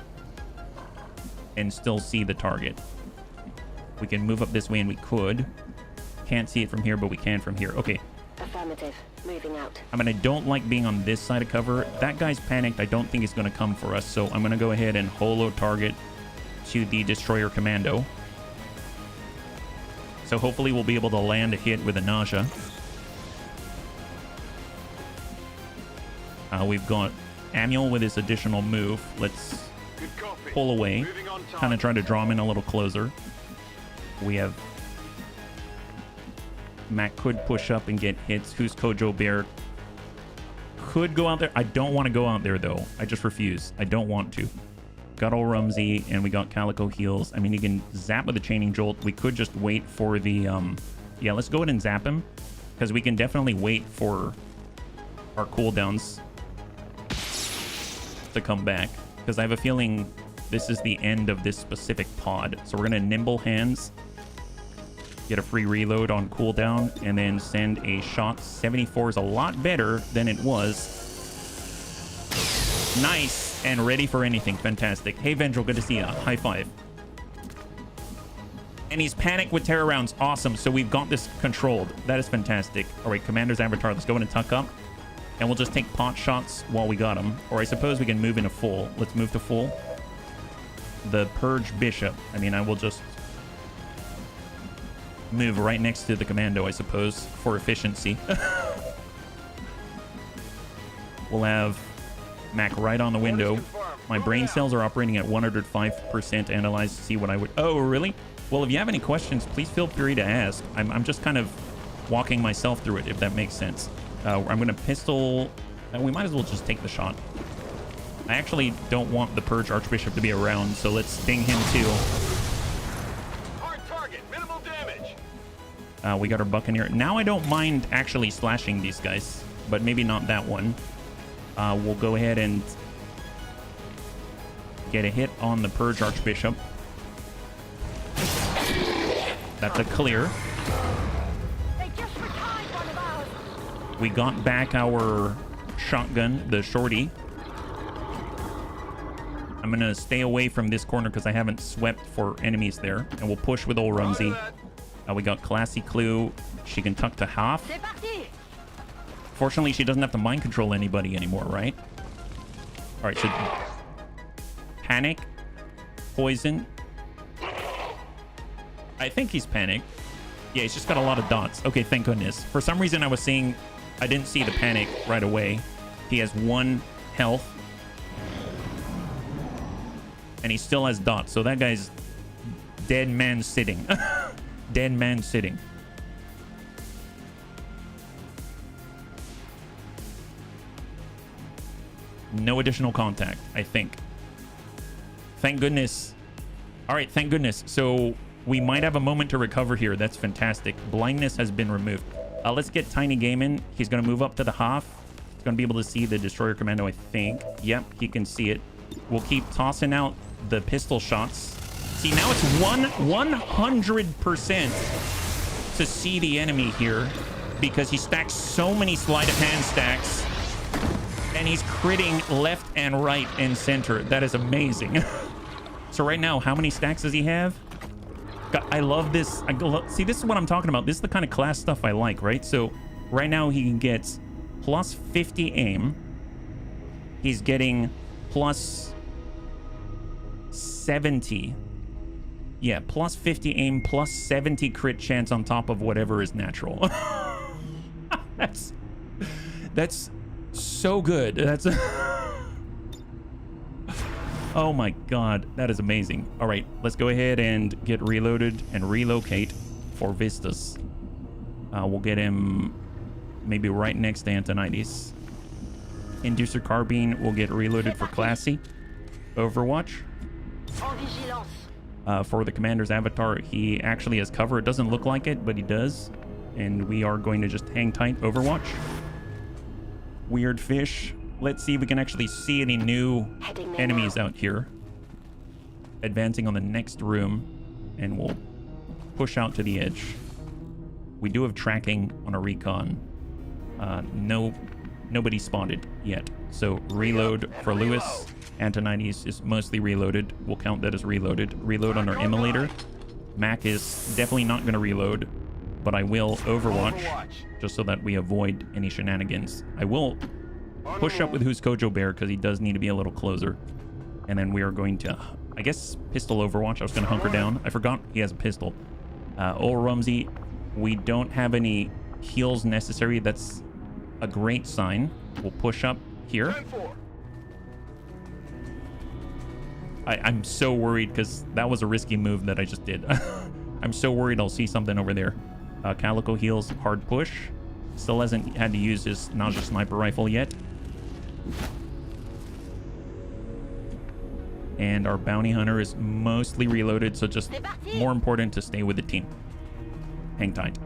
and still see the target? We can move up this way, and we could. Can't see it from here, but we can from here. Okay. Affirmative. Moving out. I mean, I don't like being on this side of cover. That guy's panicked. I don't think he's going to come for us, so I'm going to go ahead and holo target to the destroyer commando. So hopefully we'll be able to land a hit with a nausea. We've got Amiel with his additional move. Let's pull away. Kind of try to draw him in a little closer. We have... Mac could push up and get hits. Who's Kojo Bear? Could go out there. I don't want to go out there, though. I just refuse. I don't want to. Got all Rumsey, and we got Calico heals. I mean, he can zap with the chaining jolt. We could just wait for the... Yeah, let's go ahead and zap him. Because we can definitely wait for our cooldowns to come back. Because I have a feeling this is the end of this specific pod. So we're going to nimble hands. Get a free reload on cooldown, and then send a shot. 74 is a lot better than it was. Nice, and ready for anything. Fantastic. Hey, Vendril, good to see you. High five. And he's panicked with terror rounds. Awesome. So we've got this controlled. That is fantastic. All right, Commander's Avatar. Let's go in and tuck up. And we'll just take pot shots while we got him. Or I suppose we can move into full. Let's move to full. The Purge Bishop. I mean, I will just... move right next to the commando, I suppose, for efficiency. We'll have Mac right on the window. My brain cells are operating at 105%. Analyze to see what I would... Oh, really? Well, if you have any questions, please feel free to ask. I'm just kind of walking myself through it, if that makes sense. I'm going to pistol... we might as well just take the shot. I actually don't want the Purge Archbishop to be around, so let's sting him too. We got our Buccaneer. Now I don't mind actually slashing these guys, but maybe not that one. We'll go ahead and get a hit on the Purge Archbishop. That's a clear. We got back our shotgun, the shorty. I'm going to stay away from this corner because I haven't swept for enemies there. And we'll push with old Rumsey. We got Classy Clue. She can tuck to half. Fortunately, she doesn't have to mind control anybody anymore, right? All right, so panic, poison. I think he's panicked. Yeah, he's just got a lot of dots. Okay, thank goodness. For some reason, I didn't see the panic right away. He has 1 health. And he still has dots, so that guy's dead man sitting. Dead man sitting. No additional contact, I think. Thank goodness. All right, thank goodness. So we might have a moment to recover here. That's fantastic. Blindness has been removed. Let's get Tiny Game in. He's going to move up to the half. He's going to be able to see the Destroyer Commando, I think. Yep, he can see it. We'll keep tossing out the pistol shots. See, now it's 100% to see the enemy here because he stacks so many sleight of hand stacks and he's critting left and right and center. That is amazing. So right now, how many stacks does he have? God, I love this. See, this is what I'm talking about. This is the kind of class stuff I like, right? So right now he gets plus 50 aim. He's getting plus 70. Yeah, plus 50 aim, plus 70 crit chance on top of whatever is natural. That's so good. That's oh my god, that is amazing. All right, let's go ahead and get reloaded and relocate for Vistas. We'll get him maybe right next to Antonides. Inducer Carbine will get reloaded for Classy. Overwatch. For the commander's avatar, he actually has cover. It doesn't look like it, but he does. And we are going to just hang tight. Overwatch. Weird fish. Let's see if we can actually see any new enemies out here. Advancing on the next room, and we'll push out to the edge. We do have tracking on a recon. Nobody spotted yet. So reload for Lewis. Antonides is mostly reloaded. We'll count that as reloaded. Reload on our immolator. Mac is definitely not going to reload, but I will Overwatch just so that we avoid any shenanigans. I will push up with Who's Kojo Bear because he does need to be a little closer. And then we are going to, I guess, pistol Overwatch. I was going to hunker down. I forgot he has a pistol. Ol Rumsey, we don't have any heals necessary. That's a great sign. We'll push up here. I'm so worried because that was a risky move that I just did. I'm so worried I'll see something over there. Calico heals, hard push. Still hasn't had to use his nausea sniper rifle yet. And our bounty hunter is mostly reloaded, so just more important to stay with the team. Hang tight.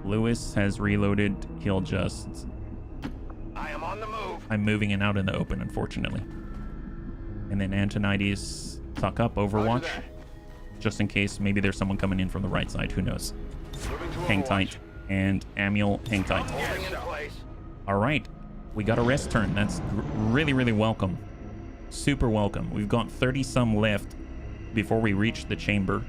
Lewis has reloaded. He'll just... I am on the move. I'm moving it out in the open, unfortunately. And then Antonides, tuck up, Overwatch. Just in case maybe there's someone coming in from the right side. Who knows? Hang tight. And Amiel, hang tight. All right. We got a rest turn. That's really, really welcome. Super welcome. We've got 30-some left before we reach the chamber.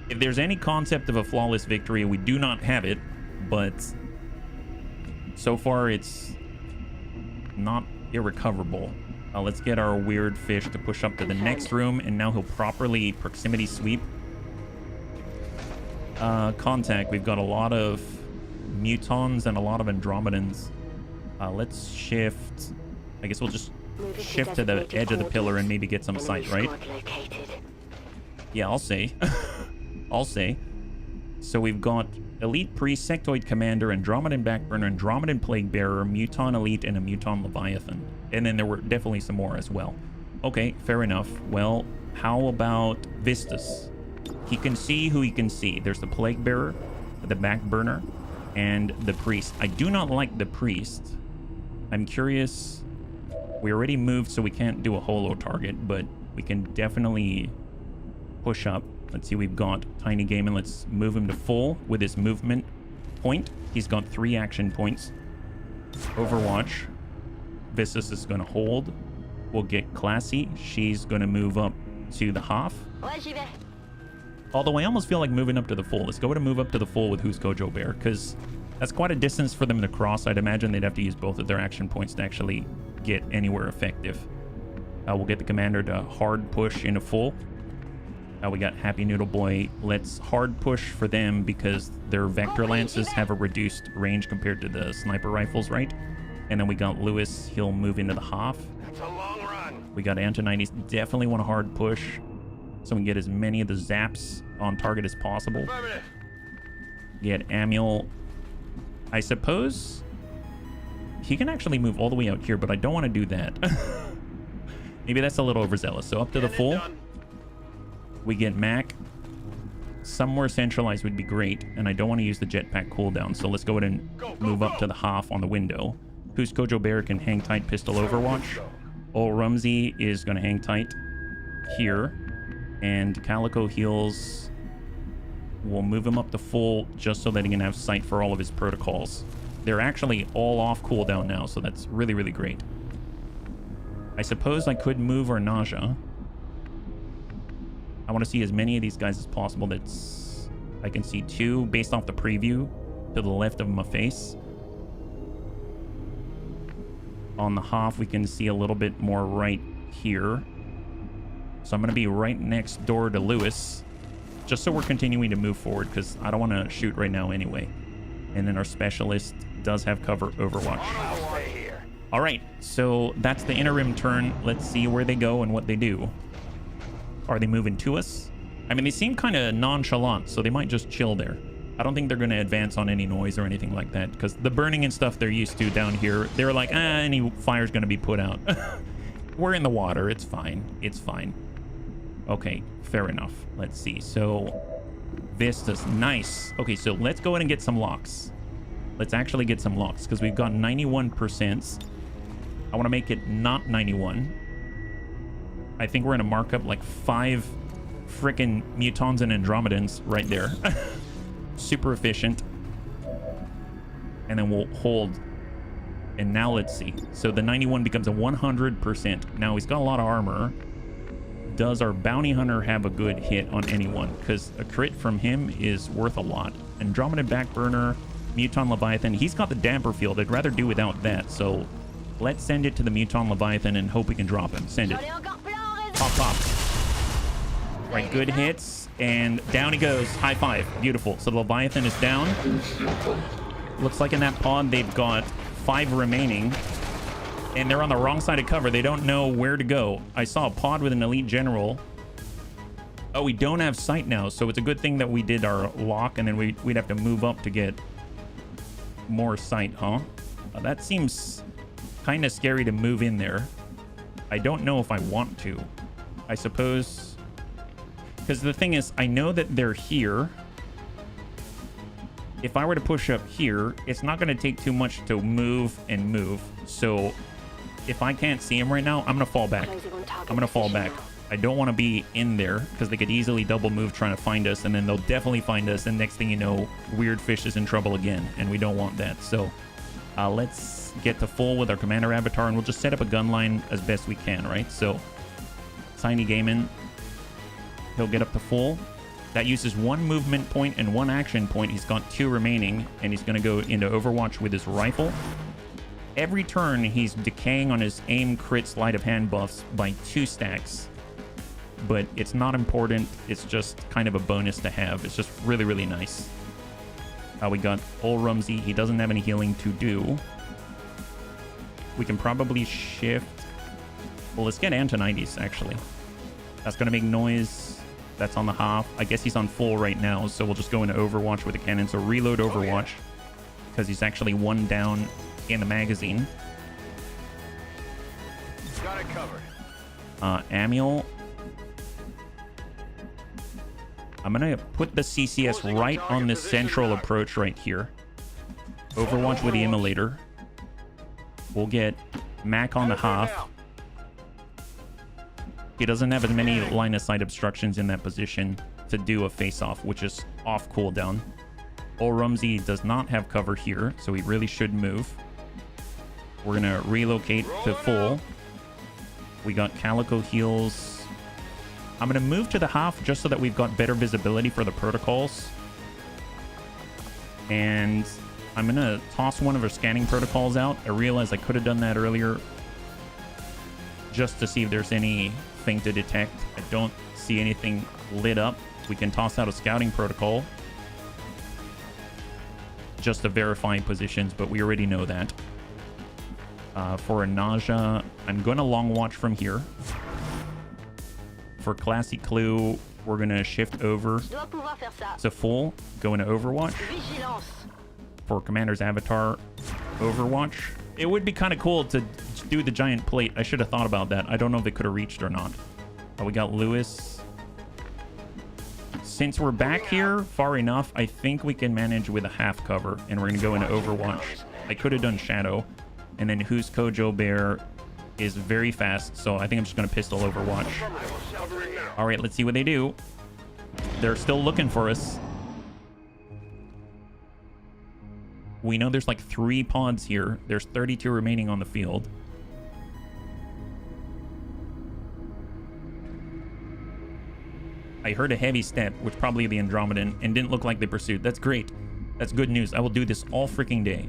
If there's any concept of a flawless victory, we do not have it, but so far it's not irrecoverable. Let's get our weird fish to push up to the next room, and now he'll properly proximity sweep. Contact, we've got a lot of Mutons and a lot of Andromedans. Let's shift. I guess we'll just shift to the edge of the pillar and maybe get some sight, right? Yeah, I'll say. I'll say. So we've got Elite Priest, Sectoid Commander, Andromedan Backburner, Andromedan Plague Bearer, Muton Elite, and a Muton Leviathan. And then there were definitely some more as well. Okay, fair enough. Well, how about Vistas? He can see who he can see. There's the Plague Bearer, the Backburner, and the Priest. I do not like the Priest. I'm curious. We already moved, so we can't do a holo target, but we can definitely push up. Let's see, we've got Tiny Game, and let's move him to full with his movement point. He's got 3 action points. Overwatch. Vistas is going to hold. We'll get Classy. She's going to move up to the half. Although I almost feel like moving up to the full. Let's go ahead and move up to the full with Who's Kojo Bear, because that's quite a distance for them to cross. I'd imagine they'd have to use both of their action points to actually get anywhere effective. We'll get the commander to hard push into full. We got Happy Noodle Boy. Let's hard push for them because their Vector Lances have a reduced range compared to the sniper rifles, right? And then we got Lewis. He'll move into the half. It's a long run. We got Antonides. Definitely want to hard push so we can get as many of the zaps on target as possible. Get Amiel. I suppose he can actually move all the way out here, but I don't want to do that. Maybe that's a little overzealous. So up to the full. We get Mac. Somewhere centralized would be great, and I don't want to use the jetpack cooldown, so let's go ahead and move up to the half on the window. Who's Kojo Bear can hang tight pistol overwatch. Ol Rumsey is going to hang tight here, and Calico heals. We'll move him up to full just so that he can have sight for all of his protocols. They're actually all off cooldown now, so that's really, really great. I suppose I could move our Nausea. I want to see as many of these guys as possible. That's I can see 2 based off the preview to the left of my face. On the half, we can see a little bit more right here. So I'm going to be right next door to Lewis, just so we're continuing to move forward, because I don't want to shoot right now anyway. And then our specialist does have cover overwatch. All right, so that's the interim turn. Let's see where they go and what they do. Are they moving to us? I mean, they seem kind of nonchalant, so they might just chill there. I don't think they're going to advance on any noise or anything like that, because the burning and stuff they're used to down here, they're like, any fire's going to be put out. We're in the water. It's fine. It's fine. Okay, fair enough. Let's see. So, Vista's nice. Okay, so let's go ahead and get some locks. Let's actually get some locks, because we've got 91%. I want to make it not 91. I think we're going to mark up like 5 freaking Mutons and Andromedans right there. Super efficient. And then we'll hold. And now let's see. So the 91 becomes a 100%. Now he's got a lot of armor. Does our bounty hunter have a good hit on anyone? Because a crit from him is worth a lot. Andromeda backburner, Muton Leviathan. He's got the damper field. I'd rather do without that. So let's send it to the Muton Leviathan and hope we can drop him. Send it. Pop, pop. Right, good hits. And down he goes. High five. Beautiful. So the Leviathan is down. Looks like in that pod they've got 5 remaining. And they're on the wrong side of cover. They don't know where to go. I saw a pod with an elite general. Oh, we don't have sight now. So it's a good thing that we did our lock. And then we'd have to move up to get more sight, huh? That seems kind of scary to move in there. I don't know if I want to. I suppose, because the thing is, I know that they're here. If I were to push up here, it's not going to take too much to move and move. So if I can't see him right now, I'm going to fall back. I'm going to fall back. I don't want to be in there because they could easily double move trying to find us, and then they'll definitely find us. And next thing you know, Weird Fish is in trouble again, and we don't want that. So let's get to full with our commander avatar, and we'll just set up a gun line as best we can, right? So Tiny Gaiman, he'll get up to full. That uses 1 movement point and 1 action point. He's got 2 remaining, and he's going to go into Overwatch with his rifle. Every turn, he's decaying on his aim, crit, sleight of hand buffs by 2 stacks. But it's not important. It's just kind of a bonus to have. It's just really, really nice. We got Ol Rumsey. He doesn't have any healing to do. We can probably shift. Well, let's get Antonides, actually. That's going to make noise. That's on the half. I guess he's on full right now, so we'll just go into Overwatch with the cannon. So reload Overwatch, because he's actually 1 down in the magazine. Got it covered. Amiel. I'm going to put the CCS right on this central approach right here. Overwatch with the Immolator. We'll get Mac on the half. He doesn't have as many line of sight obstructions in that position to do a face-off, which is off cooldown. Ol Rumsey does not have cover here, so he really should move. We're going to relocate to full. We got Calico heals. I'm going to move to the half just so that we've got better visibility for the protocols. And I'm going to toss one of our scanning protocols out. I realized I could have done that earlier just to see if there's anything to detect. I don't see anything lit up. We can toss out a scouting protocol just to verify positions, but we already know that. For a Nausea, I'm going to long watch from here. For Classy Clue, we're going to shift over to full, go into Overwatch. For Commander's Avatar, Overwatch. It would be kind of cool to do the giant plate. I should have thought about that. I don't know if it could have reached or not. Oh, we got Lewis. Since we're back here far enough, I think we can manage with a half cover. And we're going to go into Overwatch. I could have done Shadow. And then Who's Kojo Bear is very fast. So I think I'm just going to pistol Overwatch. All right, let's see what they do. They're still looking for us. We know there's like 3 pods here. There's 32 remaining on the field. I heard a heavy step, which probably the Andromedan, and didn't look like they pursued. That's great. That's good news. I will do this all freaking day.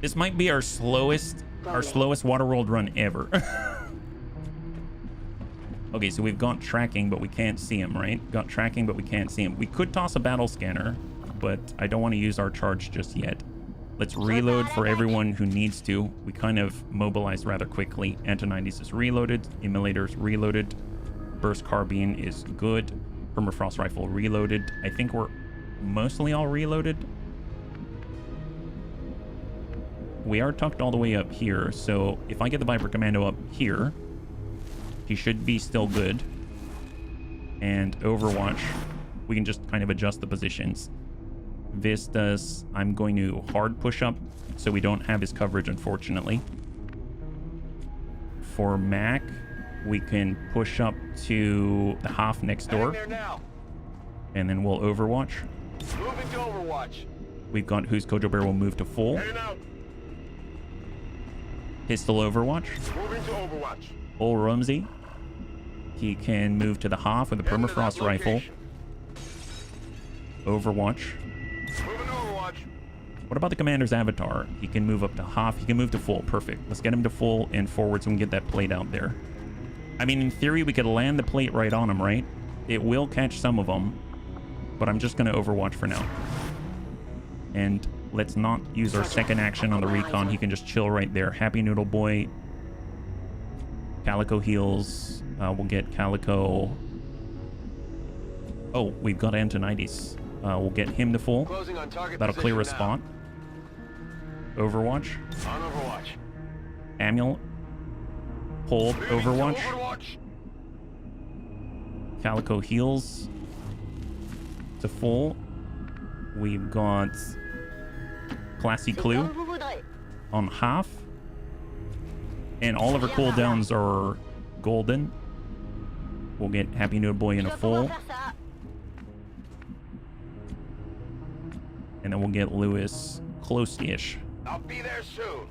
This might be our slowest Waterworld run ever. Okay, so we've got tracking, but we can't see him, right? Got tracking, but we can't see him. We could toss a battle scanner, but I don't want to use our charge just yet. Let's reload for everyone who needs to. We kind of mobilized rather quickly. Anti-90s is reloaded. Immolator's reloaded. Burst Carbine is good. Permafrost Rifle reloaded. I think we're mostly all reloaded. We are tucked all the way up here, so if I get the Viper Commando up here, he should be still good. And Overwatch, we can just kind of adjust the positions. Vistas, I'm going to hard push up so we don't have his coverage, unfortunately. For Mac, we can push up to the half next door. And then we'll Overwatch. Moving to Overwatch. We've got Who's Kojo Bear will move to full. Pistol Overwatch. Moving to Overwatch. Bull Rumsey. He can move to the half with a Permafrost Rifle. Overwatch. Moving to Overwatch. What about the Commander's Avatar? He can move up to half. He can move to full. Perfect. Let's get him to full and forward so we can get that plate out there. I mean, in theory, we could land the plate right on him, right? It will catch some of them, but I'm just going to Overwatch for now. And let's not use our second action on the recon. He can just chill right there. Happy Noodle Boy. Calico heals. We'll get Calico. Oh, we've got Antonides. We'll get him to full. That'll clear a spot. Overwatch. On Overwatch. Amulet. Hold. Overwatch. Calico heals to full. We've got Classy Clue on half. And all of our cooldowns are golden. We'll get Happy Noodle Boy in a full. And then we'll get Lewis close-ish. I'll be there soon.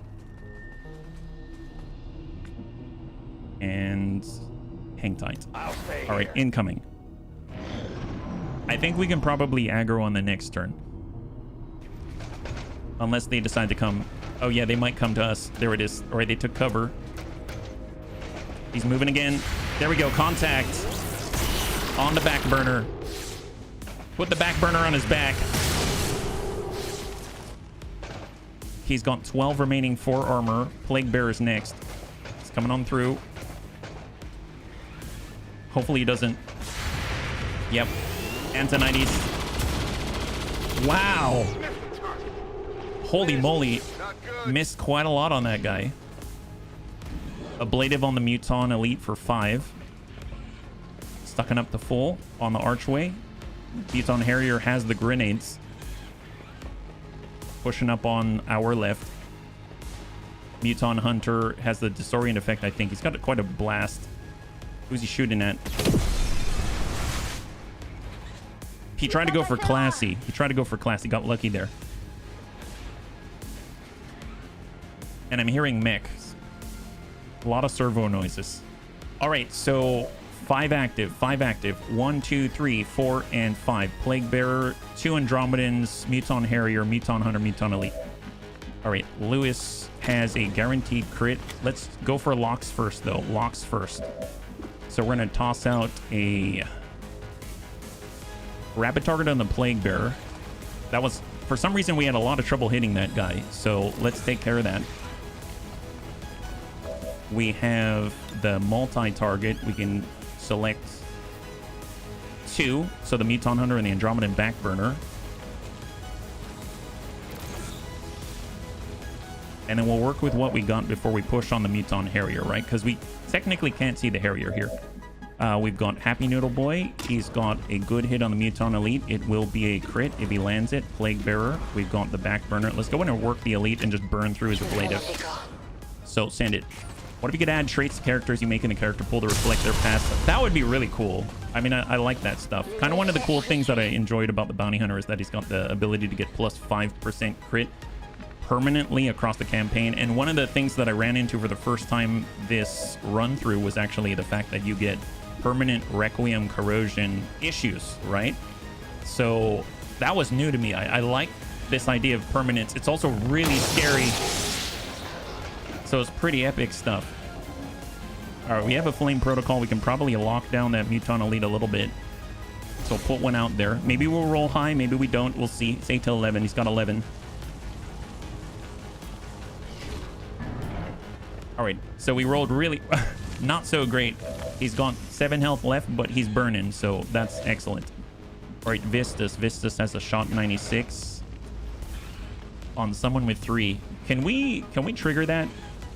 And hang tight. I'll stay All right, incoming. I think we can probably aggro on the next turn. Unless they decide to come. Oh, yeah, they might come to us. There it is. All right, they took cover. He's moving again. There we go. Contact. On the back burner. Put the back burner on his back. He's got 12 remaining 4 armor. Plague Bear is next. He's coming on through. Hopefully he doesn't. Yep. Antonides. Wow. Holy moly. Missed quite a lot on that guy. Ablative on the Muton Elite for 5. Stucking up to full on the archway. Muton Harrier has the grenades. Pushing up on our left. Muton Hunter has the disorient effect, I think. He's got quite a blast. Who's he shooting at? He tried to go for Classy. Got lucky there. And I'm hearing mechs. A lot of servo noises. All right, so 5 active. 1, 2, 3, 4, and 5. Plague Bearer, 2 Andromedans, Muton Harrier, Muton Hunter, Muton Elite. All right, Lewis has a guaranteed crit. Let's go for locks first, though. Locks first. So we're going to toss out a rapid target on the Plague Bearer. That was, for some reason, we had a lot of trouble hitting that guy. So let's take care of that. We have the multi-target. We can select 2. So the Muton Hunter and the Andromedan Backburner. And then we'll work with what we got before we push on the Muton Harrier, right? Because we technically can't see the Harrier here. We've got Happy Noodle Boy. He's got a good hit on the Muton Elite. It will be a crit if he lands it. Plague Bearer. We've got the back burner. Let's go in and work the Elite and just burn through his ablative. So send it. What if you could add traits to characters you make in the character pool to reflect their past? That would be really cool. I mean, I like that stuff. Kind of one of the cool things that I enjoyed about the Bounty Hunter is that he's got the ability to get plus 5% crit permanently across the campaign. And one of the things that I ran into for the first time this run through was actually the fact that you get permanent Requiem corrosion issues, right? So that was new to me. I like this idea of permanence. It's also really scary. So it's pretty epic stuff. All right, we have a flame protocol. We can probably lock down that Muton Elite a little bit. So put one out there. Maybe we'll roll high. Maybe we don't. We'll see. It's 8 to 11. He's got 11. All right, so we rolled really not so great. He's got 7 health left, but he's burning, so that's excellent. All right, Vistus. Vistus has a shot 96 on someone with 3. Can we trigger that?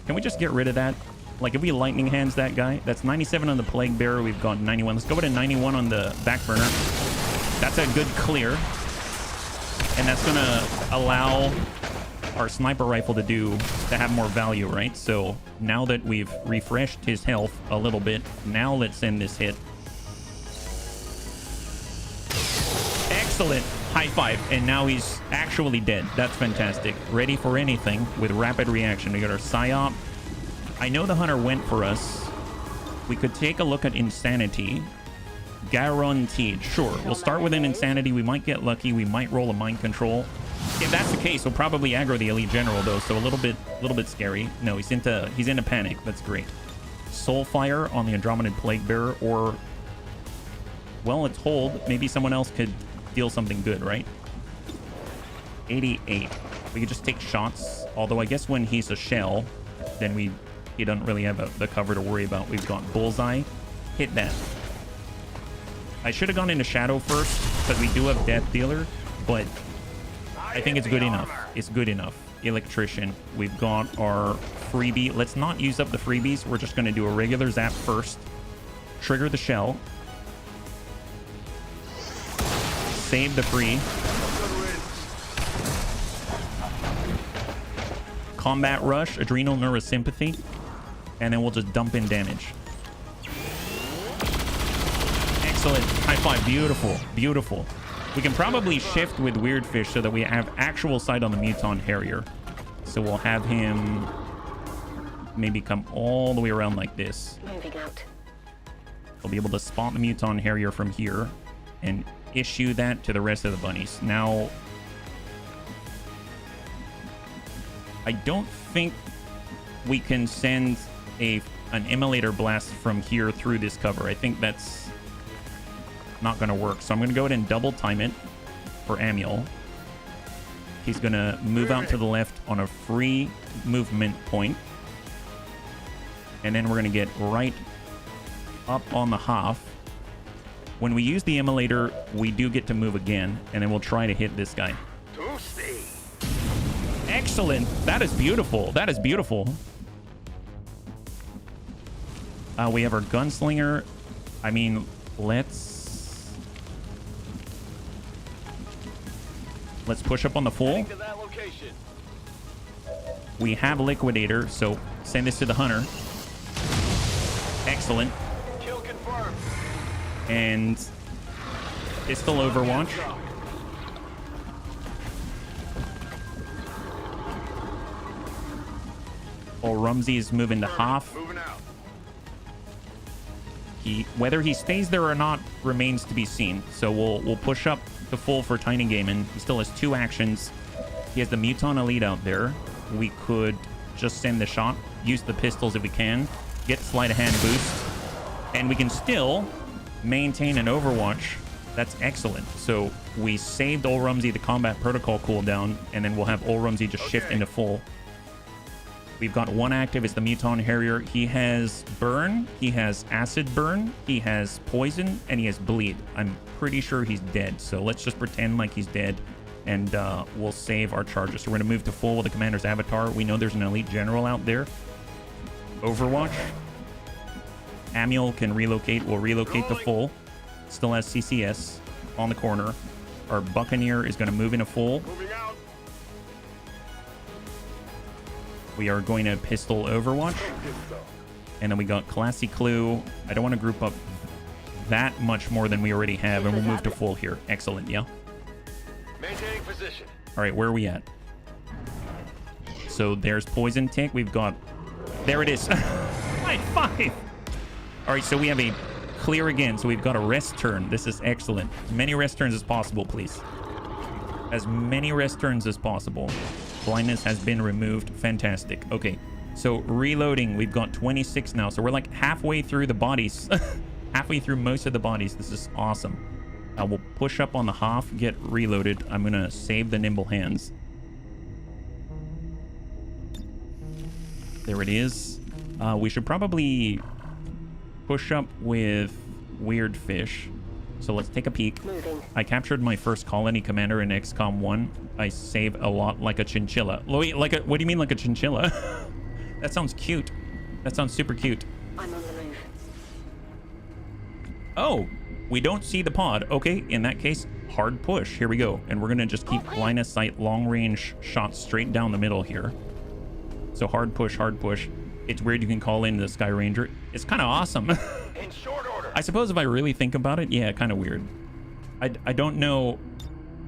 Can we just get rid of that? Like if we lightning hands that guy, that's 97 on the Plague Bearer. We've got 91. Let's go to 91 on the back burner. That's a good clear, and that's gonna allow our sniper rifle to have more value, right? So now that we've refreshed his health a little bit, now let's send this hit. Excellent. High five. And now he's actually dead. That's fantastic. Ready for anything with rapid reaction. We got our psyop. I know the hunter went for us. We could take a look at insanity. Guaranteed. Sure. We'll start with an insanity. We might get lucky. We might roll a mind control. If that's the case, we'll probably aggro the elite general though, so a little bit scary. No, he's into panic. That's great. Soulfire on the Andromedan Plague Bearer, or well, it's hold. Maybe someone else could deal something good, right? 88. We could just take shots. Although I guess when he's a shell, then he doesn't really have the cover to worry about. We've got Bullseye. Hit that. I should have gone into Shadow first because we do have Death Dealer, but I think it's good enough. It's good enough. Electrician. We've got our freebie. Let's not use up the freebies. We're just going to do a regular zap first. Trigger the shell. Save the free. Combat rush. Adrenal neurosympathy. And then we'll just dump in damage. Excellent. High five. Beautiful. Beautiful. We can probably shift with Weirdfish so that we have actual sight on the Muton Harrier. So we'll have him maybe come all the way around like this. Moving out. We'll be able to spot the Muton Harrier from here and issue that to the rest of the bunnies. Now, I don't think we can send an immolator blast from here through this cover. I think that's not going to work. So I'm going to go ahead and double time it for Amiel. He's going to move out to the left on a free movement point. And then we're going to get right up on the half. When we use the immolator, we do get to move again. And then we'll try to hit this guy. Excellent. That is beautiful. That is beautiful. We have our gunslinger. I mean, let's push up on the full. We have liquidator, so send this to the hunter. Excellent. Kill confirmed. And pistol overwatch. Oh, Rumsey is moving to half. Moving out. Whether he stays there or not remains to be seen. So we'll push up to full for Tiny Gaiman. He still has 2 actions. He has the Muton Elite out there. We could just send the shot, use the pistols if we can, get sleight of hand boost, and we can still maintain an overwatch. That's excellent. So we saved Ol Rumsey the combat protocol cooldown, and then we'll have Ol Rumsey just shift into full. We've got 1 active. It's the Muton Harrier. He has burn, he has acid burn, he has poison, and he has bleed. I'm pretty sure he's dead, so let's just pretend like he's dead. and we'll save our charges. So we're going to move to full with the commander's avatar. We know there's an elite general out there. Overwatch. Amiel can relocate. We'll relocate to full. Still has CCS on the corner. Our Buccaneer is going to move into full. Moving out. We are going to pistol Overwatch. And then we got Classy Clue. I don't want to group up that much more than we already have, and we'll move to full here. Excellent, yeah. Maintaining position. All right, where are we at? So there's Poison Tick. We've got... There it is. High five. All right, so we have a clear again. So we've got a rest turn. This is excellent. As many rest turns as possible, please. As many rest turns as possible. Blindness has been removed. Fantastic. Okay, so reloading. We've got 26 now. So we're like halfway through the bodies. Halfway through most of the bodies. This is awesome. We'll push up on the half, get reloaded. I'm going to save the nimble hands. There it is. We should probably push up with Weird Fish. So let's take a peek. Moving. I captured my first colony commander in XCOM 1. I save a lot like a chinchilla. Wait, like a... What do you mean like a chinchilla? That sounds cute. That sounds super cute. I'm on the move. Oh, we don't see the pod. Okay, in that case, hard push. Here we go. And we're going to just keep line of sight, long range shots straight down the middle here. So hard push, hard push. It's weird you can call in the Sky Ranger. It's kind of awesome. In short order. I suppose if I really think about it, yeah, kind of weird. I don't know.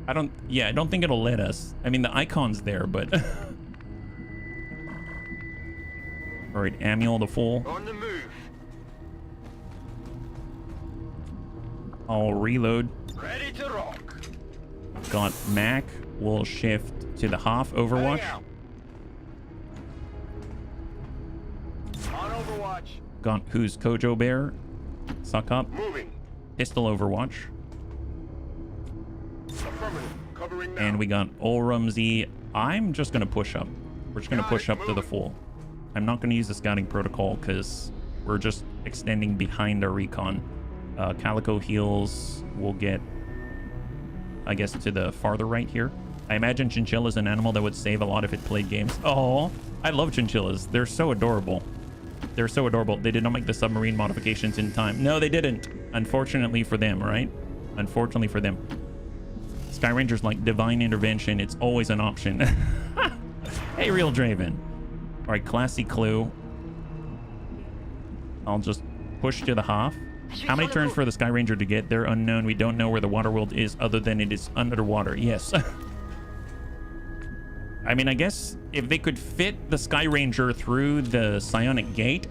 I don't think it'll let us. I mean, the icon's there, but... All right, Amiel to full. On the move. I'll reload. Ready to rock. Got Mac. We'll shift to the half Overwatch. Heading out. On Overwatch. Got who's Kojo Bear. Suck up. Moving. Pistol Overwatch. Affirmative. Covering now. And we got Olrumzy. I'm just going to push up. We're just going to push up to the full. I'm not going to use the scouting protocol because we're just extending behind our recon. Calico heals will get, I guess, to the farther right here. I imagine chinchilla is an animal that would save a lot if it played games. Oh, I love chinchillas. They're so adorable. They're so adorable. They did not make the submarine modifications in time. No, they didn't. Unfortunately for them, right? Unfortunately for them. Sky Ranger's like divine intervention. It's always an option. Hey, Real Draven. All right, Classy Clue. I'll just push to the half. How many turns for the Sky Ranger to get there? Unknown. We don't know where the Waterworld is other than it is underwater. Yes. I mean, I guess if they could fit the Sky Ranger through the psionic gate,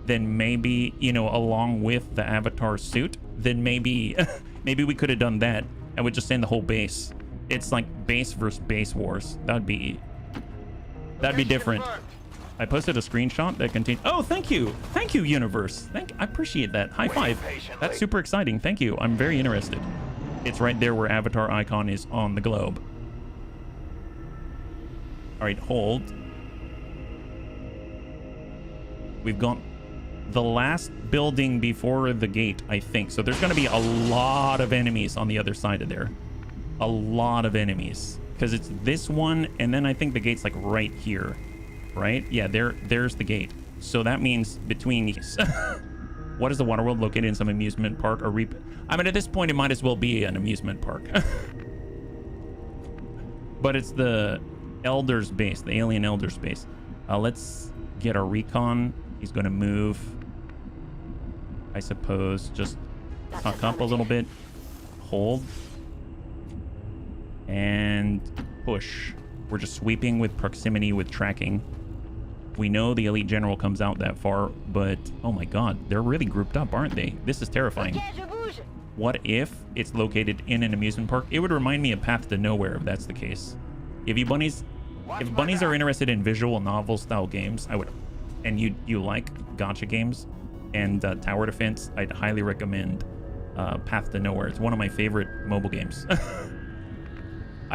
then maybe, you know, along with the Avatar suit, then maybe maybe we could have done that. I would just send the whole base. It's like base versus base wars. That'd be different. I posted a screenshot that contained... Oh, thank you. Thank you, Universe. I appreciate that. High five. That's super exciting. Thank you. I'm very interested. It's right there where Avatar icon is on the globe. All right, hold. We've got the last building before the gate, I think. So there's going to be a lot of enemies on the other side of there. A lot of enemies. Because it's this one, and then I think the gate's like right here. Right? Yeah, there's the gate. So that means between these. What is the Waterworld located in some amusement park or I mean, at this point, it might as well be an amusement park. But it's the Elder's base, the alien Elder's base. Let's get our recon. He's going to move, I suppose, just tuck up a little bit. Hold. And push. We're just sweeping with proximity with tracking. We know the elite general comes out that far, but oh my god, they're really grouped up, aren't they? This is terrifying. What if it's located in an amusement park? It would remind me of Path to Nowhere if that's the case. If bunnies are interested in visual novel style games, I would, and you like gacha games and tower defense, I'd highly recommend Path to Nowhere. It's one of my favorite mobile games.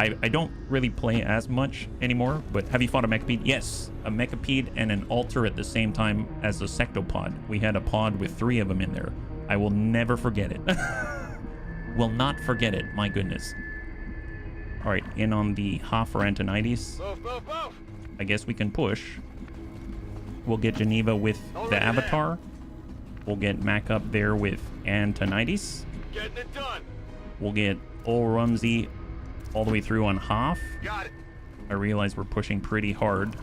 I don't really play as much anymore, but have you fought a mechapede? Yes, a mechapede and an altar at the same time as a sectopod. We had a pod with 3 of them in there. I will never forget it. Will not forget it, my goodness. All right, in on the Hoff or Antonides. Move, move, move! I guess we can push. We'll get Geneva with the Avatar. We'll get Mac up there with Antonides. Getting it done. We'll get Ol Rumsey all the way through on Hoff. Got it. I realize we're pushing pretty hard,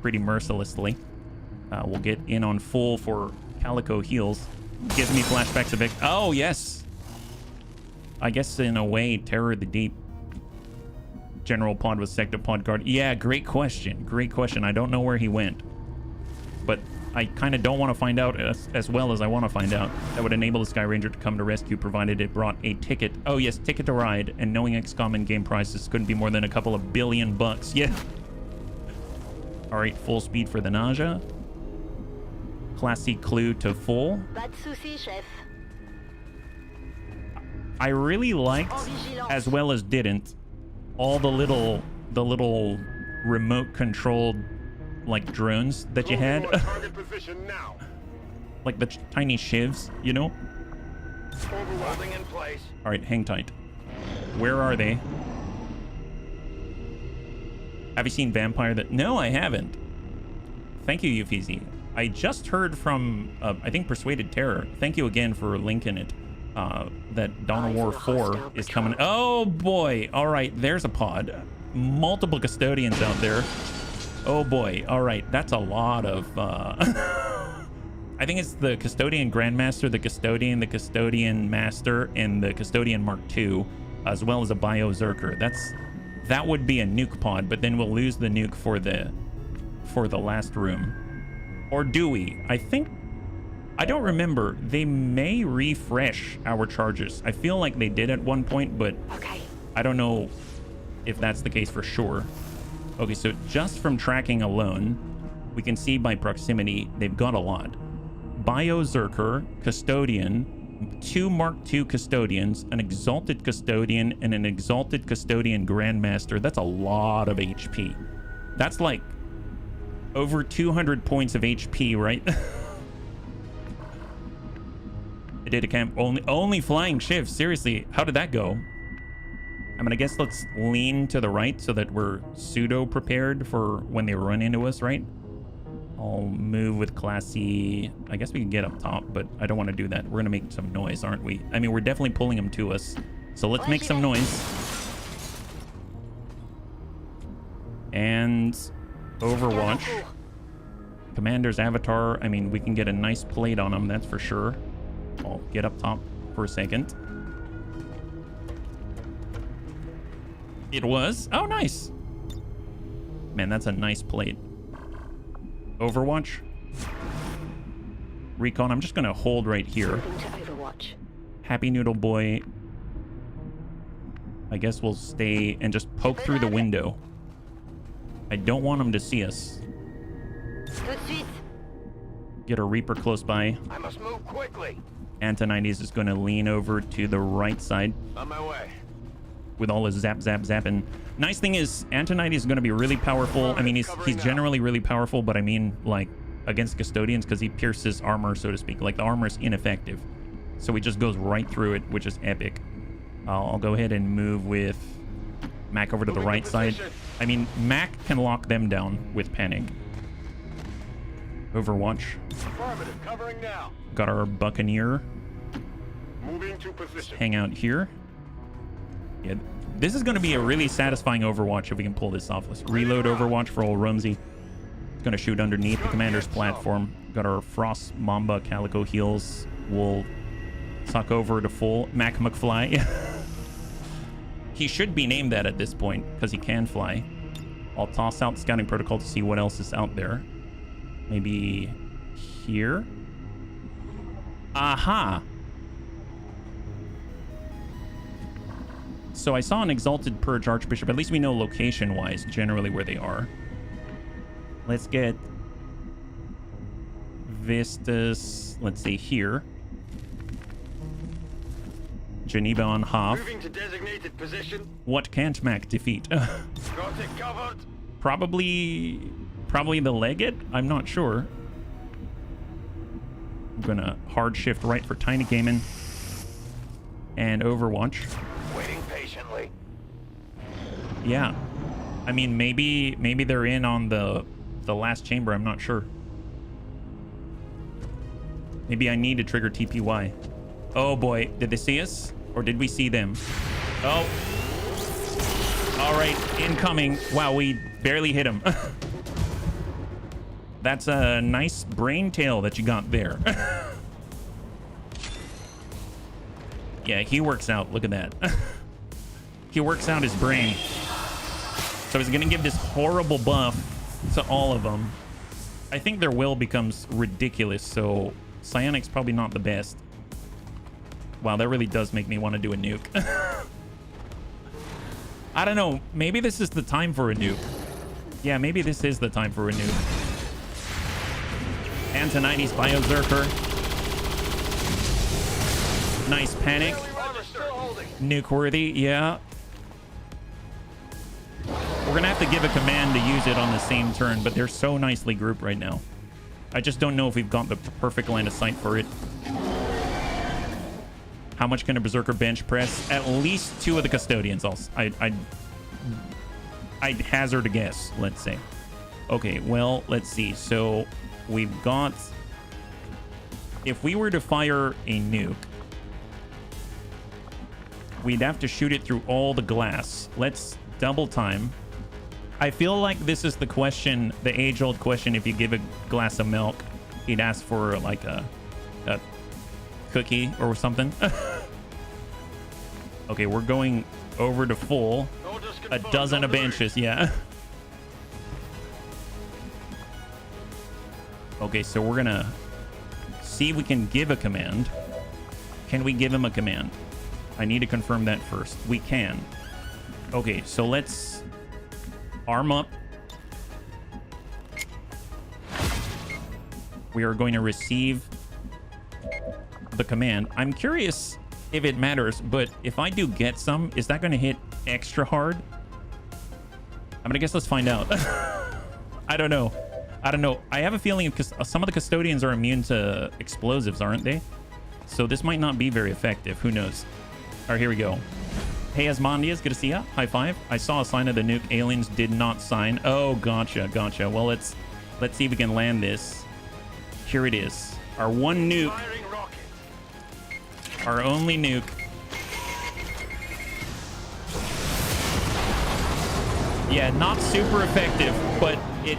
pretty mercilessly. We'll get in on full for Calico heals. Gives me flashbacks of it. Oh, yes. I guess in a way, Terror of the Deep. General Pod was Sectopod guard. Yeah, great question. Great question. I don't know where he went. But I kind of don't want to find out as well as I want to find out. That would enable the Sky Ranger to come to rescue, provided it brought a ticket. Oh, yes, ticket to ride. And knowing XCOM in-game prices couldn't be more than a couple of billion bucks. Yeah. All right, full speed for the Nausea. Classy clue to full. Pas de soucis, chef. I really liked, as well as didn't, all the little remote controlled like drones that you had. Target position now. Like the tiny shivs, you know? Holding in place. All right, hang tight. Where are they? Have you seen Vampire? No, I haven't. Thank you, Ufizi. I just heard from, I think, Persuaded Terror. Thank you again for linking it. That Dawn of War 4 is coming. Oh, boy. All right, there's a pod. Multiple custodians out there. Oh, boy. All right, that's a lot of... I think it's the Custodian Grandmaster, the Custodian Master, and the Custodian Mark II, as well as a Bio Zerker. That would be a nuke pod, but then we'll lose the nuke for the last room. Or do we? I don't remember. They may refresh our charges. I feel like they did at one point, but Okay. I don't know if that's the case for sure. Okay, so just from tracking alone, we can see by proximity, they've got a lot. Bio Zerker, Custodian, 2 Mark II Custodians, an Exalted Custodian, and an Exalted Custodian Grandmaster. That's a lot of HP. That's like over 200 points of HP, right? I did a camp only flying shifts. Seriously, how did that go? I mean, I guess let's lean to the right so that we're pseudo prepared for when they run into us, right? I'll move with Classy. I guess we can get up top, but I don't want to do that. We're gonna make some noise, aren't we? I mean, we're definitely pulling them to us, so let's make some noise. And Overwatch. Commander's Avatar. I mean, we can get a nice plate on him, that's for sure. I'll get up top for a second. It was. Oh, nice. Man, that's a nice plate. Overwatch. Recon. I'm just going to hold right here. Happy Noodle Boy. I guess we'll stay and just poke through the window. I don't want him to see us. Get a Reaper close by. I must move quickly. Antonides is going to lean over to the right side. On my way. With all his zapping. Nice thing is, Antonides is going to be really powerful. I mean, he's generally really powerful, but I mean, like, against Custodians, because he pierces armor, so to speak. Like, the armor's ineffective. So he just goes right through it, which is epic. I'll go ahead and move with Mac over to the right side. I mean, Mac can lock them down with Panic. Overwatch. Affirmative. Covering now. Got our Buccaneer. Moving to position. Hang out here. Yeah, this is going to be a really satisfying Overwatch if we can pull this off. Let's reload Overwatch for old Rumsey. It's going to shoot underneath the commander's platform. Got our Frost Mamba Calico heals. We'll suck over to full Mac McFly. He should be named that at this point because he can fly. I'll toss out Scouting Protocol to see what else is out there. Maybe here. Aha! So I saw an Exalted Purge Archbishop. At least we know location-wise generally where they are. Let's get Vistas, let's see, here. Geneva on Hoff. Moving to designated position. What can't Mac defeat? Got it covered. Probably the Legate? I'm not sure. I'm gonna hard shift right for Tiny Gaming and Overwatch. Waiting patiently. Yeah. I mean, maybe they're in on the last chamber. I'm not sure. Maybe I need to trigger TPY. Oh boy, did they see us? Or did we see them? Oh. All right, incoming. Wow, we barely hit him. That's a nice brain tail that you got there. Yeah, he works out. Look at that. He works out his brain. So he's gonna give this horrible buff to all of them. I think their will becomes ridiculous, so psionic's probably not the best. Wow, that really does make me want to do a nuke. I don't know. Maybe this is the time for a nuke. Yeah, maybe this is the time for a nuke. Antonides Biozerker. Nice panic. Nuke worthy, yeah. We're gonna have to give a command to use it on the same turn, but they're so nicely grouped right now. I just don't know if we've got the perfect line of sight for it. How much can a Berserker bench press? At least 2 of the custodians. I'd hazard a guess, let's say. Okay, well, let's see. So we've got... If we were to fire a nuke, we'd have to shoot it through all the glass. Let's double time. I feel like this is the question, the age-old question. If you give a glass of milk, he'd ask for like a cookie or something. Okay, we're going over to full. A dozen of benches, yeah. Okay, so we're gonna see if we can give a command. Can we give him a command? I need to confirm that first. We can. Okay, so let's arm up. We are going to receive the command. I'm curious if it matters, but if I do get some, is that going to hit extra hard? I'm gonna guess. Let's find out. I don't know. I have a feeling because some of the custodians are immune to explosives, aren't they? So this might not be very effective. Who knows? All right, here we go. Hey, Asmondius, good to see ya. High five. I saw a sign of the nuke. Aliens did not sign. Oh, gotcha. Well, let's see if we can land this. Here it is. Our one nuke. Our only nuke. Yeah, not super effective, but it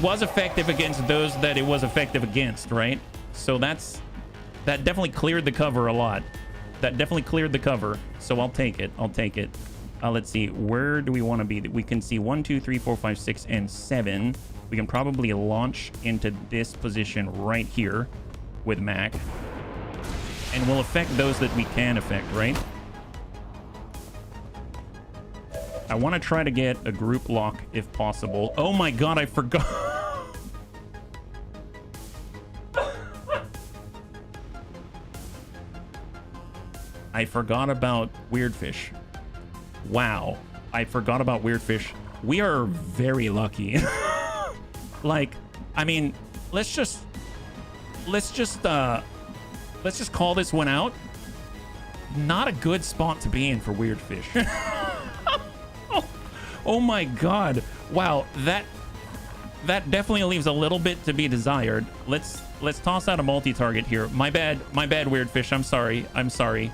was effective against those that it was effective against, right? So that definitely cleared the cover a lot. That definitely cleared the cover. So I'll take it. Let's see. Where do we want to be? We can see 1, 2, 3, 4, 5, 6, and 7. We can probably launch into this position right here with Mac. And we'll affect those that we can affect, right? I want to try to get a group lock if possible. Oh my god, I forgot. I forgot about Weirdfish. Wow. I forgot about Weirdfish. We are very lucky. Like, I mean, let's just call this one out. Not a good spot to be in for Weirdfish. Oh my god. Wow, that definitely leaves a little bit to be desired. Let's toss out a multi-target here. My bad, Weirdfish. I'm sorry.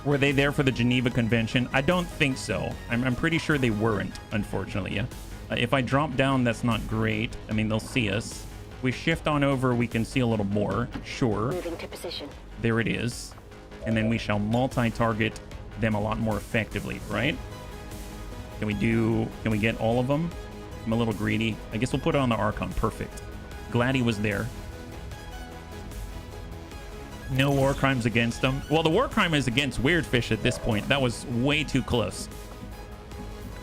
Were they there for the Geneva Convention? I don't think so. I'm pretty sure they weren't, unfortunately. Yeah. If I drop down, that's not great. I mean, they'll see us. We shift on over, we can see a little more. Sure. Moving to position. There it is. And then we shall multi-target them a lot more effectively, right? Can we get all of them? I'm a little greedy. I guess we'll put it on the Archon. Perfect. Glad he was there. No war crimes against them. Well, the war crime is against Weirdfish at this point. That was way too close.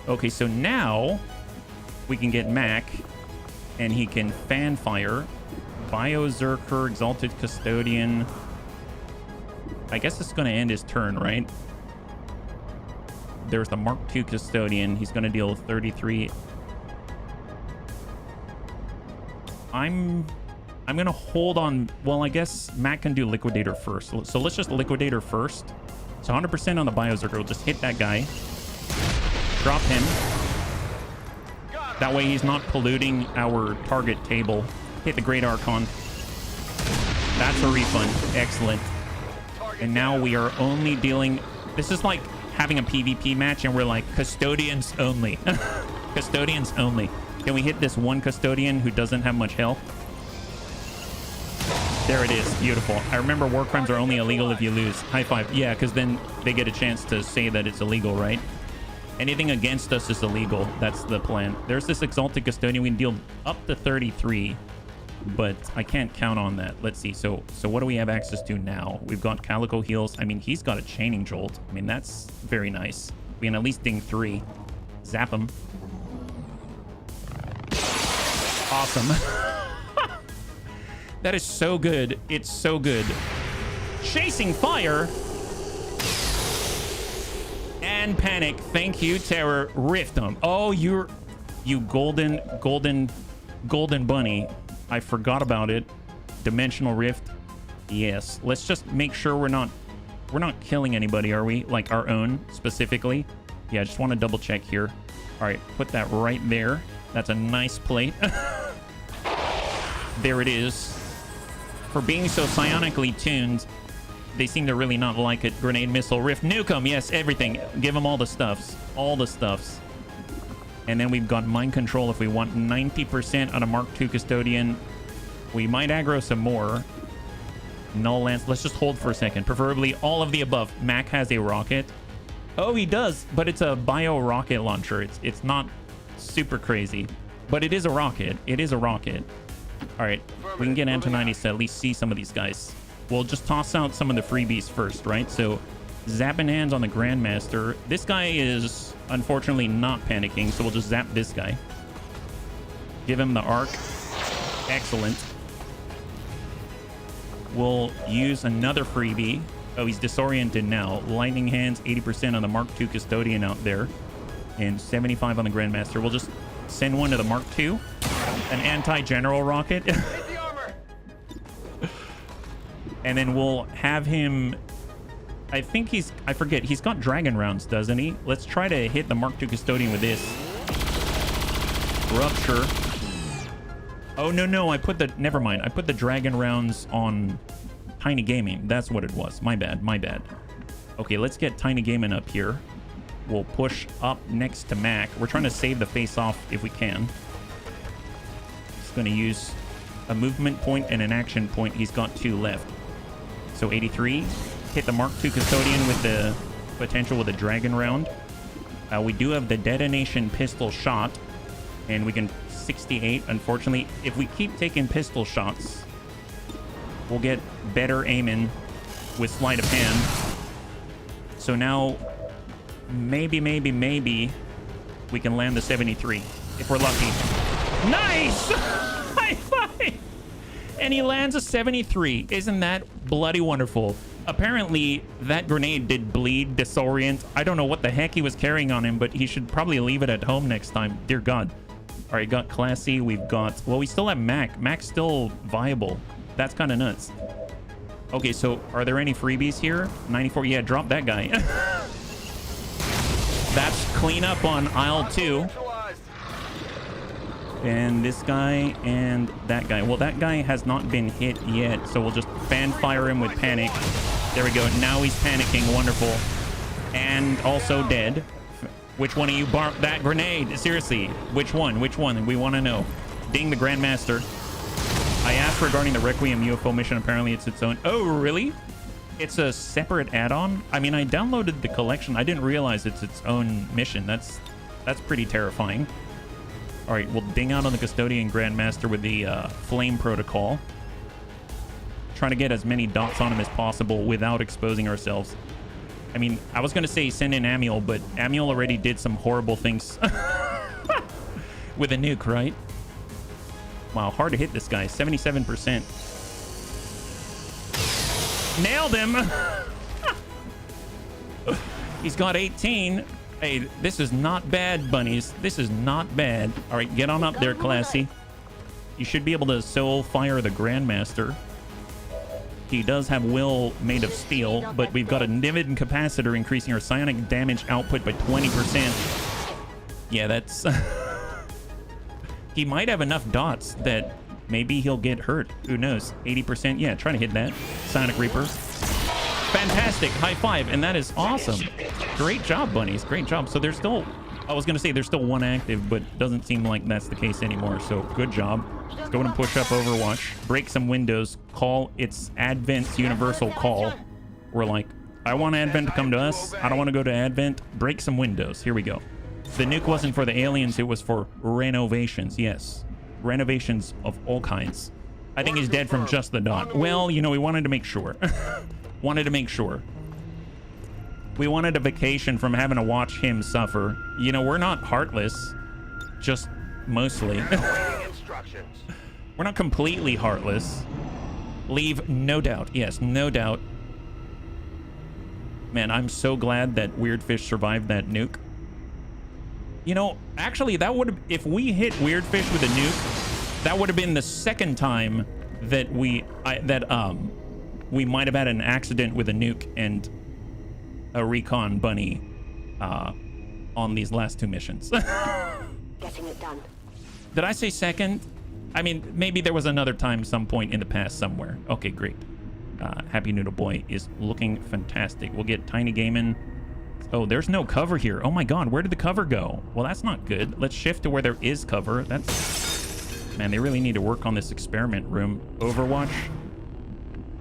Okay, so now we can get Mac, and he can fan fire. Biozerker, Exalted Custodian. I guess it's going to end his turn, right? There's the Mark II Custodian. He's going to deal 33. I'm going to hold on. Well, I guess Matt can do Liquidator first. So let's just Liquidator first. So 100% on the Biozerker. We'll just hit that guy. Drop him. That way he's not polluting our target table. Hit the Great Archon. That's a refund. Excellent. And now we are only dealing... This is like having a PvP match and we're like, custodians only. Custodians only. Can we hit this one custodian who doesn't have much health? There it is. Beautiful. I remember war crimes are only illegal if you lose. High five. Yeah, because then they get a chance to say that it's illegal, right? Anything against us is illegal. That's the plan. There's this Exalted Custodian. We can deal up to 33, but I can't count on that. Let's see. So what do we have access to now? We've got Calico Heals. I mean, he's got a Chaining Jolt. I mean, that's very nice. We can at least ding 3. Zap him. Awesome. That is so good. It's so good. Chasing Fire. And Panic. Thank you, Terror. Rift him. Oh, you golden bunny. I forgot about it. Dimensional Rift. Yes. Let's just make sure we're not killing anybody, are we? Like our own specifically. Yeah, I just want to double check here. All right, put that right there. That's a nice plate. There it is. For being so psionically tuned, they seem to really not like it. Grenade, missile, rift, nuke them. Yes, everything. Give them all the stuffs. All the stuffs. And then we've got mind control if we want 90% on a Mark II Custodian. We might aggro some more. Null Lance. Let's just hold for a second. Preferably all of the above. Mac has a rocket. Oh, he does, but it's a bio rocket launcher. It's not super crazy, but it is a rocket. It is a rocket. All right, we can get Antonides to at least see some of these guys. We'll just toss out some of the freebies first, right? So, zapping hands on the Grandmaster. This guy is unfortunately not panicking, so we'll just zap this guy. Give him the arc. Excellent. We'll use another freebie. Oh, he's disoriented now. Lightning Hands, 80% on the Mark II Custodian out there. And 75 on the Grandmaster. We'll just send one to the Mark II. An anti-general rocket. And then we'll have him... I think he's... I forget. He's got dragon rounds, doesn't he? Let's try to hit the Mark II Custodian with this. Rupture. Oh, no. I put the... Never mind. I put the dragon rounds on Tiny Gaming. That's what it was. My bad. Okay, let's get Tiny Gaming up here. We'll push up next to Mac. We're trying to save the face-off if we can. He's going to use a movement point and an action point. He's got 2 left. So 83. Hit the Mark II Custodian with the potential with a dragon round. We do have the detonation pistol shot. And we can 68. Unfortunately, if we keep taking pistol shots, we'll get better aiming with sleight of hand. So now... Maybe we can land the 73 if we're lucky. Nice! High five! And he lands a 73. Isn't that bloody wonderful? Apparently, that grenade did bleed, disorient. I don't know what the heck he was carrying on him, but he should probably leave it at home next time. Dear God. All right, got Classy. We've got... Well, we still have Mac. Mac's still viable. That's kind of nuts. Okay, so are there any freebies here? 94. Yeah, drop that guy. That's clean up on aisle 2. And this guy and that guy. Well, that guy has not been hit yet, so we'll just fan fire him with panic. There we go. Now he's panicking. Wonderful. And also dead. Which one of you barked that grenade? Seriously, which one? Which one? We want to know. Ding the Grandmaster. I asked regarding the Requiem UFO mission. Apparently it's its own. Oh, really? It's a separate add-on? I mean, I downloaded the collection. I didn't realize it's its own mission. That's pretty terrifying. All right, we'll ding out on the Custodian Grandmaster with the Flame Protocol. Trying to get as many dots on him as possible without exposing ourselves. I mean, I was going to say send in Amiel, but Amiel already did some horrible things with a nuke, right? Wow, hard to hit this guy. 77%. Nailed him. He's got 18. Hey, this is not bad, bunnies. This is not bad. All right, get on up there, Classy. You should be able to soul fire the Grandmaster. He does have will made of steel, but we've got a Nivid capacitor increasing our psionic damage output by 20%. Yeah, that's... He might have enough dots that maybe he'll get hurt. Who knows? 80%. Yeah, trying to hit that. Sonic Reaper. Fantastic. High five. And that is awesome. Great job, bunnies. Great job. So there's still... I was going to say there's still one active, but doesn't seem like that's the case anymore. So good job. Let's go and push up Overwatch. Break some windows. Call its Advent's universal call. We're like, I want Advent to come to us. I don't want to go to Advent. Break some windows. Here we go. The nuke wasn't for the aliens. It was for renovations. Yes. Renovations of all kinds. I think he's dead from just the dot. Well, you know, we wanted to make sure. Wanted to make sure. We wanted a vacation from having to watch him suffer. You know, we're not heartless. Just mostly. We're not completely heartless. Leave no doubt. Yes, no doubt. Man, I'm so glad that Weirdfish survived that nuke. You know, actually, that would have... If we hit Weirdfish with a nuke, that would have been the second time that we might have had an accident with a nuke and a recon bunny on these last two missions. Getting it done. Did I say second? I mean, maybe there was another time some point in the past somewhere. Okay, great. Happy Noodle Boy is looking fantastic. We'll get Tiny Gaiman. Oh, there's no cover here. Oh my god, where did the cover go? Well, that's not good. Let's shift to where there is cover. That's... Man, they really need to work on this experiment room. Overwatch.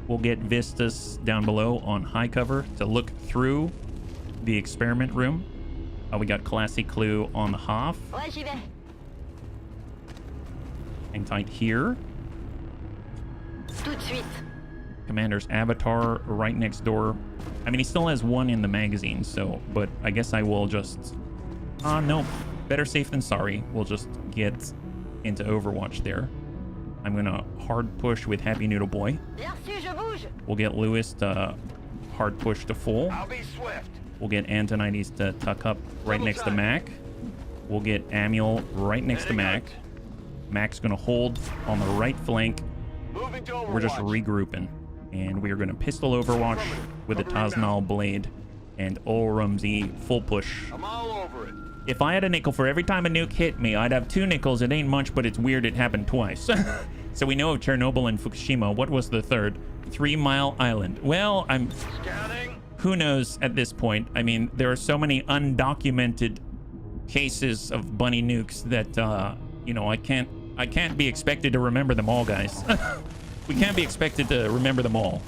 We'll get vistas down below on high cover to look through the experiment room. We got Classy Clue on the Hoff. Hang tight here. Tout de suite. Commander's avatar right next door. I mean, he still has one in the magazine, so... But I guess I will just... no. Better safe than sorry. We'll just get into Overwatch there. I'm gonna hard push with Happy Noodle Boy. We'll get Lewis to hard push to full. I'll be swift. We'll get Antonides to tuck up right next to Mac. We'll get Amiel right next to Mac. Mac's gonna hold on the right flank. Moving to Overwatch. We're just regrouping. And we are gonna pistol Overwatch with a Taznal blade and Ol Rumsey full push. I'm all over it. If I had a nickel for every time a nuke hit me, I'd have 2 nickels. It ain't much, but it's weird it happened twice. So we know of Chernobyl and Fukushima. What was the third? 3 Mile Island. Well, Scanning. who knows at this point? I mean, there are so many undocumented cases of bunny nukes that, you know, I can't be expected to remember them all, guys. We can't be expected to remember them all.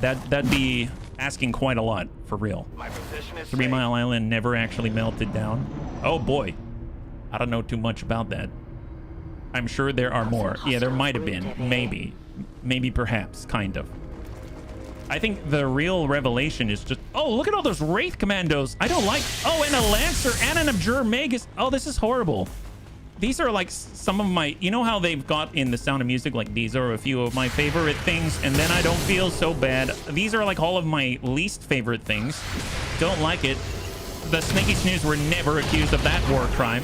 That'd be asking quite a lot, for real. My position is 3 Mile Island never actually melted down. Oh boy, I don't know too much about that. I'm sure there are more. Yeah, there might have been. Maybe perhaps, kind of. I think the real revelation is just... Oh, look at all those Wraith Commandos. I don't like... Oh, and a Lancer and an Abjure Magus. Oh, this is horrible. These are like some of my... You know how they've got in The Sound of Music, like, these are a few of my favorite things, and then I don't feel so bad. These are like all of my least favorite things. Don't like it. The Snaky Snooze were never accused of that war crime.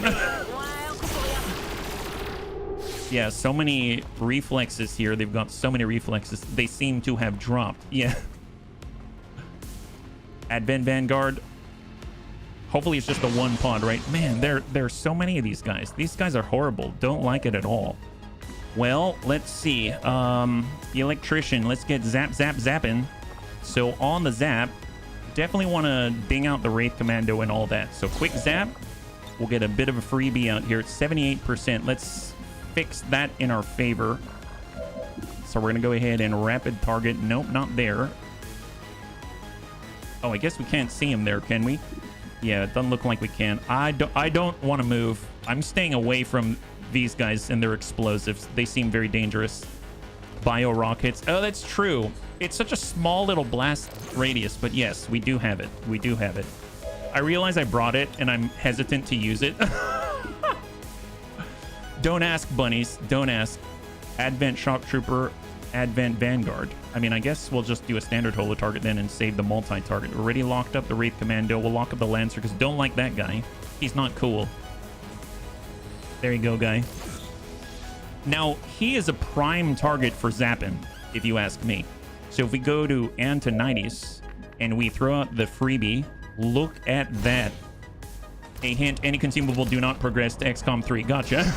Yeah, so many reflexes here. They've got so many reflexes. They seem to have dropped. Yeah. Advent Vanguard. Hopefully it's just the one pod, right? Man, there are so many of these guys. These guys are horrible. Don't like it at all. Well, let's see. The electrician. Let's get zapping. So on the zap, definitely want to ding out the Wraith Commando and all that. So quick zap. We'll get a bit of a freebie out here. It's 78%. Let's fix that in our favor. So we're going to go ahead and rapid target. Nope, not there. Oh, I guess we can't see him there, can we? Yeah, it doesn't look like we can. I don't want to move. I'm staying away from these guys and their explosives. They seem very dangerous. Bio rockets. Oh, that's true. It's such a small little blast radius, but yes, we do have it. We do have it. I realize I brought it and I'm hesitant to use it. Don't ask, bunnies. Don't ask. Advent Shock Trooper, Advent Vanguard. I mean, I guess we'll just do a standard holo target then and save the multi-target. Already locked up the Wraith Commando. We'll lock up the Lancer because don't like that guy. He's not cool. There you go, guy. Now, he is a prime target for zapping, if you ask me. So if we go to Antonides and we throw out the freebie, look at that. A hint, any consumable do not progress to XCOM 3. Gotcha.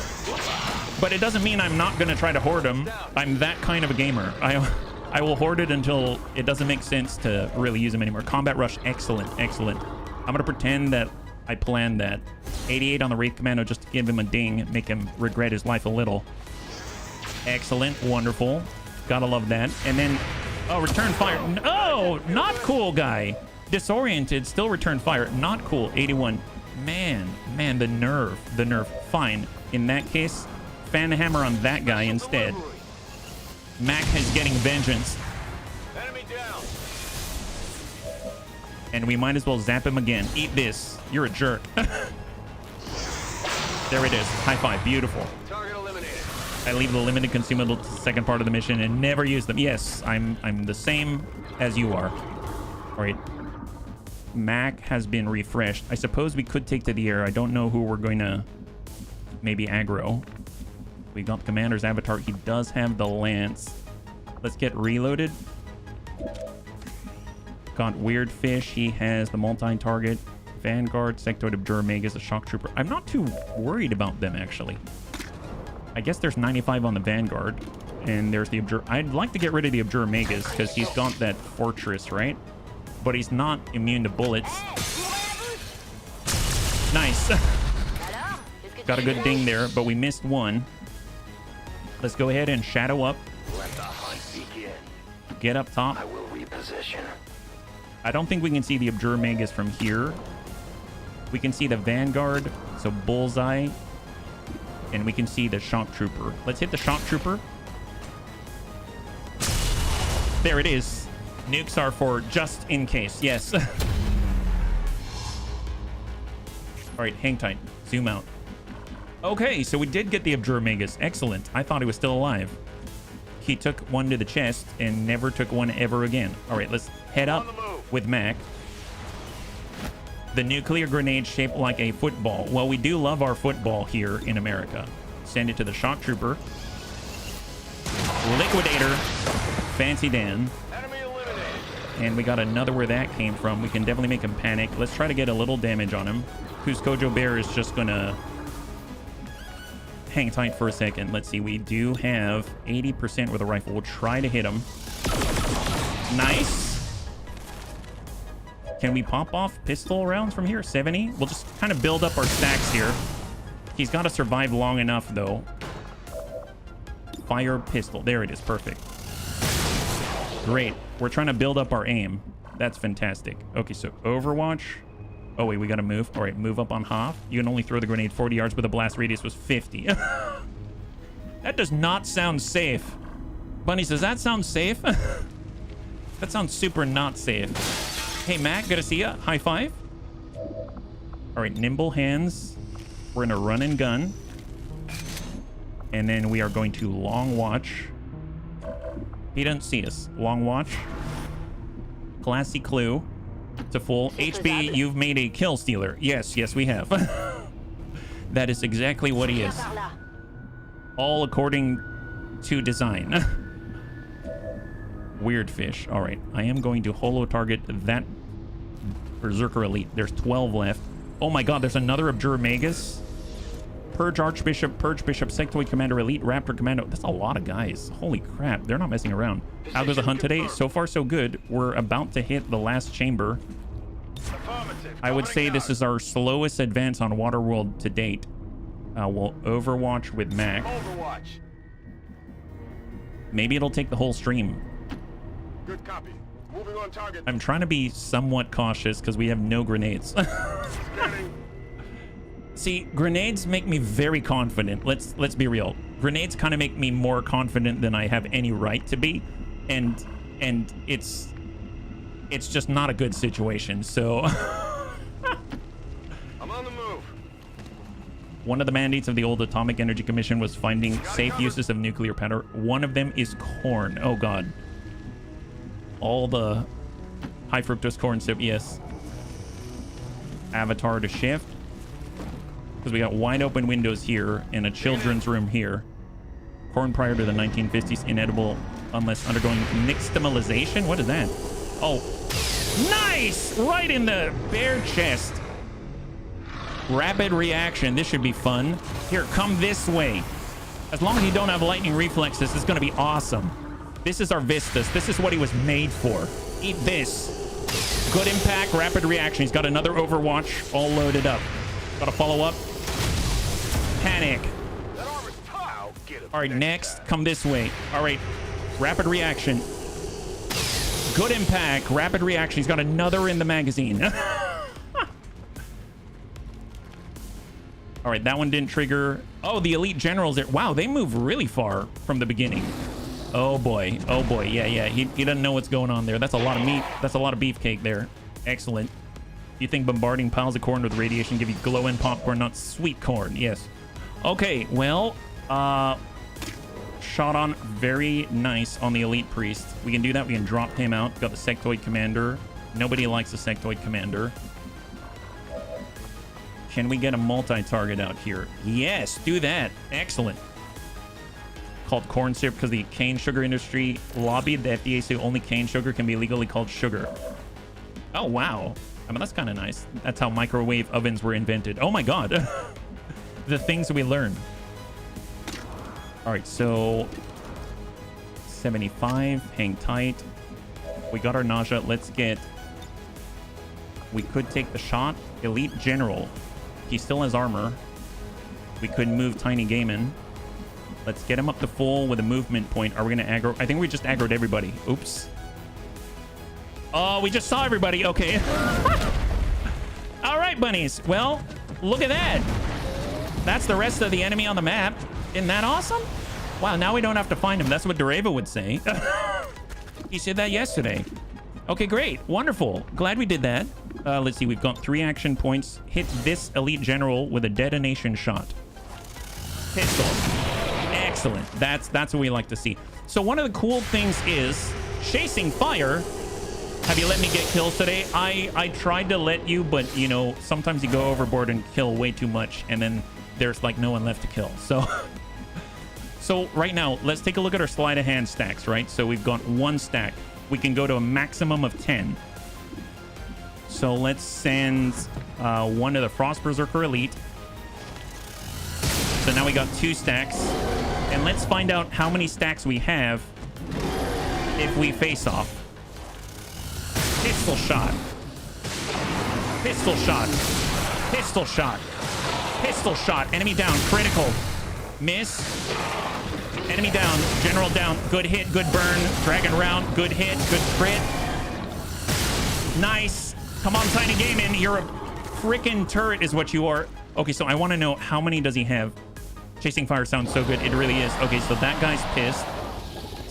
But it doesn't mean I'm not going to try to hoard them. I'm that kind of a gamer. I will hoard it until it doesn't make sense to really use them anymore. Combat Rush, excellent, excellent. I'm going to pretend that I planned that. 88 on the Wraith Commando just to give him a ding, make him regret his life a little. Excellent, wonderful. Gotta love that. And then, oh, return fire. Oh, not cool, guy. Disoriented, still return fire. Not cool, 81. Man, the nerve, the nerve. Fine. In that case, fan the hammer on that guy instead. Mac is getting vengeance. Enemy down. And we might as well zap him again. Eat this. You're a jerk. There it is. High five. Beautiful. Target eliminated. I leave the limited consumable to the second part of the mission and never use them. Yes, I'm the same as you are. All right. Mac has been refreshed. I suppose we could take to the air. I don't know who we're going to maybe aggro. We got the commander's avatar. He does have the lance. Let's get reloaded. Got Weird Fish. He has the multi-target. Vanguard, Sectoid, Abjure, Magus, a Shock Trooper. I'm not too worried about them, actually. I guess there's 95 on the Vanguard. And there's the Abjure. I'd like to get rid of the Abjure Magus because he's got that Fortress, right? But he's not immune to bullets. Nice. Got a good ding there, but we missed one. Let's go ahead and shadow up. Let the hunt begin. Get up top. I will reposition. I don't think we can see the Abjure Magus from here. We can see the Vanguard, so Bullseye. And we can see the Shock Trooper. Let's hit the Shock Trooper. There it is. Nukes are for just in case. Yes. All right, hang tight. Zoom out. Okay, so we did get the Abjure Magus. Excellent. I thought he was still alive. He took one to the chest and never took one ever again. All right, let's head up with Mac. The nuclear grenade shaped like a football. Well, we do love our football here in America. Send it to the Shock Trooper. Liquidator. Fancy Dan. Enemy eliminated. And we got another where that came from. We can definitely make him panic. Let's try to get a little damage on him. Cuscojo Bear is just gonna hang tight for a second. Let's see. We do have 80% with a rifle. We'll try to hit him. Nice. Can we pop off pistol rounds from here? 70. We'll just kind of build up our stacks here. He's got to survive long enough, though. Fire pistol. There it is. Perfect. Great. We're trying to build up our aim. That's fantastic. Okay, so Overwatch. Oh, wait, we got to move. All right, move up on Hoff. You can only throw the grenade 40 yards, but the blast radius was 50. That does not sound safe. Bunnies, does that sound safe? That sounds super not safe. Hey, Mac, good to see ya. High five. All right, nimble hands. We're going to run and gun. And then we are going to long watch. He doesn't see us. Long watch. Classy clue. To full. HB, you've made a kill stealer. Yes, yes, we have. That is exactly what he is. All according to design. Weird fish. All right. I am going to holo target that Berserker Elite. There's 12 left. Oh my god, there's another Abjure Magus. Purge Archbishop, Purge Bishop, Sectoid Commander Elite, Raptor Commando. That's a lot of guys. Holy crap. They're not messing around. How goes the hunt today? So far, so good. We're about to hit the last chamber. I would say this is our slowest advance on Waterworld to date. We'll Overwatch with Mac. Overwatch. Maybe it'll take the whole stream. Good copy. Moving on target. I'm trying to be somewhat cautious because we have no grenades. Scanning. See, grenades make me very confident. Let's be real. Grenades kind of make me more confident than I have any right to be, and it's just not a good situation. So I'm on the move. one of the mandates of the old Atomic Energy Commission was finding safe uses of nuclear powder. One of them is corn. Oh god. All the high fructose corn syrup. Yes. Avatar to shift. Because we got wide open windows here and a children's room here. Corn prior to the 1950s, inedible unless undergoing nixtamalization. What is that? Oh, nice! Right in the bare chest. Rapid reaction. This should be fun. Here, come this way. As long as you don't have lightning reflexes, it's going to be awesome. This is our Vistas. This is what he was made for. Eat this. Good impact, rapid reaction. He's got another Overwatch all loaded up. Got to follow up. Panic. That armor's tough. Get him All right, next, time. come this way. All right, rapid reaction. Good impact, rapid reaction. He's got another in the magazine. All right, that one didn't trigger. Oh, the elite generals there. Wow, they move really far from the beginning. Oh boy, oh boy. Yeah. He doesn't know what's going on there. That's a lot of meat. That's a lot of beefcake there. Excellent. You think bombarding piles of corn with radiation give you glowing popcorn, not sweet corn? Yes. Okay, well, shot on very nice on the elite priest. We can do that. We can drop him out. Got the sectoid commander. Nobody likes the sectoid commander. Can we get a multi-target out here? Yes, do that. Excellent. Called corn syrup because the cane sugar industry lobbied the FDA so only cane sugar can be legally called sugar. Oh, wow. I mean, that's kind of nice. That's how microwave ovens were invented. Oh my God. The things we learn. All right, so 75, hang tight. We got our nausea. Let's get... We could take the shot. Elite General. He still has armor. We could move Tiny Gaiman. Let's get him up to full with a movement point. Are we going to aggro? I think we just aggroed everybody. Oops. Oh, we just saw everybody. Okay. All right, bunnies. Well, look at that. That's the rest of the enemy on the map. Isn't that awesome? Wow, now we don't have to find him. That's what Dereva would say. He said that yesterday. Okay, great. Wonderful. Glad we did that. Let's see. We've got 3 action points. Hit this elite general with a detonation shot. Pistol. Excellent. That's what we like to see. So one of the cool things is chasing fire. Have you let me get kills today? I tried to let you, but you know, sometimes you go overboard and kill way too much, and then there's like no one left to kill. So right now, let's take a look at our sleight of hand stacks, right? So we've got 1 stack. We can go to a maximum of 10. So let's send 1 to the Frost Berserker Elite. So now we got 2 stacks. And let's find out how many stacks we have if we face off. Pistol shot. Pistol shot. Pistol shot. Pistol shot. Enemy down. Critical. Miss. Enemy down. General down. Good hit. Good burn. Dragon round. Good hit. Good crit. Nice. Come on, Tiny Gaiman. You're a freaking turret is what you are. Okay, so I want to know how many does he have? Chasing fire sounds so good. It really is. Okay, so that guy's pissed.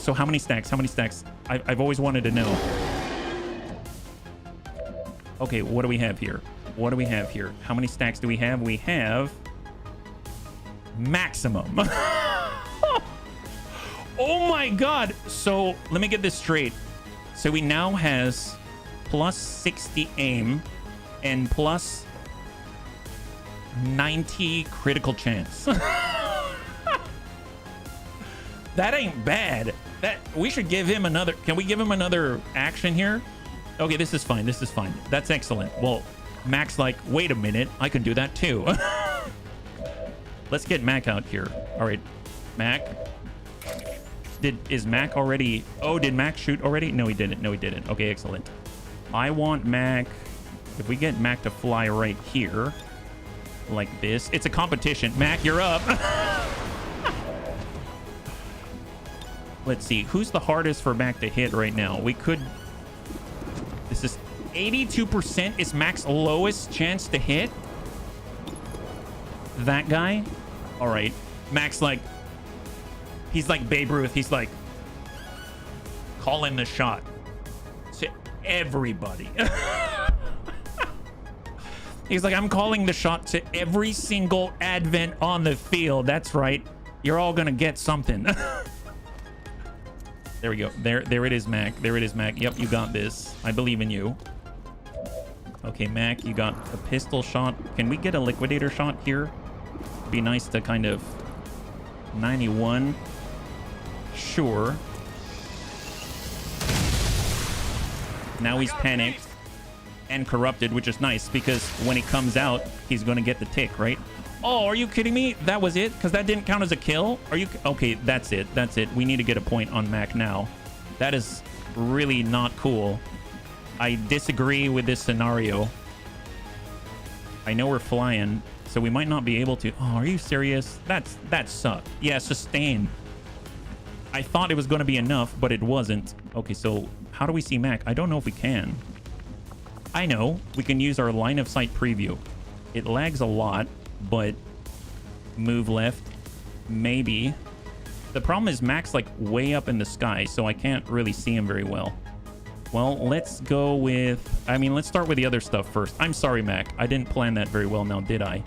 So how many stacks? How many stacks? I've always wanted to know. Okay, what do we have here? What do we have here? How many stacks do we have? We have maximum. Oh my God. So let me get this straight. So he now has plus 60 aim and plus 90 critical chance. That ain't bad. That we should give him another. Can we give him another action here? Okay, this is fine. This is fine. That's excellent. Well, Mac's like, wait a minute. I can do that too. Let's get Mac out here. All right, Mac. Is Mac already? Oh, did Mac shoot already? No, he didn't. No, he didn't. Okay, excellent. I want Mac. If we get Mac to fly right here, like this, it's a competition. Mac, you're up. Let's see. Who's the hardest for Mac to hit right now? We could. This is 82% is Mac's lowest chance to hit. That guy. All right. Mac's like. He's like Babe Ruth. He's like calling the shot to everybody. He's like, I'm calling the shot to every single advent on the field. That's right. You're all gonna get something. There we go. There it is, Mac. There it is, Mac. Yep, you got this. I believe in you. Okay, Mac, you got a pistol shot. Can we get a liquidator shot here? Be nice to kind of 91. Sure. Now he's panicked. and corrupted, which is nice because when he comes out, he's going to get the tick, right? Oh, are you kidding me? That was it? Because that didn't count as a kill? Are you... Okay, that's it. That's it. We need to get a point on Mac now. That is really not cool. I disagree with this scenario. I know we're flying, so we might not be able to... Oh, are you serious? That sucked. Yeah, sustain. I thought it was going to be enough, but it wasn't. Okay, so how do we see Mac? I don't know if we can. I know. We can use our line of sight preview. It lags a lot, but move left, maybe. The problem is Mac's like way up in the sky, so I can't really see him very well. Well, let's go with... I mean, let's start with the other stuff first. I'm sorry, Mac. I didn't plan that very well now, did I?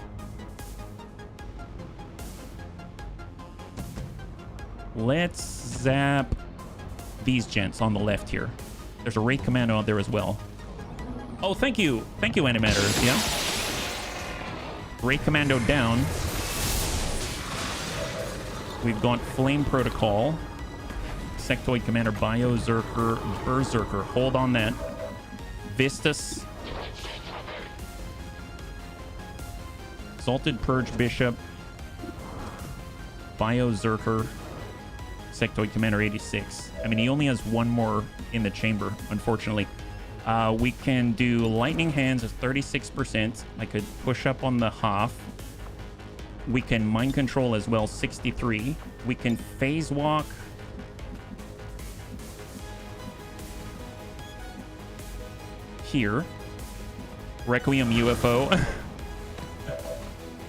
Let's zap these gents on the left here. There's a raid commando out there as well. Oh, thank you. Thank you, Animator. Yeah. Raid commando down. We've got Flame Protocol. Sectoid Commander, Berserker. Hold on that. Vistus. Exalted Purge Bishop. Berserker. Sectoid Commander 86. I mean, he only has one more in the chamber, unfortunately. We can do Lightning Hands as 36%. I could push up on the half. We can Mind Control as well, 63. We can Phase Walk. Here. Requiem UFO.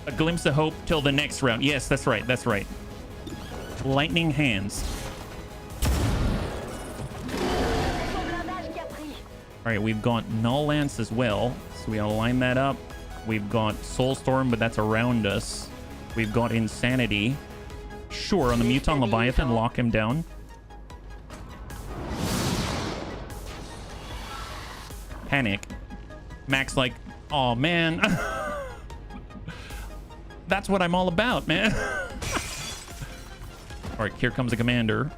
A glimpse of hope till the next round. Yes, that's right. That's right. Lightning Hands. All right, we've got Null Lance as well. So we align that up. We've got Soulstorm, but that's around us. We've got Insanity. Sure, on the Muton Leviathan, lock him down. Panic. Mac's like, oh man. That's what I'm all about, man. All right, here comes a commander.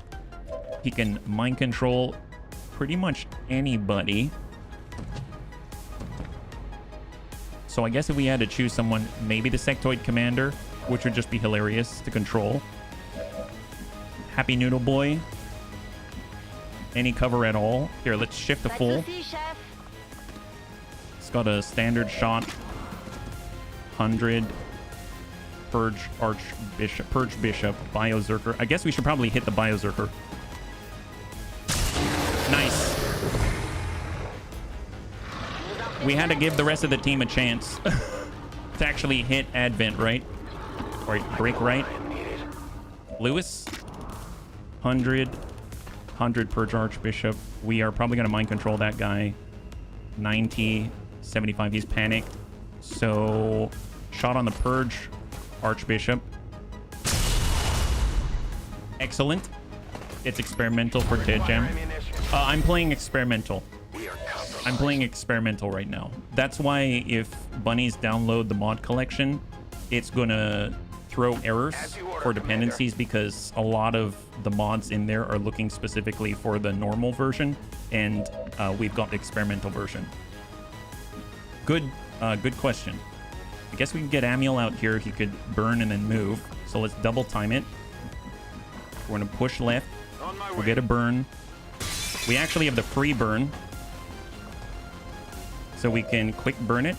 He can mind control pretty much anybody. So I guess if we had to choose someone, maybe the Sectoid Commander, which would just be hilarious to control. Happy Noodle Boy. Any cover at all. Here, let's shift to full. It's got a standard shot. 100. Purge Bishop, Berserker. I guess we should probably hit the Berserker. Nice. We had to give the rest of the team a chance to actually hit Advent, right? All right, break right. Lewis. 100 Purge Archbishop. We are probably going to mind control that guy. 90, 75. He's panicked. So, shot on the Purge Archbishop. Excellent. It's experimental for Dead Gem. I'm playing experimental. I'm playing experimental right now. That's why if bunnies download the mod collection, it's gonna throw errors for dependencies because a lot of the mods in there are looking specifically for the normal version, and we've got the experimental version. Good question. I guess we can get Amiel out here. He could burn and then move. So let's double time it. We're going to push left. We'll get a burn. We actually have the free burn. So we can quick burn it.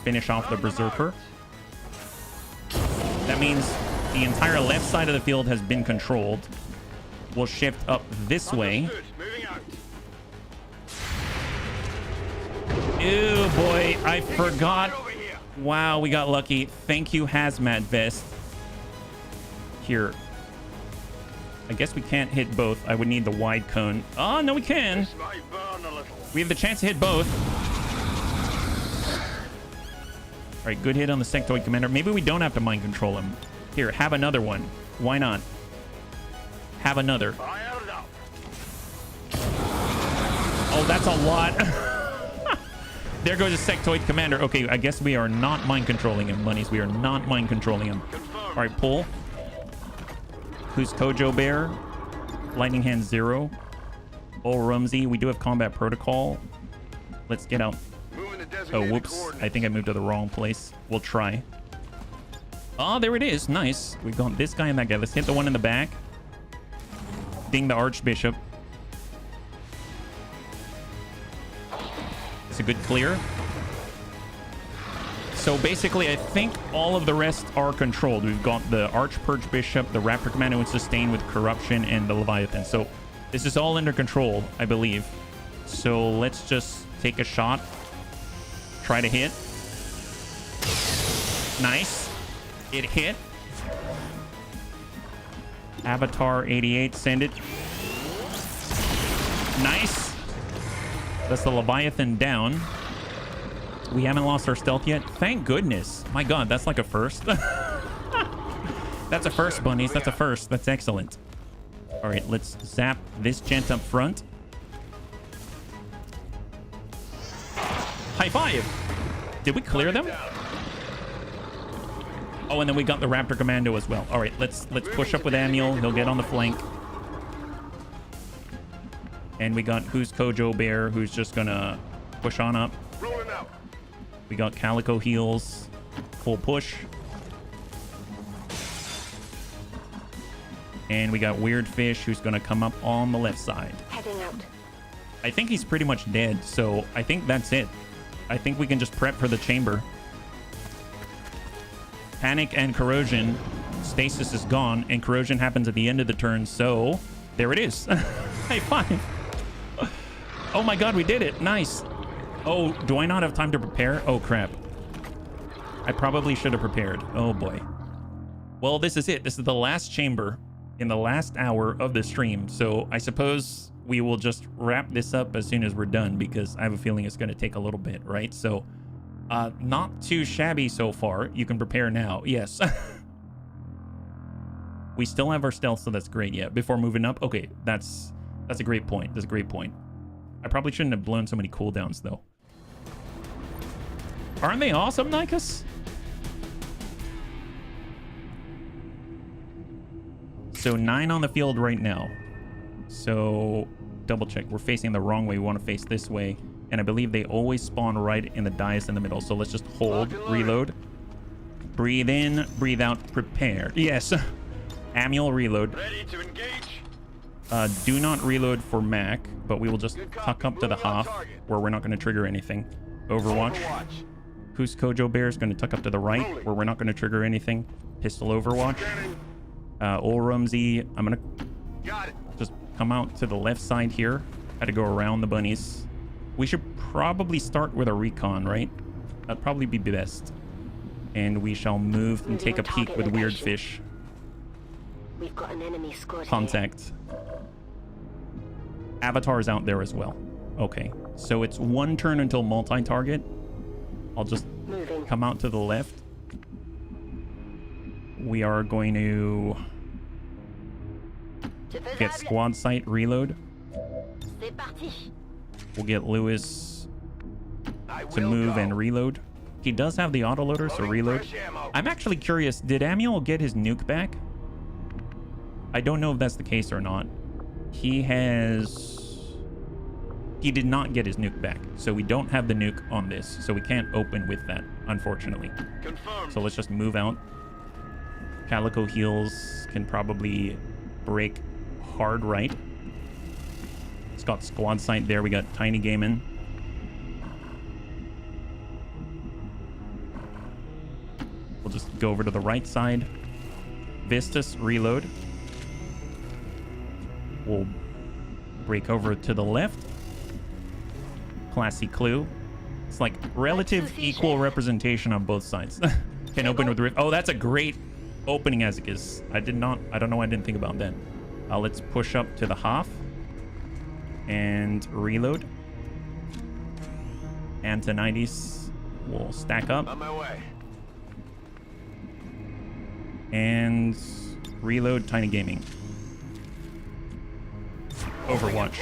Finish off the Berserker. That means the entire left side of the field has been controlled. We'll shift up this way. Ew, boy, I forgot. Wow, we got lucky. Thank you, Hazmat Vest. Here. I guess we can't hit both. I would need the wide cone. Oh, no, we can. We have the chance to hit both. All right, good hit on the Sectoid Commander. Maybe we don't have to mind control him. Here, have another one. Why not? Have another. Oh, that's a lot. There goes a Sectoid Commander. Okay, I guess we are not mind controlling him, bunnies. We are not mind controlling him. All right, pull. Who's Kojo Bear? Lightning Hand 0. Oh, Rumsey. We do have Combat Protocol. Let's get out. Oh, whoops. I think I moved to the wrong place. We'll try. Oh, there it is. Nice. We've got this guy and that guy. Let's hit the one in the back. Ding the Archbishop. It's a good clear. So basically, I think all of the rest are controlled. We've got the Archbishop, the Raptor Commando and Sustain with Corruption, and the Leviathan. So this is all under control, I believe. So let's just take a shot. Try to hit. Nice. It hit. Avatar 88, send it. Nice. That's the Leviathan down. We haven't lost our stealth yet. Thank goodness. My god, that's like a first. That's a first, bunnies. That's a first. That's excellent. All right, let's zap this gent up front. High five. Did we clear them? Oh, and then we got the Raptor Commando as well. All right, let's push up with Amiel. He'll get on the flank. And we got who's Kojo Bear, who's just gonna push on up. We got Calico heals, full push. And we got Weird Fish, who's gonna come up on the left side. Heading out. I think he's pretty much dead, so I think that's it. I think we can just prep for the chamber. Panic and Corrosion. Stasis is gone, and Corrosion happens at the end of the turn, so there it is. High five. Oh my god, we did it. Nice. Oh, do I not have time to prepare? Oh, crap. I probably should have prepared. Oh, boy. Well, this is it. This is the last chamber in the last hour of the stream, so I suppose we will just wrap this up as soon as we're done, because I have a feeling it's going to take a little bit, right? So, not too shabby so far. You can prepare now. Yes. We still have our stealth, so that's great. Yeah, before moving up. Okay, that's a great point. That's a great point. I probably shouldn't have blown so many cooldowns, though. Aren't they awesome, Nikas? So 9 on the field right now. So double check. We're facing the wrong way. We want to face this way. And I believe they always spawn right in the dais in the middle. So let's just hold, reload. Breathe in, breathe out, prepare. Yes. Amiel, reload. Ready to engage. Do not reload for Mac, but we will just tuck up to the half where we're not going to trigger anything. Overwatch. Who's Kojo Bear is going to tuck up to the right where we're not going to trigger anything. Pistol Overwatch. Olrumsy, I'm going to just come out to the left side here. Had to go around the bunnies. We should probably start with a recon, right? That'd probably be best. And we shall move and take a peek with Weird Fish. We've got an enemy squad. Contact. Avatar's out there as well. Okay, so it's one turn until multi-target. I'll just come out to the left. We are going to get squad site reload. We'll get Lewis to move and reload. He does have the autoloader, so reload. I'm actually curious, did Amiel get his nuke back? I don't know if that's the case or not. He did not get his nuke back, so we don't have the nuke on this, so we can't open with that, unfortunately. Confirmed. So let's just move out. Calico heals can probably break hard right. It's got squad sight there. We got Tiny Gaiman. We'll just go over to the right side. Vistus, reload. We'll break over to the left. Classy clue. It's like relative equal representation on both sides. Can open with rift. Oh, that's a great opening, Azicus. I don't know why I didn't think about that. Let's push up to the half and reload. Antonides will stack up. On my way. And reload Tiny Gaming. Overwatch.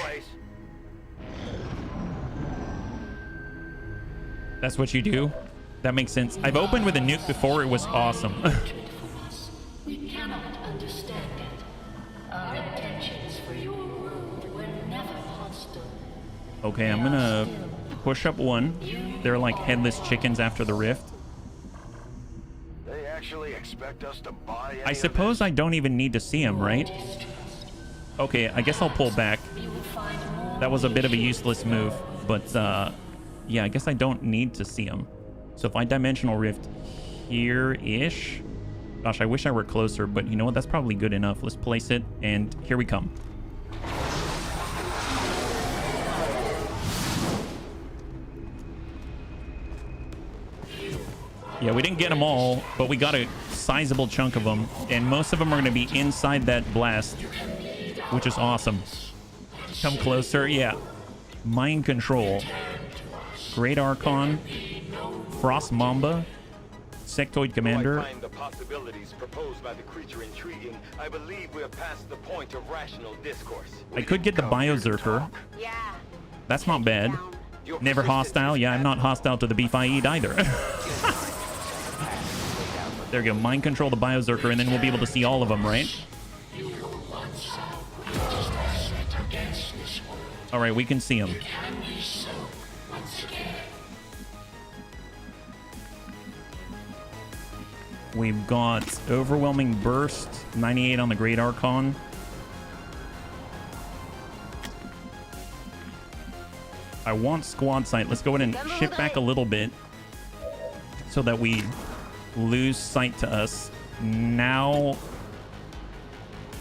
That's what you do? That makes sense. I've opened with a nuke before. It was awesome. We cannot understand it. Our intentions for your world were never hostile. Okay, I'm gonna push up one. They're like headless chickens after the rift. They actually expect us to buy any I of suppose this? I don't even need to see him, right? Okay, I guess I'll pull back. That was a bit of a useless move, but yeah, I guess I don't need to see him. So if I dimensional rift here-ish, gosh, I wish I were closer, but you know what? That's probably good enough. Let's place it, and here we come. Yeah, we didn't get them all, but we got a sizable chunk of them, and most of them are going to be inside that blast, which is awesome. Come closer, yeah. Mind control. Great Archon, Frost Mamba, Sectoid Commander. Though I find the possibilities proposed by the creature intriguing, I believe we have passed the point of rational discourse. I could get the Biozerker. Yeah. That's not bad. Your Never hostile. Yeah, I'm not hostile to the beef I eat either. There we go. Mind control the Biozerker, and then we'll be able to see all of them, right? All right, we can see them. We've got Overwhelming Burst, 98 on the Great Archon. I want Squad Sight. Let's go ahead and shift back a little bit so that we lose sight to us. Now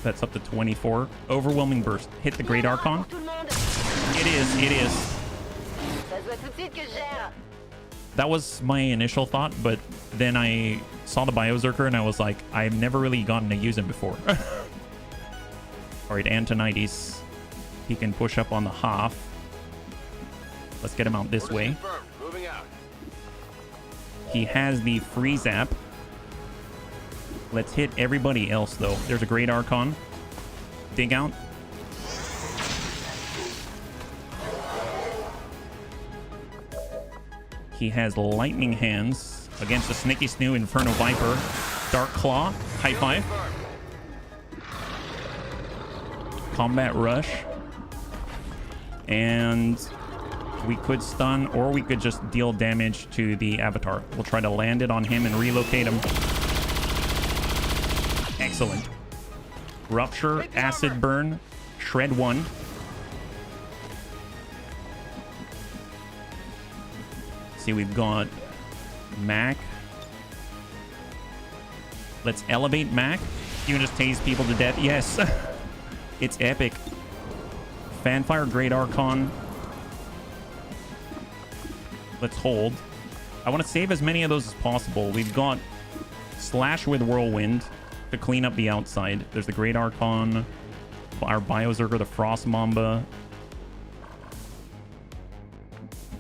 that's up to 24. Overwhelming Burst. Hit the Great Archon. It is. It is. That was my initial thought, but then I saw the Biozerker and I was like, I've never really gotten to use him before. All right, Antonides. He can push up on the half. Let's get him out this way. Moving out. He has the free zap. Let's hit everybody else, though. There's a Great Archon. Dig out. He has Lightning Hands against the Snicky Snoo Inferno Viper. Dark Claw. High five. Combat Rush. And we could stun, or we could just deal damage to the Avatar. We'll try to land it on him and relocate him. Excellent. Rupture, Acid Burn, Shred 1. See, we've got Mac. Let's elevate Mac. You can just tase people to death. Yes. It's epic. Fanfire, Great Archon. Let's hold. I want to save as many of those as possible. We've got Slash with Whirlwind to clean up the outside. There's the Great Archon, our Biozerker, the Frost Mamba.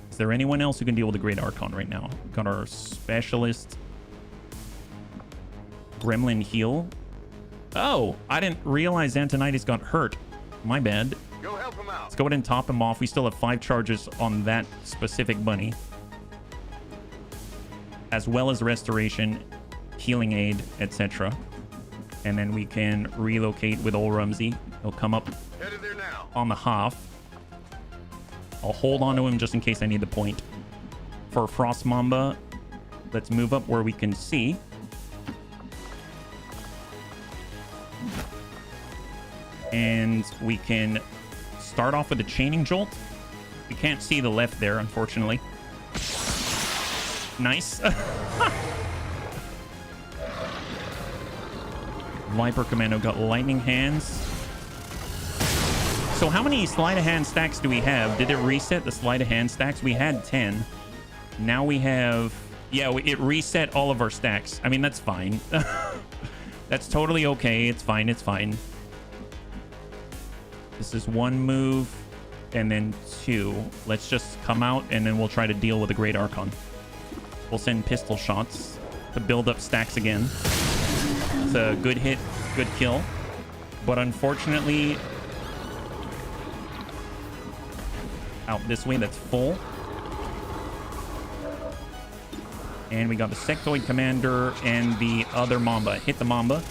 Is there anyone else who can deal with the Great Archon right now? Got our Specialist. Gremlin Heal. Oh, I didn't realize Antonides got hurt. My bad. Go help him out. Let's go ahead and top him off. We still have 5 charges on that specific bunny, as well as restoration, healing aid, etc. And then we can relocate with old Rumsey. He'll come up Headed there now. on the half. I'll hold on to him just in case I need the point. For Frost Mamba, let's move up where we can see. And we can start off with a Chaining Jolt. We can't see the left there, unfortunately. Nice. Viper Commando got Lightning Hands. So how many Sleight of Hand stacks do we have? Did it reset the Sleight of Hand stacks? We had 10. Now we have... Yeah, it reset all of our stacks. I mean, that's fine. That's totally okay. It's fine. It's fine. This is 1 move, and then 2. Let's just come out, and then we'll try to deal with the Great Archon. We'll send pistol shots to build up stacks again. It's a good hit, good kill. But unfortunately, out this way, that's full. And we got the Sectoid Commander and the other Mamba. Hit the Mamba.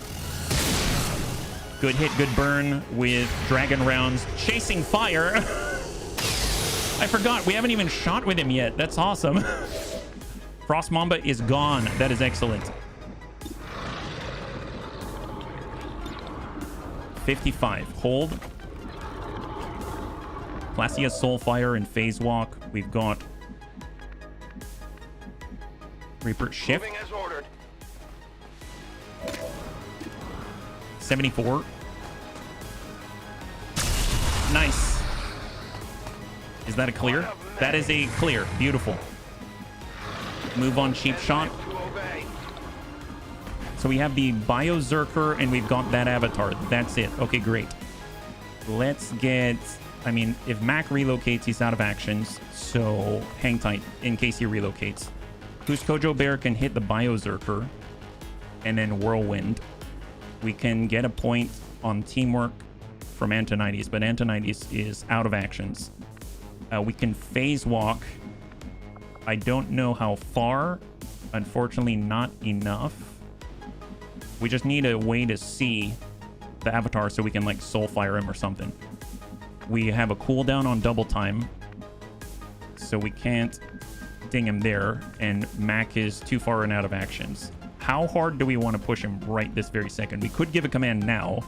Good hit, good burn with Dragon Rounds. Chasing Fire. I forgot. We haven't even shot with him yet. That's awesome. Frost Mamba is gone. That is excellent. 55. Hold. Glacia Soulfire and Phase Walk. We've got Reaper Shift. 74. Nice. Is that a clear? That is a clear. Beautiful. Move on Cheap Shot. So we have the Biozerker and we've got that avatar. That's it. Okay, great. Let's get... I mean, if Mac relocates, he's out of actions. So hang tight in case he relocates. Who's Kojo Bear can hit the Biozerker and then Whirlwind. We can get a point on Teamwork from Antonides, but Antonides is out of actions. We can Phase Walk. I don't know how far. Unfortunately, not enough. We just need a way to see the avatar so we can, like, Soulfire him or something. We have a cooldown on double time, so we can't ding him there, and Mac is too far and out of actions. How hard do we want to push him right this very second? We could give a command now.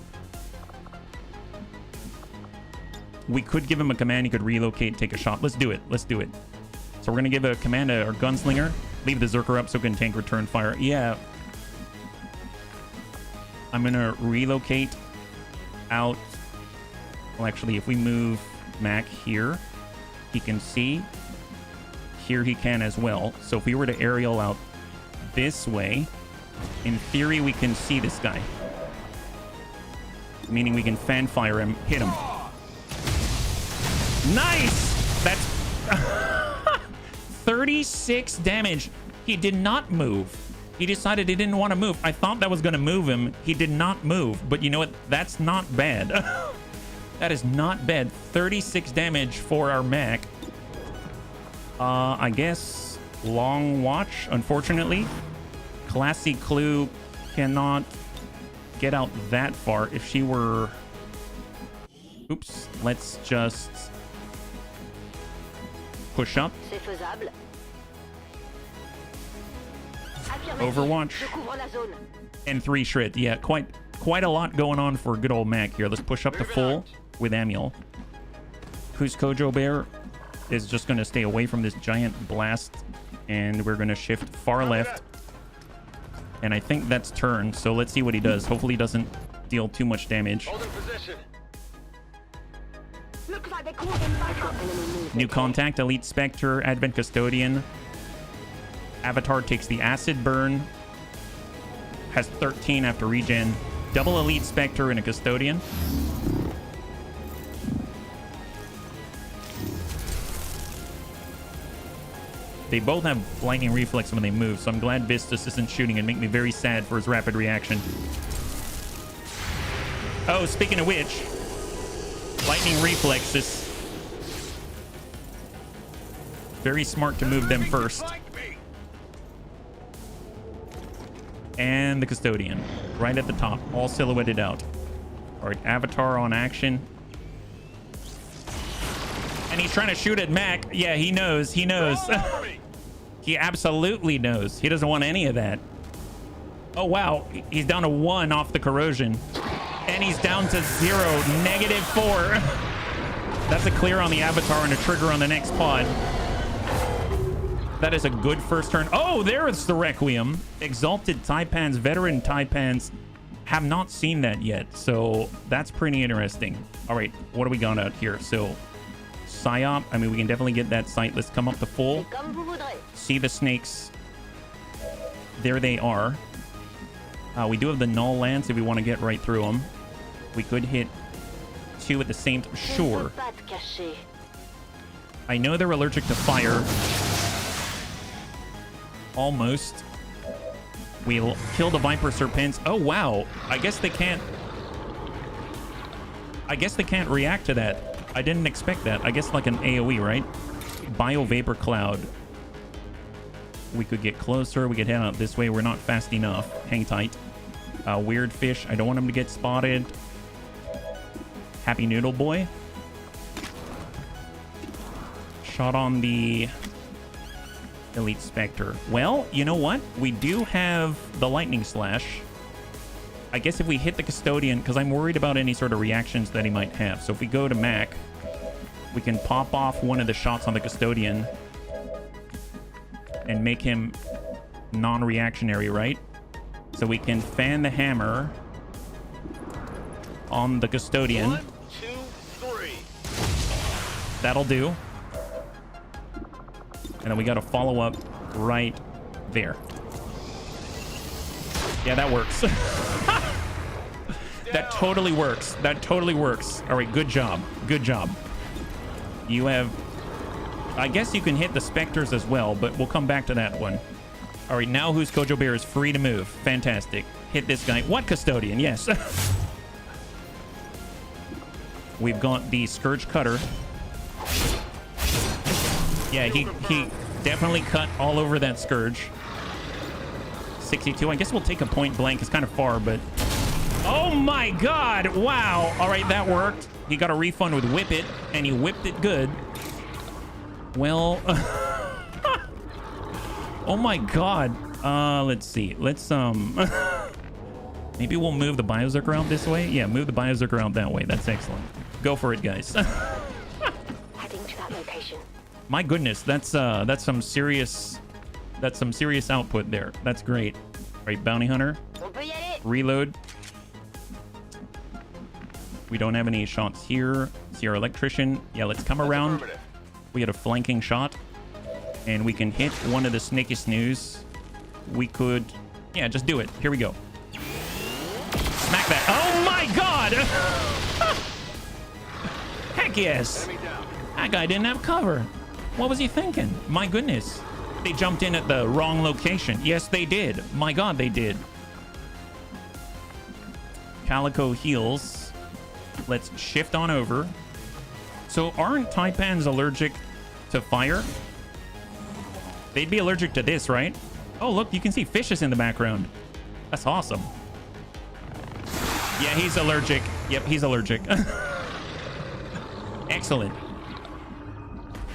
We could give him a command. He could relocate, take a shot. Let's do it. Let's do it. So we're going to give a command to our Gunslinger. Leave the Zerker up so it can tank return fire. Yeah. I'm going to relocate out. Well, actually, if we move Mac here, he can see. Here he can as well. So if we were to aerial out this way, in theory, we can see this guy. Meaning we can fan fire him, hit him. Nice! That's 36 damage. He did not move. He decided he didn't want to move. I thought that was going to move him. He did not move. But you know what? That's not bad. That is not bad. 36 damage for our Mac. I guess long watch, unfortunately. Classy Clue cannot get out that far. If she were... Oops. Let's just push up. Overwatch. And 3 shred. Yeah, quite a lot going on for good old Mac here. Let's push up to full with Amiel. Who's Kojo Bear is just going to stay away from this giant blast, and we're going to shift far left. And I think that's turn, so let's see what he does. Hopefully he doesn't deal too much damage. New contact, Elite Spectre, Advent Custodian. Avatar takes the acid burn. Has 13 after regen. Double Elite Spectre and a Custodian. They both have lightning reflex when they move, so I'm glad Vistus isn't shooting and make me very sad for his rapid reaction. Oh, speaking of which, lightning reflexes. Very smart to move them first. And the Custodian, right at the top, all silhouetted out. All right, Avatar on action. And he's trying to shoot at Mac. Yeah, he knows. He knows. He absolutely knows. He doesn't want any of that. Oh, wow. He's down to 1 off the corrosion. And he's down to 0. -4. That's a clear on the Avatar and a trigger on the next pod. That is a good first turn. Oh, there's the Requiem. Exalted Taipans, veteran Taipans. Have not seen that yet. So that's pretty interesting. All right, what do we got out here? So Psyop. I mean, we can definitely get that sight. Let's come up to full. See the snakes. There they are. We do have the Null Lance if we want to get right through them. We could hit 2 at the same time. Sure. I know they're allergic to fire. Almost. We'll kill the Viper Serpents. Oh, wow. I guess they can't react to that. I didn't expect that. I guess like an AoE, right? Bio Vapor Cloud. We could get closer. We could head out this way. We're not fast enough. Hang tight. Weird Fish. I don't want him to get spotted. Happy Noodle Boy. shot on the Elite Spectre. Well, you know what? We do have the Lightning Slash. I guess if we hit the Custodian, because I'm worried about any sort of reactions that he might have. So if we go to Mac, we can pop off one of the shots on the Custodian and make him non-reactionary, right? So we can fan the hammer on the Custodian. 1, 2, 3. That'll do. And then we got to follow up right there. Yeah, that works. That totally works. That totally works. All right, good job. Good job. You have... I guess you can hit the Spectres as well, but we'll come back to that one. All right, now who's Kojo Bear is free to move. Fantastic. Hit this guy. What Custodian? Yes. We've got the Scourge Cutter. Yeah, he definitely cut all over that Scourge. 62. I guess we'll take a point blank. It's kind of far, but... Oh my god! Wow! All right, that worked. He got a refund with Whip It, and he whipped it good. Well... Oh my god. Let's see. Let's, maybe we'll move the Biozerk around this way? Yeah, move the Biozerk around that way. That's excellent. Go for it, guys. Heading to that location. My goodness, that's some serious output there. That's great. All right, Bounty Hunter. Reload. We don't have any shots here. Sierra Electrician. Yeah, let's come around. We had a flanking shot. And we can hit one of the Snaky Snooze. We could... Yeah, just do it. Here we go. Smack that. Oh my god! Heck yes! That guy didn't have cover. What was he thinking? My goodness. They jumped in at the wrong location. Yes, they did. My god, they did. Calico heals. Let's shift on over. So aren't Taipans allergic to fire? They'd be allergic to this, right? Oh, look, you can see fishes in the background. That's awesome. Yeah, he's allergic. Yep, he's allergic. Excellent.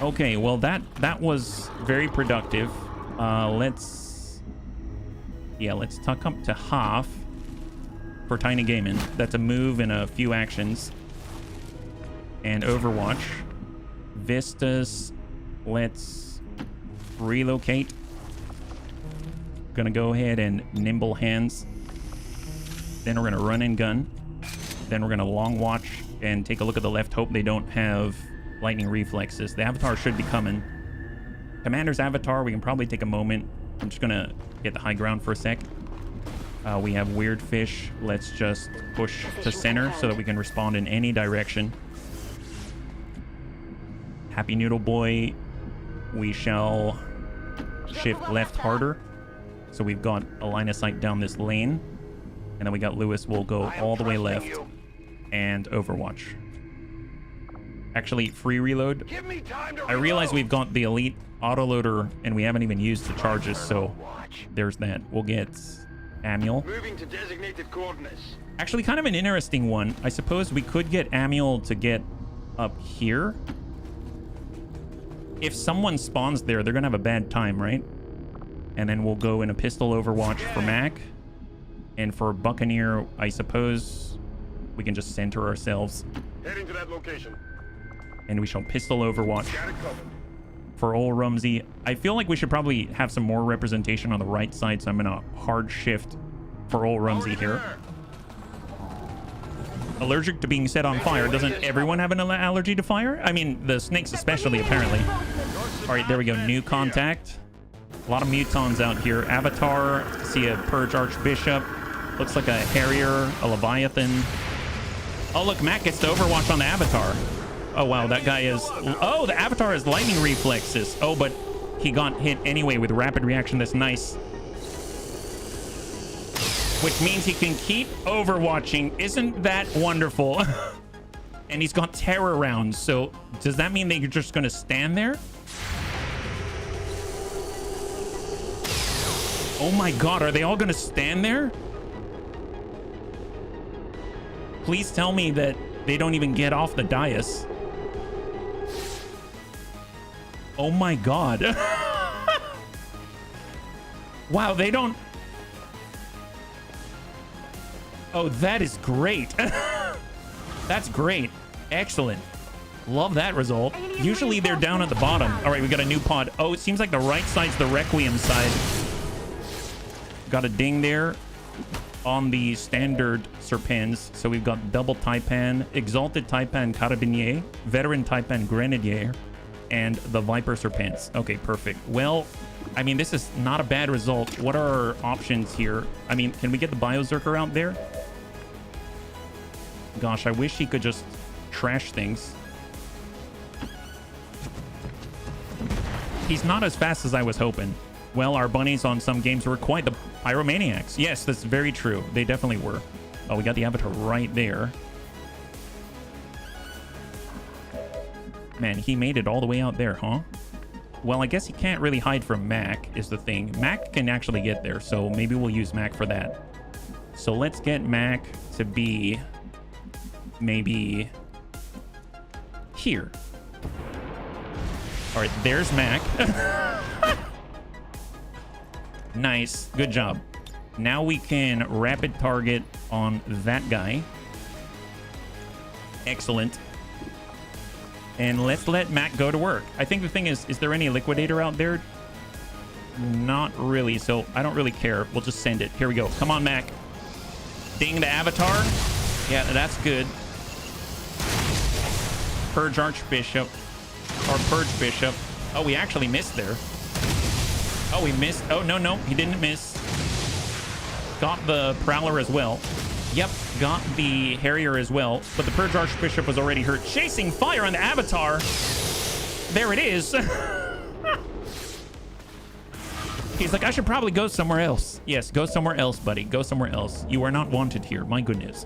Okay, well, that was very productive. Let's tuck up to half for Tiny Gaming. That's a move and a few actions. And Overwatch. Vistas. Let's relocate. Gonna go ahead and nimble hands. Then we're gonna run and gun. Then we're gonna long watch and take a look at the left. Hope they don't have lightning reflexes. The avatar should be coming. Commander's avatar, we can probably take a moment. I'm just gonna get the high ground for a sec. We have Weird Fish. Let's just push to center so that we can respond in any direction. Happy Noodle Boy, we shall shift left harder. So we've got a line of sight down this lane. And then we got Lewis will go all the way left. And Overwatch. Actually, free reload. I realize we've got the elite autoloader and we haven't even used the charges, so there's that. We'll get Amiel. Moving to designated coordinates. Actually, kind of an interesting one. I suppose we could get Amiel to get up here. If someone spawns there, they're gonna have a bad time, right? And then we'll go in a pistol Overwatch for Mac. And for Buccaneer, I suppose we can just center ourselves. Heading to that location. And we shall pistol Overwatch for old Rumsey. I feel like we should probably have some more representation on the right side, so I'm gonna hard shift for old Rumsey here. Allergic to being set on fire. Doesn't everyone have an allergy to fire? I mean, the snakes especially, apparently. All right, there we go. New contact. A lot of mutons out here. Avatar. See a Purge Archbishop. Looks like a Harrier, a Leviathan. Oh, look, Matt gets to Overwatch on the Avatar. Oh, wow, that guy is... Oh, the Avatar has lightning reflexes. Oh, but he got hit anyway with rapid reaction. That's nice. Which means he can keep Overwatching. Isn't that wonderful? And he's got terror rounds. So does that mean they're just going to stand there? Oh my god, are they all going to stand there? Please tell me that they don't even get off the dais. Oh my god. Wow, they don't... Oh, that is great. That's great. Excellent. Love that result. Usually they're down at the bottom. All right, we got a new pod. Oh, it seems like the right side's the Requiem side. Got a ding there on the standard Serpens. So we've got double Taipan, Exalted Taipan Carabinier, Veteran Taipan Grenadier, and the Viper Serpents. Okay, perfect. Well, I mean, this is not a bad result. What are our options here? I mean, can we get the Biozerker out there? Gosh, I wish he could just trash things. He's not as fast as I was hoping. Well, our bunnies on some games were quite the pyromaniacs. Yes, that's very true. They definitely were. Oh, we got the avatar right there. Man, he made it all the way out there, huh? Well, I guess he can't really hide from Mac is the thing. Mac can actually get there, so maybe we'll use Mac for that. So let's get Mac to be maybe here. All right, there's Mac. Nice, good job. Now we can rapid target on that guy. Excellent. And let's let Mac go to work. I think the thing is there any liquidator out there? Not really, so I don't really care. We'll just send it. Here we go. Come on, Mac. Ding the avatar. Yeah, that's good. Purge Archbishop. Or Purge Bishop. Oh, we actually missed there. Oh, we missed. Oh, no, he didn't miss. Got the Prowler as well. Yep, got the Harrier as well. But the Purge Archbishop was already hurt. Chasing fire on the Avatar. There it is. He's like, I should probably go somewhere else. Yes, go somewhere else, buddy. Go somewhere else. You are not wanted here. My goodness.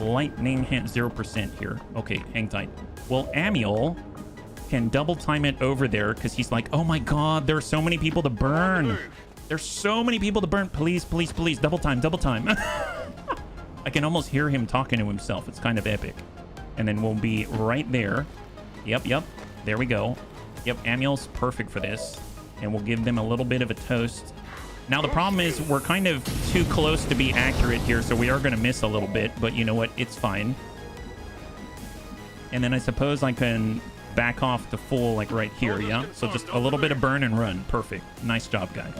Lightning hit 0% here. Okay, hang tight. Well, Amiel can double time it over there because he's like, oh my god, there are so many people to burn. There's so many people to burn. Please, please, please, double time, double time. I can almost hear him talking to himself. It's kind of epic. And then we'll be right there. Yep. There we go. Yep, Amiel's perfect for this. And we'll give them a little bit of a toast. Now, the problem is we're kind of too close to be accurate here, so we are going to miss a little bit. But you know what? It's fine. And then I suppose I can back off to full, like right here, yeah? So just a little bit of burn and run. Perfect. Nice job, guy.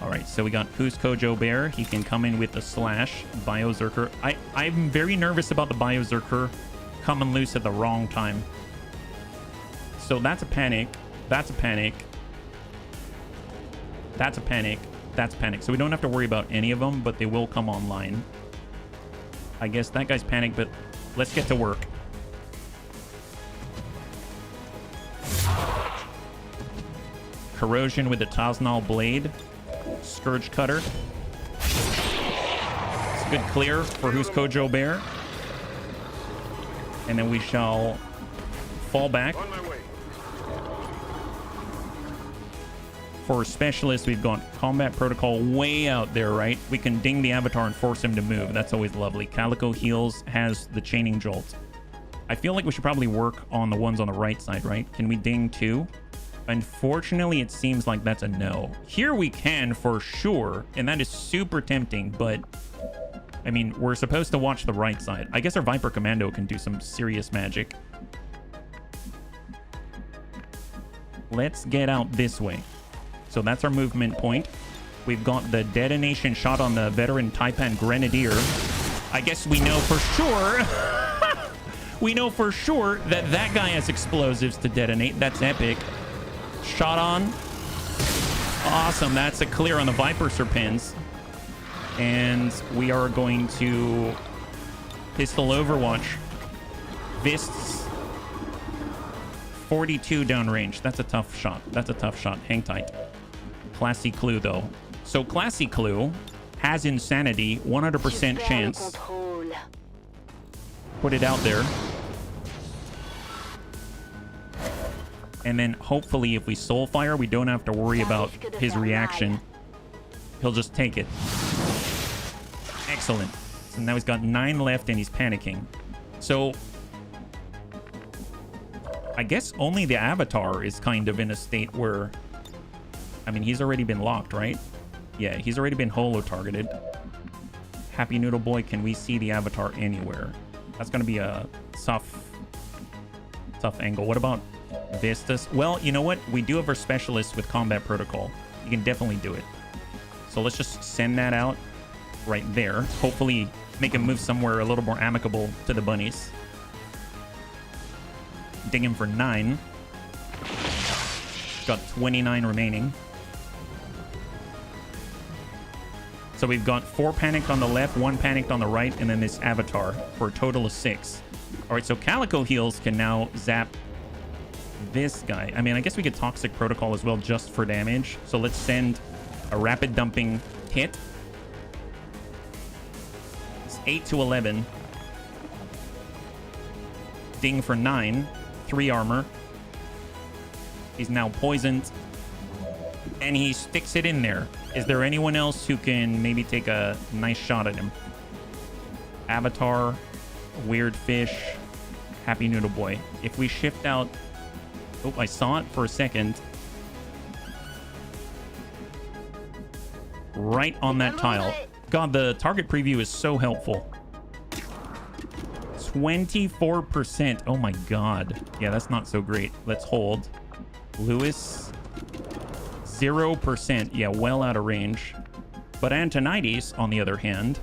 All right, so we got Cusco Joe Bear. He can come in with a slash. Biozerker. I'm very nervous about the Biozerker coming loose at the wrong time. So that's a panic. That's a panic. That's a panic. That's panic. So we don't have to worry about any of them, but they will come online. I guess that guy's panicked, but let's get to work. Corrosion with the Taznal Blade. Scourge Cutter. It's a good clear for Who's Kojo Bear. And then we shall fall back. For Specialist, we've got Combat Protocol way out there, right? We can ding the Avatar and force him to move. That's always lovely. Calico Heals has the Chaining Jolt. I feel like we should probably work on the ones on the right side, right? Can we ding two? Unfortunately, it seems like that's a no. Here we can for sure, and that is super tempting, but I mean, we're supposed to watch the right side. I guess our Viper Commando can do some serious magic. Let's get out this way. So that's our movement point. We've got the detonation shot on the veteran Taipan Grenadier. I guess we know for sure. We know for sure that that guy has explosives to detonate. That's epic. Shot on. Awesome. That's a clear on the Viper Serpens. And we are going to pistol Overwatch. Fists. 42 downrange. That's a tough shot. That's a tough shot. Hang tight. Classy Clue, though. So Classy Clue has Insanity. 100% chance. Put it out there. And then hopefully if we Soulfire, we don't have to worry about his reaction. He'll just take it. Excellent. So now he's got 9 left and he's panicking. So I guess only the Avatar is kind of in a state where... I mean, he's already been locked, right? Yeah, he's already been holo-targeted. Happy Noodle Boy, can we see the Avatar anywhere? That's going to be a tough angle. What about Vistas? Well, you know what? We do have our specialist with combat protocol. You can definitely do it. So let's just send that out right there. Hopefully make him move somewhere a little more amicable to the bunnies. Ding him for 9. Got 29 remaining. So we've got 4 panicked on the left, 1 panicked on the right, and then this Avatar for a total of 6. All right, so Calico Heals can now zap this guy. I mean, I guess we could Toxic Protocol as well just for damage. So let's send a rapid dumping hit. It's 8 to 11. Ding for 9. 3 armor. He's now poisoned. And he sticks it in there. Is there anyone else who can maybe take a nice shot at him? Avatar, Weird Fish, Happy Noodle Boy. If we shift out... Oh, I saw it for a second. Right on that tile. God, the target preview is so helpful. 24%. Oh my god. Yeah, that's not so great. Let's hold. Lewis... 0%. Yeah, well out of range. But Antonides, on the other hand,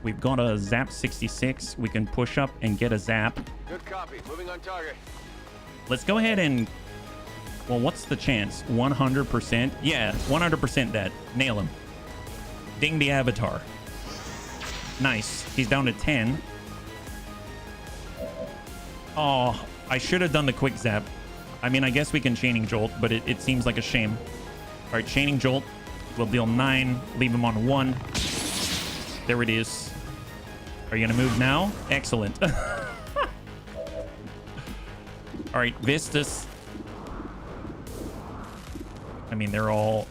we've got a zap 66. We can push up and get a zap. Good copy. Moving on target. Let's go ahead and... Well, what's the chance? 100%? Yeah, 100% that. Nail him. Ding the Avatar. Nice. He's down to 10. Oh, I should have done the quick zap. I mean, I guess we can Chaining Jolt, but it seems like a shame. All right, Chaining Jolt. We'll deal 9. Leave him on 1. There it is. Are you going to move now? Excellent. All right, Vistas. I mean, they're all...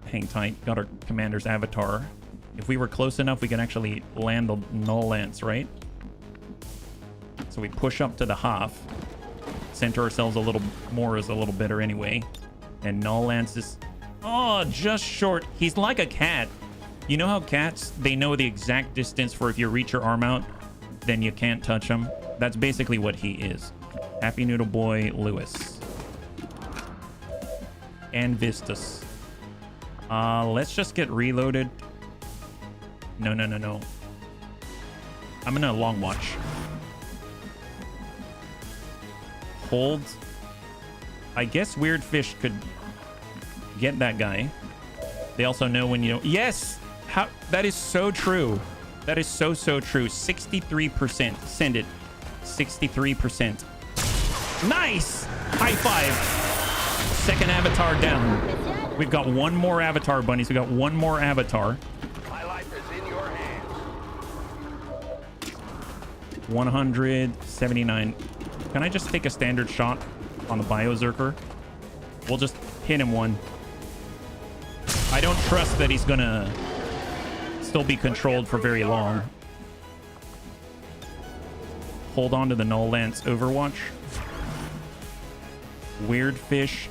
Hang tight. Got our commander's Avatar. If we were close enough, we can actually land the Null Lance, right? So we push up to the half. Center ourselves a little more is a little better anyway. And Null Lance is... Oh, just short. He's like a cat. You know how cats, they know the exact distance for if you reach your arm out, then you can't touch him? That's basically what he is. Happy Noodle Boy Lewis. And Vistas. Let's just get reloaded. No. I'm gonna long watch. Hold. I guess Weird Fish could get that guy. They also know when you... Yes! How? That is so true. That is so true. 63%. Send it. 63%. Nice! High five. Second Avatar down. We've got one more Avatar, bunnies. We got one more Avatar. My life is in your hands. 179. Can I just take a standard shot on the Biozerker? We'll just hit him one. I don't trust that he's gonna still be controlled for very long. Hold on to the Null Lance Overwatch. Weird Fish.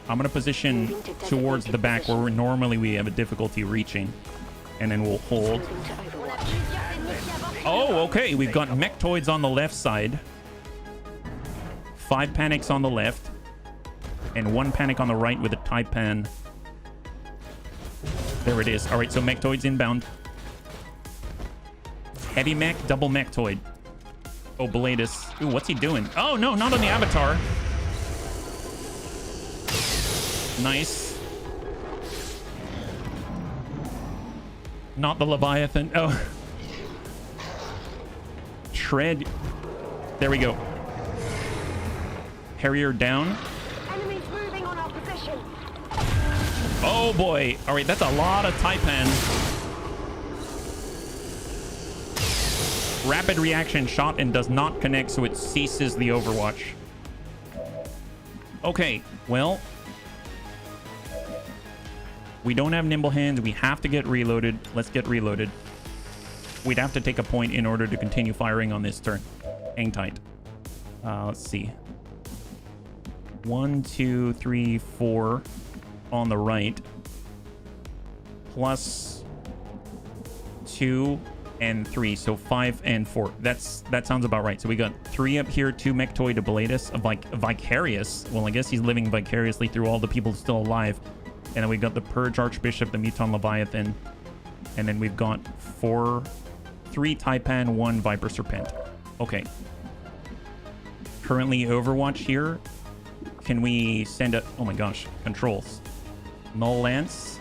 I'm gonna position towards the back where normally we have a difficulty reaching. And then we'll hold. Oh, okay. We've got Mechtoids on the left side. 5 panics on the left. And 1 panic on the right with a Taipan. There it is. All right, so Mechtoid's inbound. Heavy Mech, double Mechtoid. Oh, Beladus. Ooh, what's he doing? Oh, no, not on the Avatar. Nice. Not the Leviathan. Oh. Shred. There we go. Harrier down. Enemies moving on our position. Oh boy. All right, that's a lot of Taipan. Rapid reaction shot and does not connect, so it ceases the Overwatch. Okay, well, we don't have nimble hands. We have to get reloaded. Let's get reloaded. We'd have to take a point in order to continue firing on this turn. Hang tight. Let's see. 1, 2, 3, 4 on the right. Plus 2 and 3. So 5 and 4. That sounds about right. So we got 3 up here, 2 Mechtoid Ablatus, a Vicarious. Well, I guess he's living vicariously through all the people still alive. And then we got the Purge Archbishop, the Muton Leviathan. And then we've got 3 Taipan, 1 Viper Serpent. Okay. Currently Overwatch here. Can we send a... Oh my gosh. Controls. Null Lance.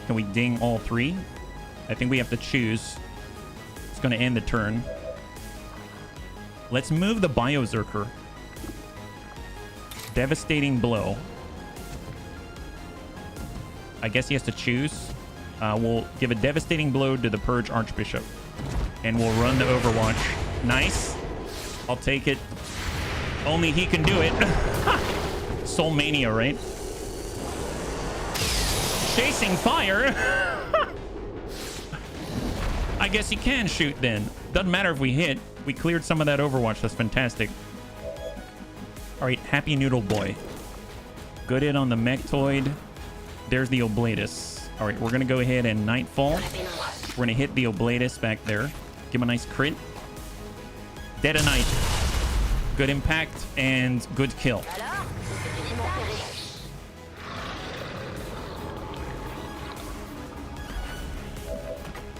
Can we ding all 3? I think we have to choose. It's going to end the turn. Let's move the Biozerker. Devastating Blow. I guess he has to choose. We'll give a Devastating Blow to the Purge Archbishop. And we'll run the Overwatch. Nice. I'll take it. Only he can do it. Soul Mania, right? Chasing fire. I guess he can shoot then. Doesn't matter if we hit. We cleared some of that Overwatch. That's fantastic. All right, Happy Noodle Boy. Good hit on the Mechtoid. There's the Oblatus. All right, we're going to go ahead and Nightfall. We're going to hit the Oblatus back there. Give him a nice crit. Detonite. Good impact and good kill.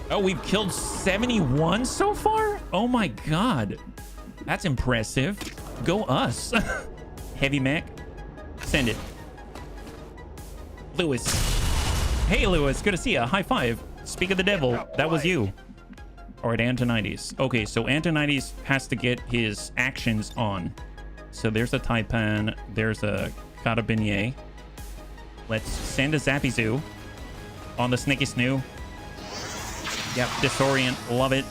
Oh, we've killed 71 so far? Oh my god. That's impressive. Go us. Heavy mech. Send it. Lewis. Hey, Lewis. Good to see ya. High five. Speak of the devil. That was you. All right, Antonides. Okay, so Antonides has to get his actions on. So there's a Taipan. There's a Carabinier. Let's send a Zappizu on the Snicky Snoo. Yep, Disorient. Love it.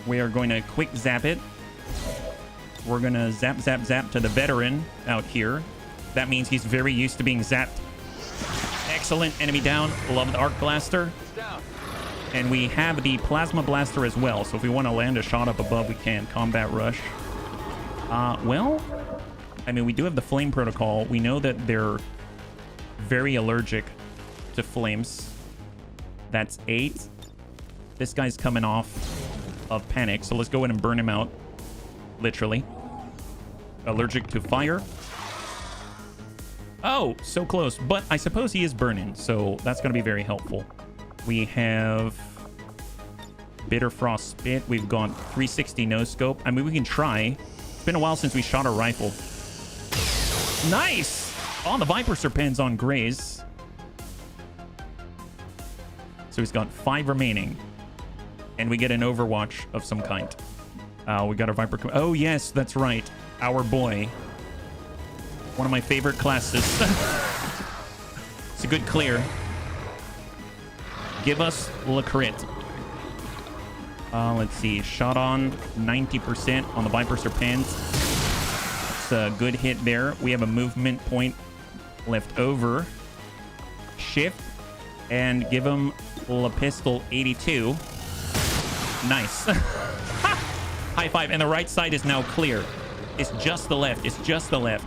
We are going to quick zap it. We're going to zap, zap, zap to the veteran out here. That means he's very used to being zapped. Excellent. Enemy down. Love the Arc Blaster. And we have the Plasma Blaster as well. So if we want to land a shot up above, we can. Combat Rush. Well, I mean, we do have the Flame Protocol. We know that they're very allergic to flames. That's 8. This guy's coming off of Panic. So let's go ahead and burn him out. Literally. Allergic to fire. Oh, so close. But I suppose he is burning. So that's going to be very helpful. We have Bitter Frost Spit. We've gone 360 no scope. I mean, we can try. It's been a while since we shot a rifle. Nice! Oh, the Viper Serpent's on Graze. So he's got 5 remaining. And we get an Overwatch of some kind. We got a Viper. Oh, yes, that's right. Our boy. One of my favorite classes. It's a good clear. Give us Le Crit. Let's see. Shot on 90% on the Viper Serpent. It's a good hit there. We have a movement point left over. Shift. And give him Le Pistol 82. Nice. High five. And the right side is now clear. It's just the left. It's just the left.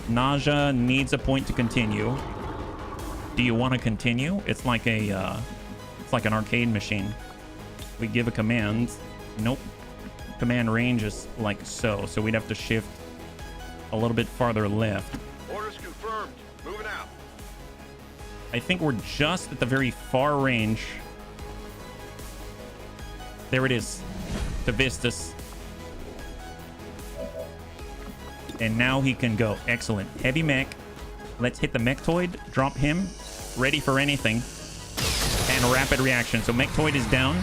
Nausea needs a point to continue. Do you want to continue? It's like a, it's like an arcade machine. We give a command. Nope. Command range is like so. So we'd have to shift a little bit farther left. Orders confirmed. Moving out. I think we're just at the very far range. There it is. The Vistas. And now he can go. Excellent. Heavy mech. Let's hit the Mechtoid. Drop him. Ready for anything. And rapid reaction. So Mechtoid is down.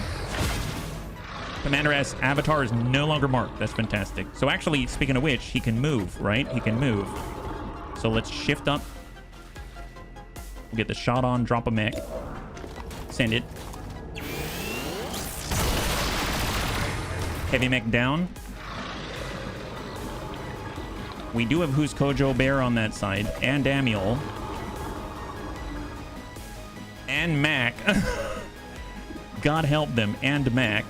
Commander S. Avatar is no longer marked. That's fantastic. So actually, speaking of which, he can move, right? He can move. So let's shift up. We'll get the shot on. Drop a mech. Send it. Heavy mech down. We do have Who's Kojo Bear on that side. And Amiel. And Mac. God help them. And Mac.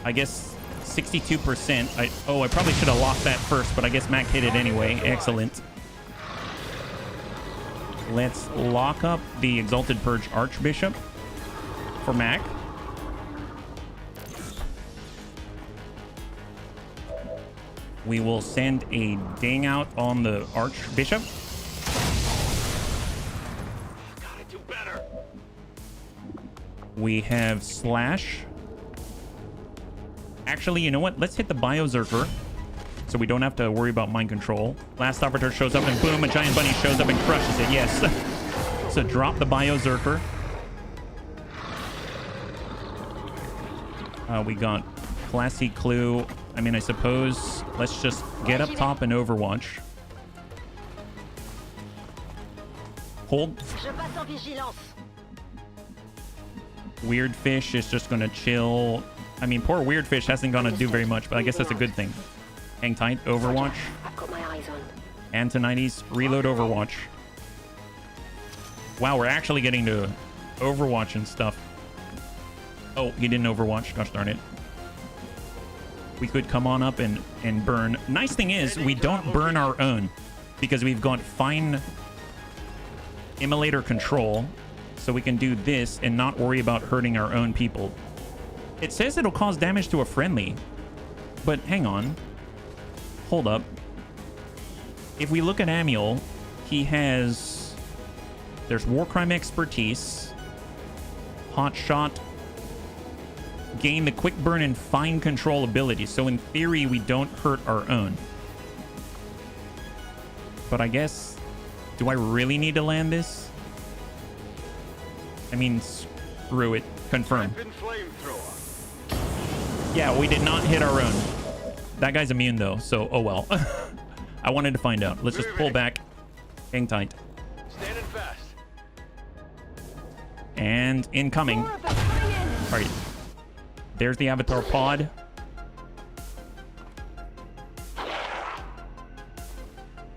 I guess 62%. I probably should have locked that first, but I guess Mac hit it anyway. Excellent. Let's lock up the Exalted Purge Archbishop for Mac. We will send a ding out on the Archbishop. Gotta do better. We have Slash. Actually, you know what? Let's hit the Biozerker so we don't have to worry about mind control. Last Arbiter shows up and boom, a giant bunny shows up and crushes it. Yes. So drop the Biozerker. We got Classy Clue. I mean, I suppose let's just get up top and Overwatch. Hold. Weird Fish is just gonna chill. I mean, poor Weird Fish hasn't gonna do very much, but I guess that's a good thing. Hang tight, Overwatch. I've got my eyes on. Antonides, reload Overwatch. Wow, we're actually getting to Overwatch and stuff. Oh, he didn't Overwatch. Gosh darn it. We could come on up and burn. Nice thing is, we don't burn our own because we've got fine immolator control, so we can do this and not worry about hurting our own people. It says it'll cause damage to a friendly, but hang on. Hold up. If we look at Amiel, he has... There's Warcrime Expertise, Hot Shot, gain the quick burn and fine control ability. So in theory, we don't hurt our own. But I guess, do I really need to land this? I mean, screw it. Confirm. Yeah, we did not hit our own. That guy's immune though, so oh well. I wanted to find out. Let's just pull back. Hang tight. Standing fast. And incoming. All right. There's the Avatar pod.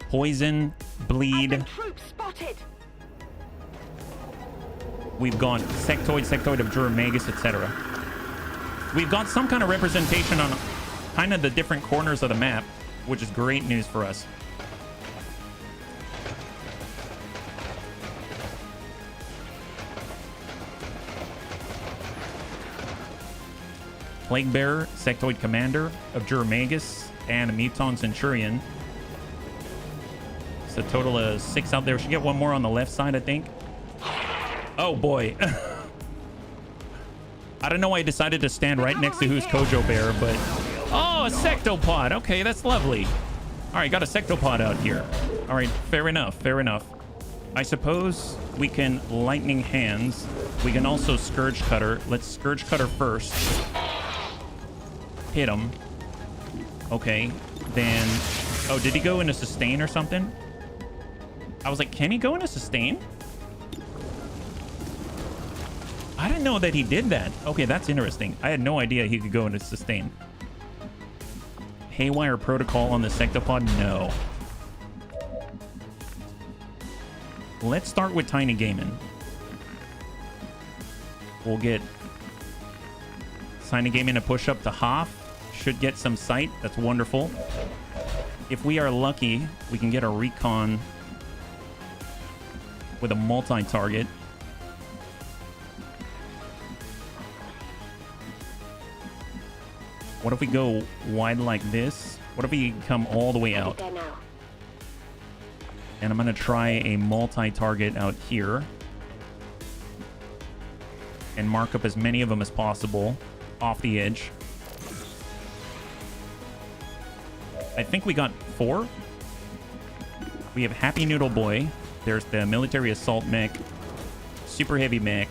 Poison, bleed. Troops spotted. We've got sectoid of Juramagus, etc. We've got some kind of representation on kind of the different corners of the map, which is great news for us. Plague Bearer, Sectoid Commander of Juramagus, and a Muton Centurion. It's a total of 6 out there. We should get one more on the left side, I think. Oh boy. I don't know why I decided to stand right next to who's Kojo Bear, but... Oh, a Sectopod. Okay, that's lovely. All right, got a Sectopod out here. All right, fair enough, fair enough. I suppose we can Lightning Hands. We can also Scourge Cutter. Let's Scourge Cutter first. Hit him. Okay, then... Oh, did he go into Sustain or something? I was like, can he go into Sustain? I didn't know that he did that. Okay, that's interesting. I had no idea he could go into Sustain. Haywire Protocol on the Sectopod? No. Let's start with Tiny Gaiman. We'll get Tiny Gaiman to push up to Hoff. Should get some sight. That's wonderful. If we are lucky, we can get a Recon with a multi-target. What if we go wide like this? What if we come all the way out? And I'm going to try a multi-target out here. And mark up as many of them as possible off the edge. I think we got 4. We have Happy Noodle Boy. There's the Military Assault Mech. Super Heavy Mech.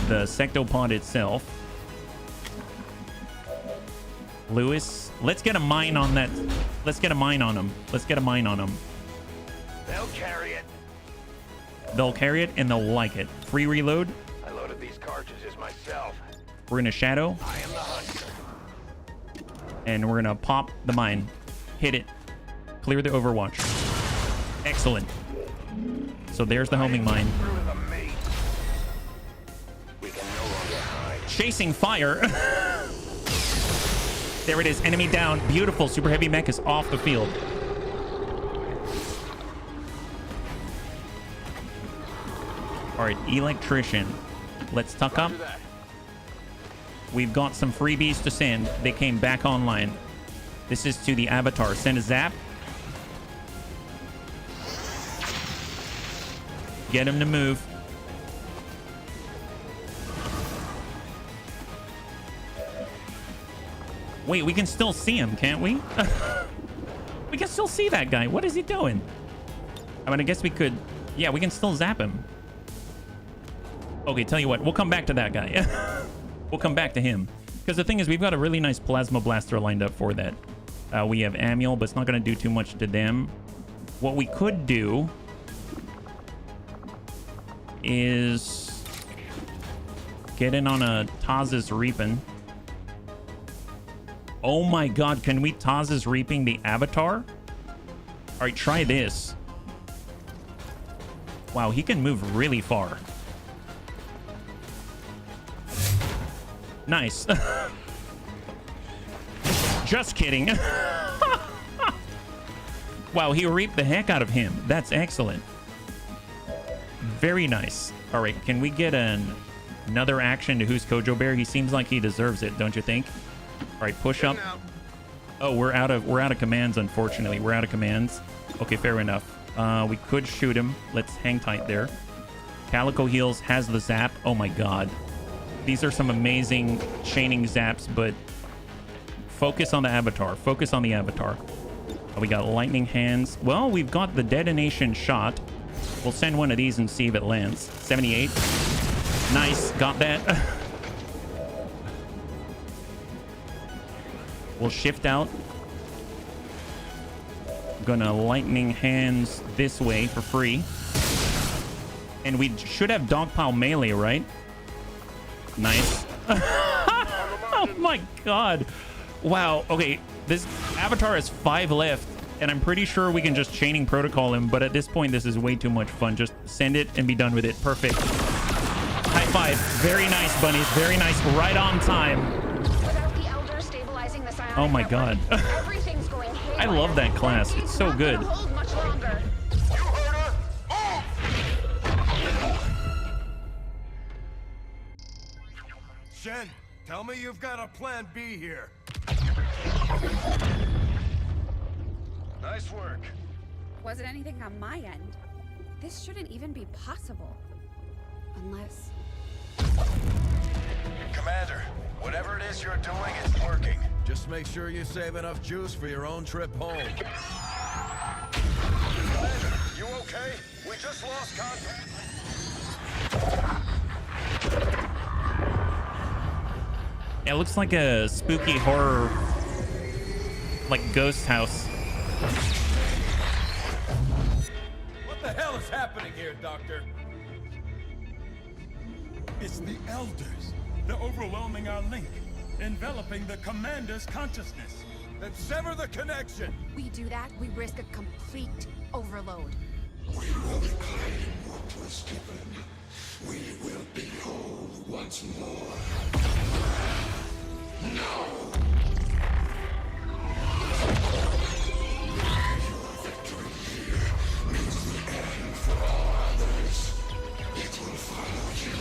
The Sectopod itself. Lewis. Let's get a mine on that. Let's get a mine on him. Let's get a mine on him. They'll carry it. They'll carry it and they'll like it. Free reload. I loaded these cartridges myself. We're in a shadow. I am the hunter. And we're gonna pop the mine. Hit it. Clear the Overwatch. Excellent. So there's the homing mine. We can no longer hide. Chasing fire. There it is. Enemy down. Beautiful. Super heavy mech is off the field. All right, electrician. Let's tuck up. We've got some freebies to send. They came back online. This is to the avatar. Send a zap. Get him to move. Wait, we can still see him, can't we? We can still see that guy. What is he doing? I mean, I guess we could... Yeah, we can still zap him. Okay, tell you what. We'll come back to that guy. We'll come back to him. Because the thing is, we've got a really nice plasma blaster lined up for that. We have Amiel, but it's not going to do too much to them. What we could do is get in on a Taz's Reaping. Oh my god, can we Taz's Reaping the avatar? Alright, try this. Wow, he can move really far. Nice. Just kidding. Wow, he reaped the heck out of him. That's excellent. Very nice. All right, can we get another action to Who's Kojo Bear? He seems like he deserves it, don't you think? All right, push up. Oh, we're out of commands, unfortunately. We're out of commands. Okay, fair enough. We could shoot him. Let's hang tight there. Calico Heals has the zap. Oh my god. These are some amazing chaining zaps, but focus on the avatar. Focus on the avatar. Oh, we got lightning hands. Well, we've got the detonation shot. We'll send one of these and see if it lands. 78. Nice. Got that. We'll shift out. Gonna lightning hands this way for free. And we should have dogpile melee, right? Nice. Oh my god. Wow. Okay, this avatar has 5 left, and I'm pretty sure we can just chaining protocol him, but at this point, this is way too much fun. Just send it and be done with it. Perfect. High five. Very nice, bunnies. Very nice. Right on time. Oh my god. I love that class. It's so good. Shen, tell me you've got a plan B here. Nice work. Wasn't anything on my end. This shouldn't even be possible. Unless... Commander, whatever it is you're doing, it's working. Just make sure you save enough juice for your own trip home. Commander, you okay? We just lost contact. It looks like a spooky horror, like ghost house. What the hell is happening here, Doctor? It's the Elders. They're overwhelming our link, enveloping the Commander's consciousness. Then sever the connection! We do that, we risk a complete overload. We will reclaim what was given. We will be whole once more. No! Your victory here means the end for all others. It will follow you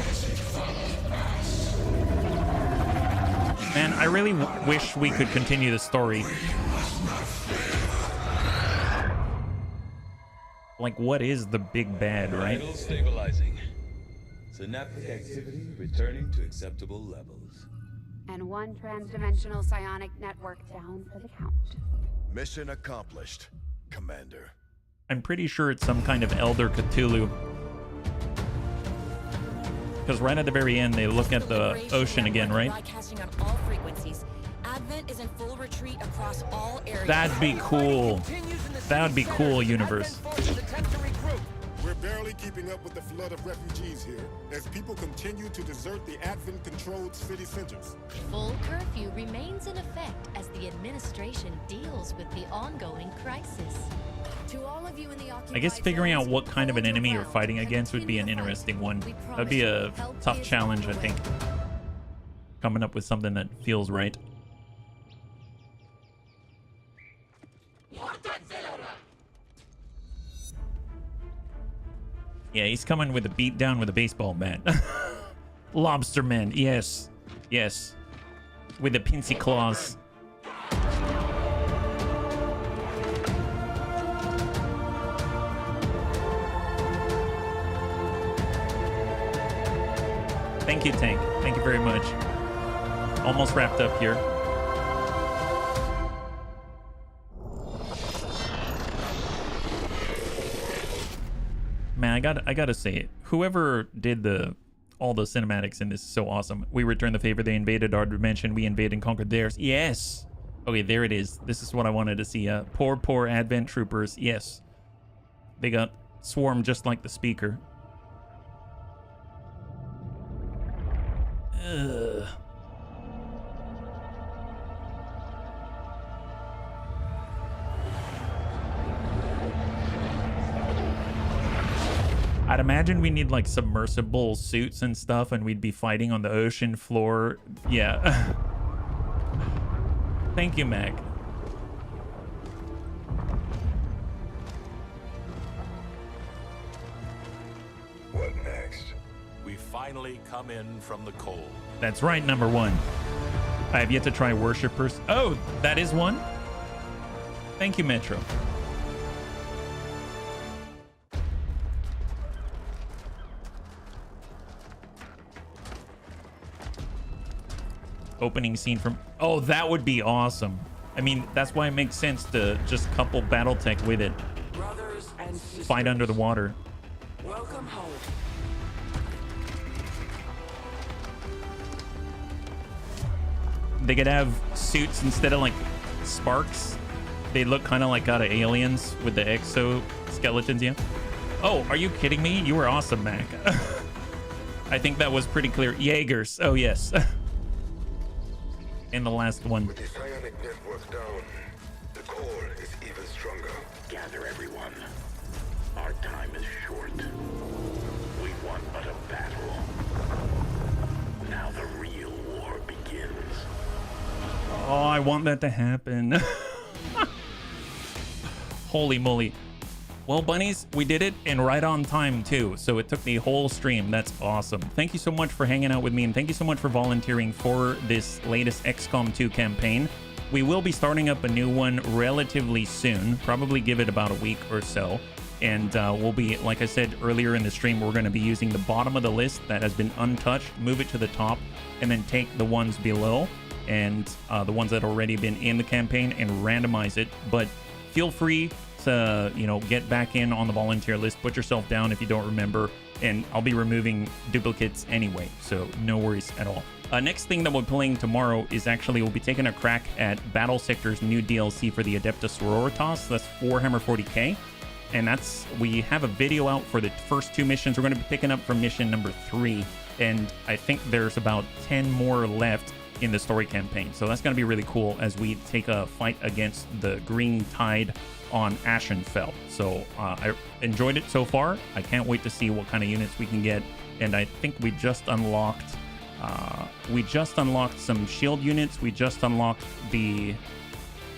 as it followed us. Man, I really wish we could continue the story. Like, what is the big bad, right? Vital stabilizing. Synaptic activity returning to acceptable levels. And one transdimensional psionic network down for the count. Mission accomplished, Commander. I'm pretty sure it's some kind of Elder Cthulhu. Because right at the very end, they look at the ocean again, right? Broadcasting on all frequencies. Advent is in full retreat across all areas. That'd be cool. That would be cool, universe. We're barely keeping up with the flood of refugees here, as people continue to desert the Advent-controlled city centers. Full curfew remains in effect as the administration deals with the ongoing crisis. To all of you in the I guess figuring out what kind of an enemy you're fighting against would be an interesting one. That'd be a tough challenge, I think. Coming up with something that feels right. Yeah, he's coming with a beat down with a baseball bat. Lobster man, yes. Yes. With the pincy claws. Thank you, Tank. Thank you very much. Almost wrapped up here. Man, I gotta say it. Whoever did all the cinematics in this is so awesome. We returned the favor. They invaded our dimension. We invaded and conquered theirs. Yes. Okay, there it is. This is what I wanted to see. Poor Advent troopers. Yes. They got swarmed just like the speaker. Ugh. I'd imagine we need like submersible suits and stuff, and we'd be fighting on the ocean floor. Yeah. Thank you, Mac. What next? We finally come in from the cold. That's right, number one. I have yet to try Worshippers. Oh, that is one? Thank you, Metro. Opening scene from... Oh, that would be awesome. I mean, that's why it makes sense to just couple Battletech with it. Brothers and sisters, fight under the water. welcome home. They could have suits instead of like sparks. They look kind of like out of Aliens with the exoskeletons, yeah? Oh, are you kidding me? You were awesome, Mac. I think that was pretty clear. Jaegers. Oh, yes. In the last one. With the psionic network down, the core is even stronger. Gather everyone. Our time is short. We won but a battle. Now the real war begins. Oh, I want that to happen. Holy moly. Well, bunnies, we did it, and right on time, too. So it took the whole stream. That's awesome. Thank you so much for hanging out with me, and thank you so much for volunteering for this latest XCOM 2 campaign. We will be starting up a new one relatively soon, probably give it about a week or so. And we'll be, like I said earlier in the stream, we're going to be using the bottom of the list that has been untouched, move it to the top, and then take the ones below and the ones that already been in the campaign and randomize it. But feel free to, you know, get back in on the volunteer list, put yourself down if you don't remember, and I'll be removing duplicates anyway, so no worries at all. Next thing that we're playing tomorrow is actually we'll be taking a crack at Battle Sector's new DLC for the Adeptus Sororitas. That's Warhammer 40k, and we have a video out for the first 2 missions. We're going to be picking up from mission number 3, and I think there's about 10 more left in the story campaign, so that's going to be really cool as we take a fight against the Green Tide on Ashenfell. So I enjoyed it so far. I can't wait to see what kind of units we can get, and I think we just unlocked some shield units. We just unlocked I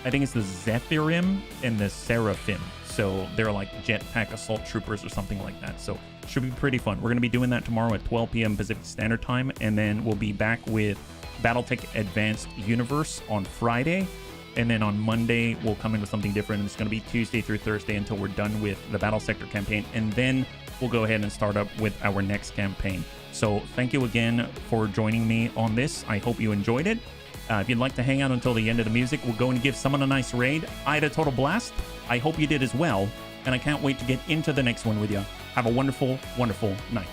think it's the Zephyrim and the Seraphim, so they're like jetpack assault troopers or something like that. So should be pretty fun. We're going to be doing that tomorrow at 12 p.m. Pacific Standard Time, and then we'll be back with Battletech Advanced Universe on Friday. And then on Monday, we'll come in with something different. It's going to be Tuesday through Thursday until we're done with the Battle Sector campaign. And then we'll go ahead and start up with our next campaign. So thank you again for joining me on this. I hope you enjoyed it. If you'd like to hang out until the end of the music, we'll go and give someone a nice raid. I had a total blast. I hope you did as well. And I can't wait to get into the next one with you. Have a wonderful, wonderful night.